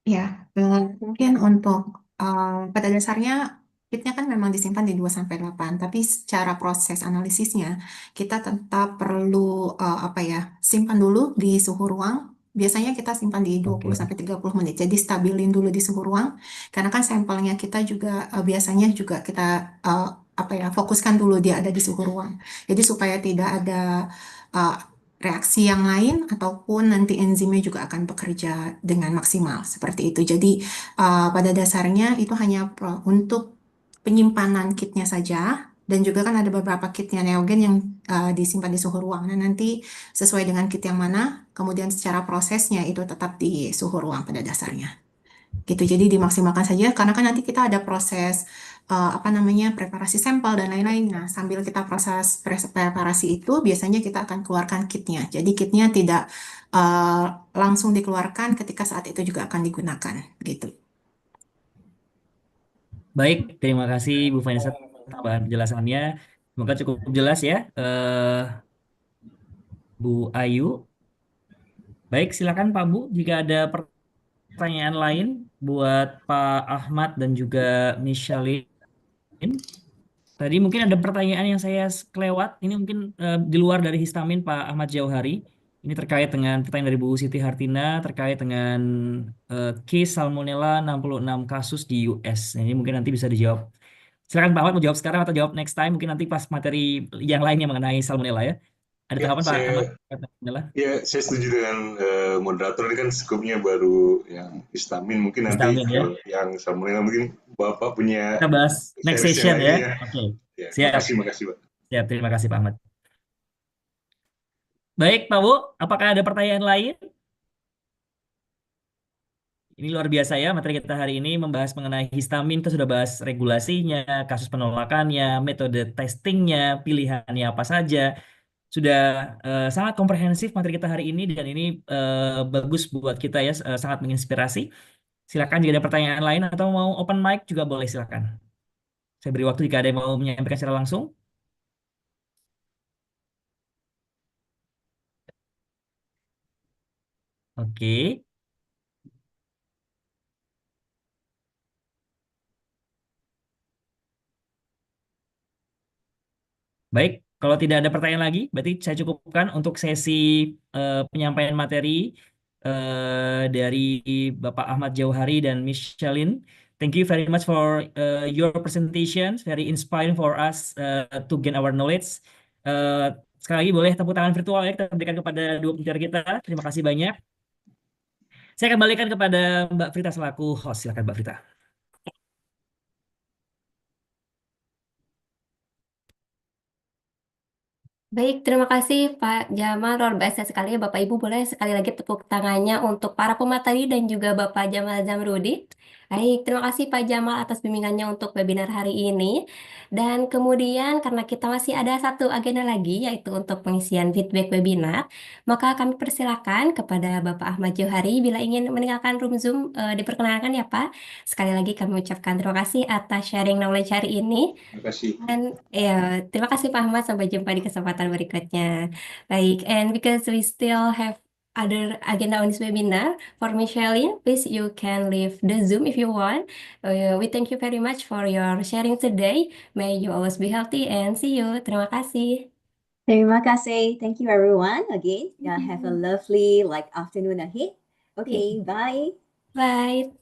Ya, mungkin untuk pada dasarnya kitnya kan memang disimpan di 2 sampai 8, tapi secara proses analisisnya kita tetap perlu apa ya, simpan dulu di suhu ruang. Biasanya kita simpan di 20 Oke. sampai 30 menit. Jadi stabilin dulu di suhu ruang karena kan sampelnya kita juga biasanya juga kita eh, apa ya, fokuskan dulu dia ada di suhu ruang. Jadi supaya tidak ada eh, reaksi yang lain ataupun nanti enzimnya juga akan bekerja dengan maksimal seperti itu. Jadi pada dasarnya itu hanya untuk penyimpanan kitnya saja dan juga kan ada beberapa kitnya neogen yang disimpan di suhu ruang. Nah, nanti sesuai dengan kit yang mana, kemudian secara prosesnya itu tetap di suhu ruang pada dasarnya gitu. Jadi dimaksimalkan saja karena kan nanti kita ada proses apa namanya preparasi sampel dan lain-lain. Nah, sambil kita proses preparasi itu biasanya kita akan keluarkan kitnya. Jadi kitnya tidak eh, langsung dikeluarkan ketika saat itu juga akan digunakan gitu. Baik, terima kasih Bu Vanessa tambahan penjelasannya. Semoga cukup jelas ya, Bu Ayu. Baik, silakan Pak Bu jika ada pertanyaan lain buat Pak Ahmad dan juga Miss Shalin. Tadi mungkin ada pertanyaan yang saya kelewat. Ini mungkin di luar dari histamin Pak Ahmad Jauhari. Ini terkait dengan pertanyaan dari Bu Siti Hartina terkait dengan case Salmonella 66 kasus di US. Nah, ini mungkin nanti bisa dijawab. Silakan Pak Ahmad mau jawab sekarang atau jawab next time. Mungkin nanti pas materi yang lainnya mengenai Salmonella ya. Ada Ya, tanggapan Pak Ahmad? Salmonella? saya setuju dengan moderator ini kan skupnya baru yang histamin. Mungkin nanti Histamin ya. kalau yang salmonella mungkin Bapak punya Kita bahas next series yang session ya. lainnya ya. Oke. Ya, Siap. makasih Pak. Siap. Terima kasih Pak Ahmad. Baik Pak Bu, apakah ada pertanyaan lain? Ini luar biasa ya materi kita hari ini membahas mengenai histamin. Kita sudah bahas regulasinya, kasus penolakannya, metode testingnya, pilihannya apa saja. Sudah sangat komprehensif materi kita hari ini dan ini bagus buat kita ya, sangat menginspirasi. Silakan jika ada pertanyaan lain atau mau open mic juga boleh silakan. Saya beri waktu jika ada yang mau menyampaikan secara langsung. Oke. Baik, kalau tidak ada pertanyaan lagi, berarti saya cukupkan untuk sesi penyampaian materi dari Bapak Ahmad Jauhari dan Miss Shalin. Thank you very much for your presentation, very inspiring for us to gain our knowledge. Eh, Sekali lagi boleh tepuk tangan virtual ya kita berikan kepada dua pembicara kita. Terima kasih banyak. Saya kembalikan kepada Mbak Frita selaku host. Silakan Mbak Frita. Baik, terima kasih Pak Jamal. Luar biasa sekali ya Bapak Ibu. Boleh sekali lagi tepuk tangannya untuk para pemateri dan juga Bapak Jamal Zamrudi. Baik, terima kasih Pak Jamal atas bimbingannya untuk webinar hari ini. Dan kemudian karena kita masih ada satu agenda lagi yaitu untuk pengisian feedback webinar, maka kami persilakan kepada Bapak Ahmad Johari bila ingin meninggalkan room Zoom diperkenalkan ya Pak. Sekali lagi kami ucapkan terima kasih atas sharing knowledge hari ini. Terima kasih. Dan ya, terima kasih Pak Ahmad. Sampai jumpa di kesempatan berikutnya. Baik, and because we still have other agenda on this webinar, for Micheline, please you can leave the Zoom if you want. We thank you very much for your sharing today. May you always be healthy and see you. Terima kasih. Terima kasih. Thank you everyone again. Yeah, have a lovely afternoon ahead. Okay, bye. Bye.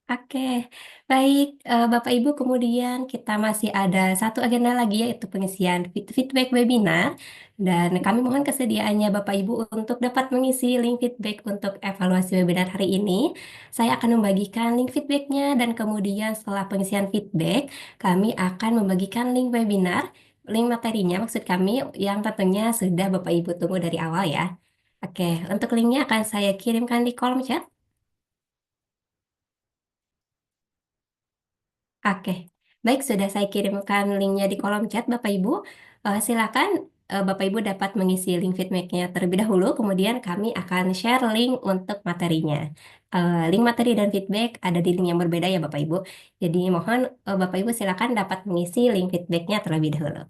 Oke, baik Bapak Ibu, kemudian kita masih ada satu agenda lagi yaitu pengisian feedback webinar dan kami mohon kesediaannya Bapak Ibu untuk dapat mengisi link feedback untuk evaluasi webinar hari ini. Saya akan membagikan link feedbacknya dan kemudian setelah pengisian feedback kami akan membagikan link webinar, link materinya maksud kami yang tentunya sudah Bapak Ibu tunggu dari awal ya. Oke, untuk linknya akan saya kirimkan di kolom chat. Oke, baik sudah saya kirimkan linknya di kolom chat Bapak Ibu. Silakan Bapak Ibu dapat mengisi link feedbacknya terlebih dahulu, kemudian kami akan share link untuk materinya. Link materi dan feedback ada di link yang berbeda ya Bapak Ibu. Jadi mohon Bapak Ibu silakan dapat mengisi link feedbacknya terlebih dahulu.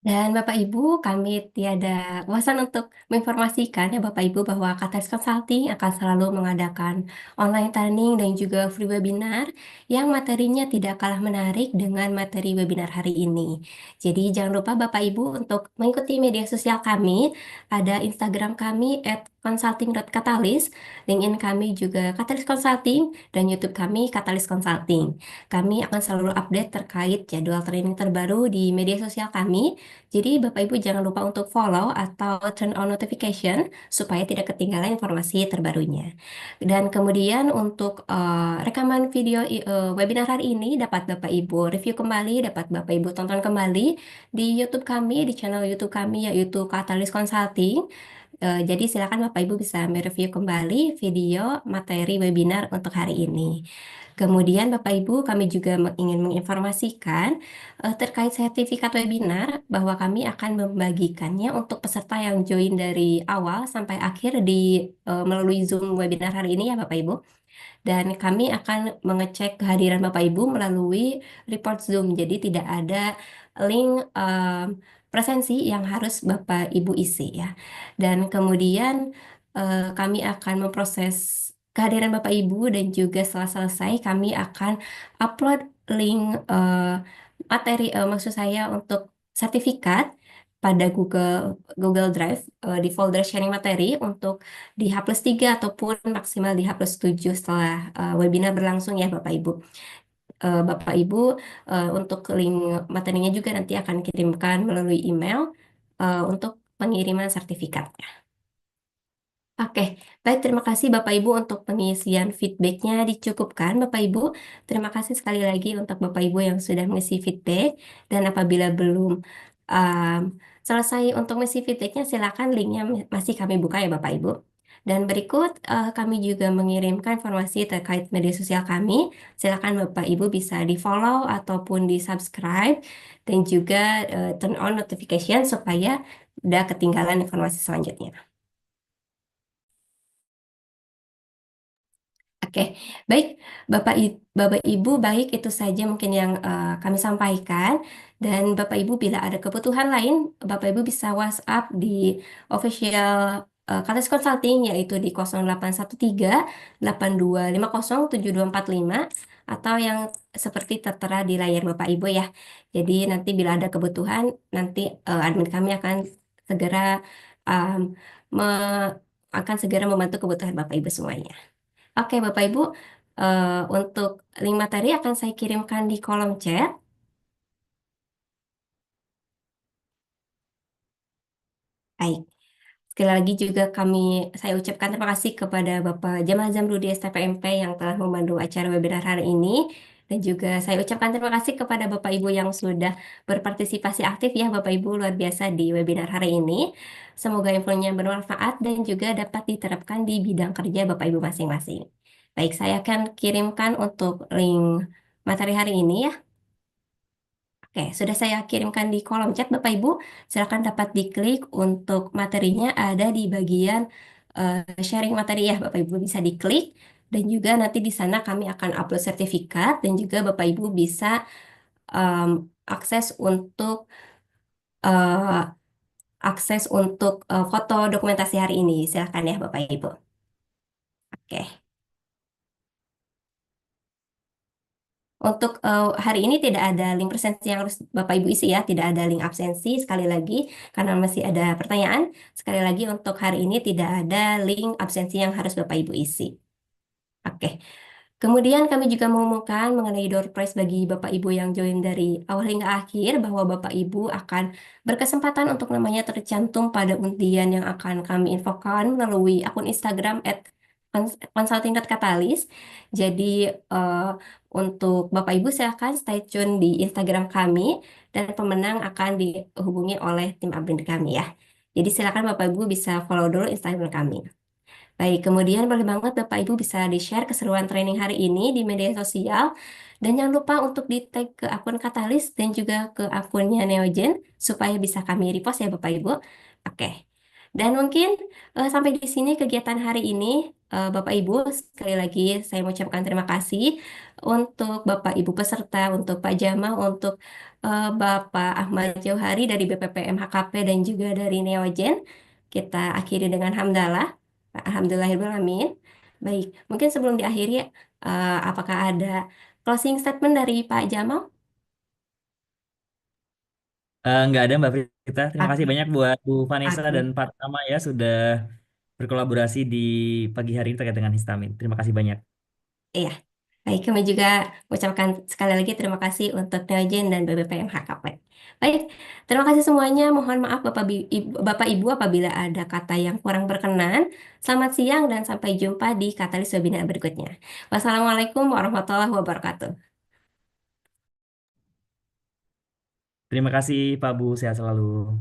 Dan Bapak Ibu, kami tiada bosan untuk menginformasikan ya Bapak Ibu bahwa Katalis Consulting akan selalu mengadakan online training dan juga free webinar yang materinya tidak kalah menarik dengan materi webinar hari ini. Jadi jangan lupa Bapak Ibu untuk mengikuti media sosial kami, ada Instagram kami @consulting.katalis, LinkedIn kami juga Katalis Consulting, dan YouTube kami Katalis Consulting. Kami akan selalu update terkait jadwal training terbaru di media sosial kami. Jadi Bapak Ibu jangan lupa untuk follow atau turn on notification supaya tidak ketinggalan informasi terbarunya. Dan kemudian untuk rekaman video webinar hari ini dapat Bapak Ibu review kembali, dapat Bapak Ibu tonton kembali di YouTube kami, di channel YouTube kami yaitu Katalis Consulting. Jadi silakan Bapak Ibu bisa mereview kembali video materi webinar untuk hari ini. Kemudian Bapak Ibu, kami juga ingin menginformasikan terkait sertifikat webinar bahwa kami akan membagikannya untuk peserta yang join dari awal sampai akhir melalui Zoom webinar hari ini ya Bapak Ibu. Dan kami akan mengecek kehadiran Bapak Ibu melalui report Zoom. Jadi tidak ada link presensi yang harus Bapak Ibu isi ya. Dan kemudian kami akan memproses kehadiran Bapak Ibu dan juga setelah selesai kami akan upload link materi maksud saya untuk sertifikat pada Google Drive di folder sharing materi untuk di H+3 ataupun maksimal di H+7 setelah webinar berlangsung ya Bapak Ibu. Bapak Ibu untuk link materinya juga nanti akan kirimkan melalui email untuk pengiriman sertifikat. Oke, baik terima kasih Bapak Ibu untuk pengisian feedbacknya dicukupkan Bapak Ibu. Terima kasih sekali lagi untuk Bapak Ibu yang sudah mengisi feedback dan apabila belum um, selesai untuk mengisi feedbacknya silakan linknya masih kami buka ya Bapak Ibu. Dan berikut kami juga mengirimkan informasi terkait media sosial kami. Silakan Bapak Ibu bisa di follow ataupun di subscribe dan juga turn on notification supaya tidak ketinggalan informasi selanjutnya. Oke, baik Bapak Ibu, baik itu saja mungkin yang kami sampaikan. Dan Bapak Ibu bila ada kebutuhan lain, Bapak Ibu bisa WhatsApp di official Katalis Consulting yaitu di 0813 8250 7245 atau yang seperti tertera di layar Bapak Ibu ya. Jadi nanti bila ada kebutuhan, nanti admin kami akan segera um, me- akan segera membantu kebutuhan Bapak Ibu semuanya. Oke, Bapak Ibu, untuk link materi akan saya kirimkan di kolom chat. Baik, sekali lagi juga saya ucapkan terima kasih kepada Bapak Jamal Zamrudi STPMP yang telah memandu acara webinar hari ini. Dan juga saya ucapkan terima kasih kepada Bapak Ibu yang sudah berpartisipasi aktif ya Bapak Ibu luar biasa di webinar hari ini. Semoga infonya bermanfaat dan juga dapat diterapkan di bidang kerja Bapak Ibu masing-masing. Baik, saya akan kirimkan untuk link materi hari ini ya. Oke, sudah saya kirimkan di kolom chat Bapak Ibu. Silakan dapat diklik untuk materinya ada di bagian sharing materi ya Bapak Ibu bisa diklik dan juga nanti di sana kami akan upload sertifikat dan juga Bapak Ibu bisa em, akses untuk eh, foto dokumentasi hari ini. Silakan ya Bapak Ibu. Oke. Untuk hari ini tidak ada link presensi yang harus Bapak Ibu isi ya, tidak ada link absensi sekali lagi karena masih ada pertanyaan. Sekali lagi untuk hari ini tidak ada link absensi yang harus Bapak Ibu isi. Oke. Kemudian kami juga mengumumkan mengenai door prize bagi Bapak Ibu yang join dari awal hingga akhir bahwa Bapak Ibu akan berkesempatan untuk namanya tercantum pada undian yang akan kami infokan melalui akun Instagram @consulting.katalis. Jadi untuk Bapak Ibu silakan stay tune di Instagram kami dan pemenang akan dihubungi oleh tim admin kami ya. Jadi silakan Bapak Ibu bisa follow dulu Instagram kami. Baik, kemudian boleh banget Bapak Ibu bisa di-share keseruan training hari ini di media sosial. Dan jangan lupa untuk di-tag ke akun Katalis dan juga ke akunnya Neogen supaya bisa kami repost ya Bapak Ibu. Oke. Dan mungkin sampai di sini kegiatan hari ini. Bapak Ibu, sekali lagi saya mengucapkan terima kasih untuk Bapak Ibu peserta, untuk Pak Jamal, untuk Bapak Ahmad Jauhari dari BPPM HKP dan juga dari Neogen. Kita akhiri dengan hamdalah. Alhamdulillahirrahmanirrahim. Baik, mungkin sebelum diakhiri, apakah ada closing statement dari Pak Jamal? Nggak ada Mbak Prita. Terima kasih Oke, banyak buat Bu Vanessa dan oke. Pak Tama ya sudah berkolaborasi di pagi hari ini terkait dengan histamin. Terima kasih banyak. Iya, baik kami juga ucapkan sekali lagi terima kasih untuk Neogen dan BBPM HKP. Baik, terima kasih semuanya. Mohon maaf Bapak Ibu apabila ada kata yang kurang berkenan. Selamat siang dan sampai jumpa di Katalis webinar berikutnya. Wassalamualaikum warahmatullahi wabarakatuh. Terima kasih Pak Bu, sehat selalu.